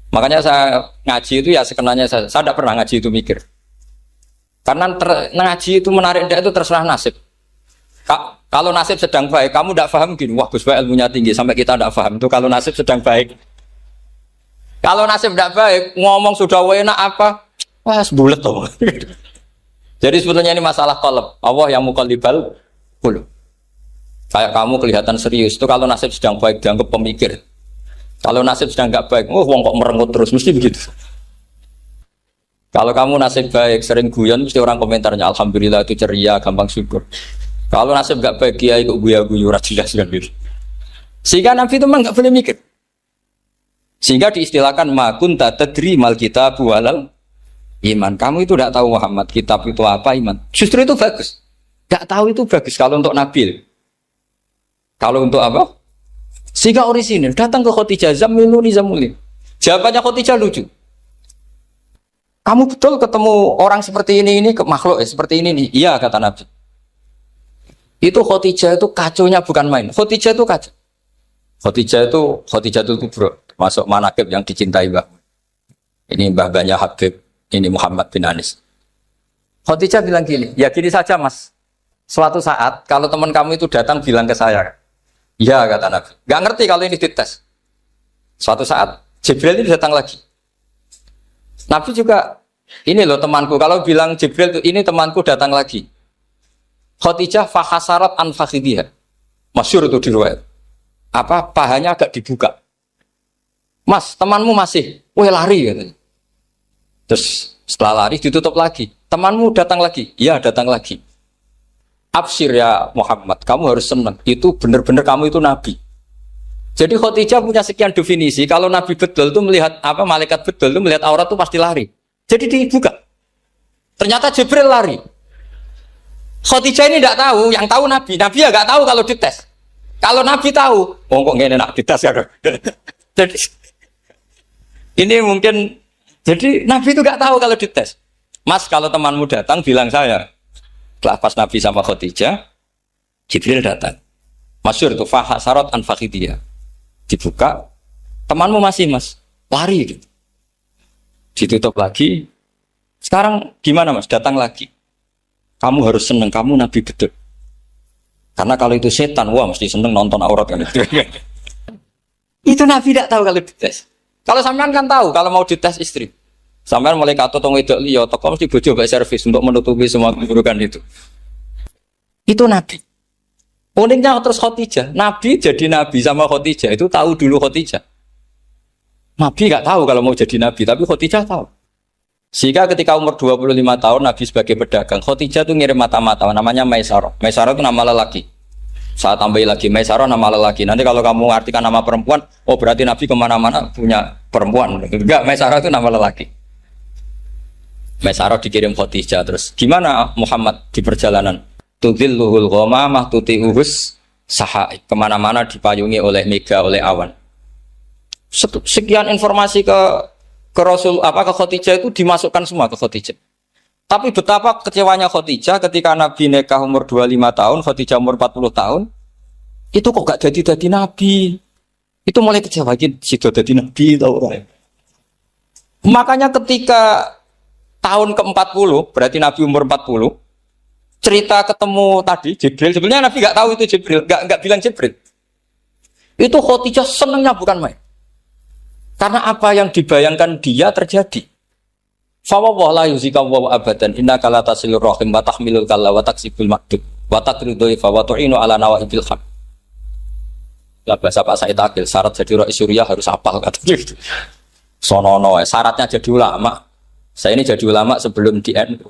Makanya saya ngaji itu ya sekenanya saya tidak pernah ngaji itu mikir. Karena ngaji itu menarik enggak itu terserah nasib. Kalau nasib sedang baik, kamu tidak paham gini, wah Gus Bae ilmunya tinggi sampai kita tidak paham. Itu kalau nasib sedang baik. Kalau nasib tidak baik, ngomong sudah enak apa? Wah, sebulet tuh. Jadi sebetulnya ini masalah qalb. Allah yang muqallibal qulub. Kayak kamu kelihatan serius itu kalau nasib sedang baik dianggap pemikir. Kalau nasib sedang nggak baik, wong kok merengut terus, mesti begitu. Kalau kamu nasib baik, sering guyon, mesti orang komentarnya alhamdulillah itu ceria, gampang syukur. Kalau nasib nggak baik, ya ikut guya-guyu, jelas kan gitu. Sehingga Nabi itu memang nggak boleh mikir. Sehingga diistilahkan makun tadri mal kitab walal iman. Kamu itu tidak tahu Muhammad kitab itu apa iman. Justru itu bagus. Tidak tahu itu bagus kalau untuk Nabi. Kalau untuk apa? Sehingga orisinil datang ke Khadijah Zamiluni. Jawabannya Khadijah lucu. Kamu betul ketemu orang seperti ini ke makhluk seperti ini nih. Iya kata Nabi. Itu Khadijah itu kacaunya bukan main. Khadijah itu kacau. Khadijah itu kubro. Masuk manakib yang dicintai Mbah. Ini mbah-mbahnya Habib ini Muhammad bin Anis. Khadijah bilang gini, ya gini saja mas. Suatu saat kalau teman kamu itu datang bilang ke saya, ya kata Nabi. Gak ngerti kalau ini dites. Suatu saat Jibril itu datang lagi. Nabi juga, ini loh temanku. Kalau bilang Jibril itu ini temanku datang lagi. Khadijah fahasarat an fakhidhiha. Masyhur itu di riwayat. Apa pahanya agak dibuka. Mas, temanmu masih, weh lari katanya. Terus setelah lari ditutup lagi. Temanmu datang lagi, iya datang lagi. Absyir ya Muhammad, kamu harus senang. Itu benar-benar kamu itu nabi. Jadi Khadijah punya sekian definisi. Kalau nabi betul itu melihat apa malaikat betul itu melihat aurat itu pasti lari. Jadi dibuka. Ternyata Jibril lari. Khadijah ini tidak tahu, yang tahu nabi. Nabi ya nggak tahu kalau dites. Kalau nabi tahu, oh kok nggak enak dites ya. Jadi ini mungkin. Jadi Nabi itu gak tahu kalau dites. Mas, kalau temanmu datang bilang saya. Setelah pas Nabi sama Khadijah, Jibril datang. Masyhur itu fahasarat an fakhidhiha. Dibuka, temanmu masih mas, lari gitu. Ditutup lagi. Sekarang gimana mas? Datang lagi. Kamu harus seneng, kamu Nabi betul. Karena kalau itu setan, wah mesti seneng nonton aurat kan. Itu Nabi tidak tahu kalau dites. Kalau sampean kan tahu kalau mau dites istri. Sampean mulai kato tong wedok liya toko mesti bojo mbak servis untuk menutupi semua keburukan itu. Itu Nabi. Uniknya terus Khadijah. Nabi jadi Nabi sama Khadijah itu tahu dulu Khadijah. Nabi enggak tahu kalau mau jadi Nabi, tapi Khadijah tahu. Sehingga ketika umur 25 tahun Nabi sebagai pedagang, Khadijah itu ngirim mata-mata namanya Maisarah. Maisarah itu nama lelaki. Saya tambahin lagi, Maisarah nama lelaki. Nanti kalau kamu artikan nama perempuan, oh berarti Nabi kemana-mana punya perempuan. Enggak, Maisarah itu nama lelaki. Maisarah dikirim Khadijah. Terus gimana Muhammad di perjalanan? Tudhilluhul ghamamah tuti'uhus sahaik. Kemana-mana dipayungi oleh mega, oleh awan. Sekian informasi ke Rasul, ke Khadijah itu dimasukkan semua ke Khadijah. Tapi betapa kecewanya Khadijah ketika Nabi nikah umur 25 tahun, Khadijah umur 40 tahun. Itu kok gak jadi Nabi. Itu mulai kecewa sido jadi Nabi tahu. Makanya ketika tahun ke-40, berarti Nabi umur 40, cerita ketemu tadi Jibril, sebenarnya Nabi gak tahu itu Jibril, gak bilang Jibril. Itu Khadijah senangnya bukan main. Karena apa yang dibayangkan dia terjadi. Fawwah la yuzika wa abadan innaka la tasilur rahim wa tahmilul kalla wa taksibul maqdud wa taqridu fa wa tu'inu ala nawaibil haq. Lah bahasa Pak Said Akil syarat jadi rais Suriah harus hafal katanya gitu. Sonono syaratnya jadi ulama. Saya ini jadi ulama sebelum di NU.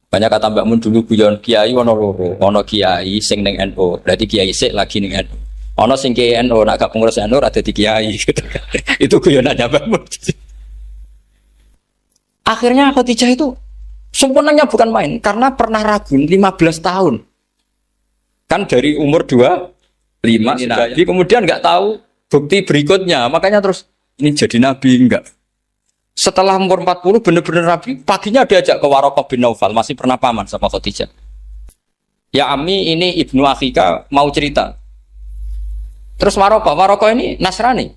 Banyak kata Mbak Mun dulu guyon kiai ono loro, ono kiai sing ning NU, berarti kiai sik lagi ning NU. Ono sing kiai NU nak gak pengurus NU ada di kiai gitu. Itu guyonannya Mbak Mun. Akhirnya Khadijah itu sempurnanya bukan main karena pernah ragu 15 tahun. Kan dari umur 25 Nabi, kemudian nggak tahu bukti berikutnya. Makanya terus ini jadi Nabi enggak. Setelah umur 40 benar-benar Nabi, paginya diajak ke Waraqah bin Naufal, masih pernah paman sama Khadijah. Ya Ami, ini Ibnu Akhika mau cerita. Terus Waraqah ini Nasrani.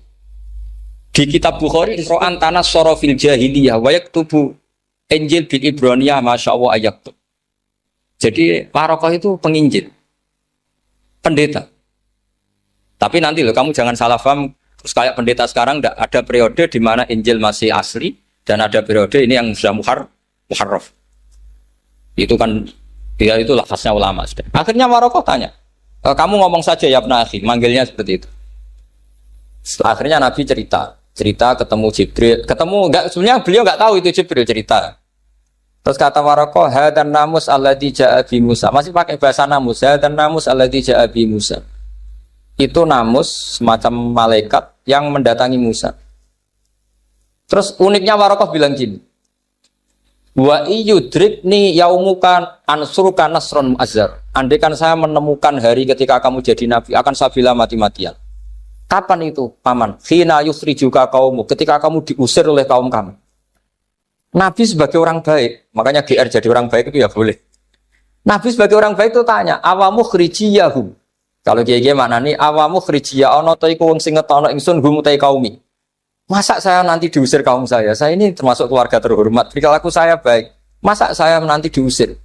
Di kitab Bukhari Ro'an tanah sorofil jahiliyah wayak tubuh Injil bil Ibroniyah masya Allah ayaktub. Jadi Waraqah itu penginjil, pendeta. Tapi nanti loh kamu jangan salah paham. Terus kayak pendeta sekarang ada periode di mana Injil masih asli dan ada periode ini yang sudah muharraf. Itu kan dia itu lafaznya ulama. Akhirnya Waraqah tanya, kamu ngomong saja ya Ibnu Akhi, manggilnya seperti itu. Akhirnya Nabi cerita ketemu Jibril, sebenarnya beliau nggak tahu itu Jibril cerita. Terus kata Waraqah, hadan namus alladzi ja'a bi Musa. Masih pakai bahasa namus, hadan namus alladzi ja'a bi Musa. Itu namus semacam malaikat yang mendatangi Musa. Terus uniknya Waraqah bilang gini, wa iyudrikni yaumuka ansuruka nasron mu'azzar. Andaikan saya menemukan hari ketika kamu jadi nabi, akan saya bilang mati-matian. Kapan itu, paman? Khina yukhrijuka kaumu, ketika kamu diusir oleh kaum kamu. Nabi sebagai orang baik, makanya GR jadi orang baik itu ya boleh. Nabi sebagai orang baik itu tanya, awamu khrijiyahum. Kalau kiai-kiai mana nih, awamu khrijiyah ono ta iku wong sing ngetono ingsun hum ta kaumi. Masa saya nanti diusir kaum saya? Saya ini termasuk keluarga terhormat. Perilaku saya baik. Masa saya nanti diusir?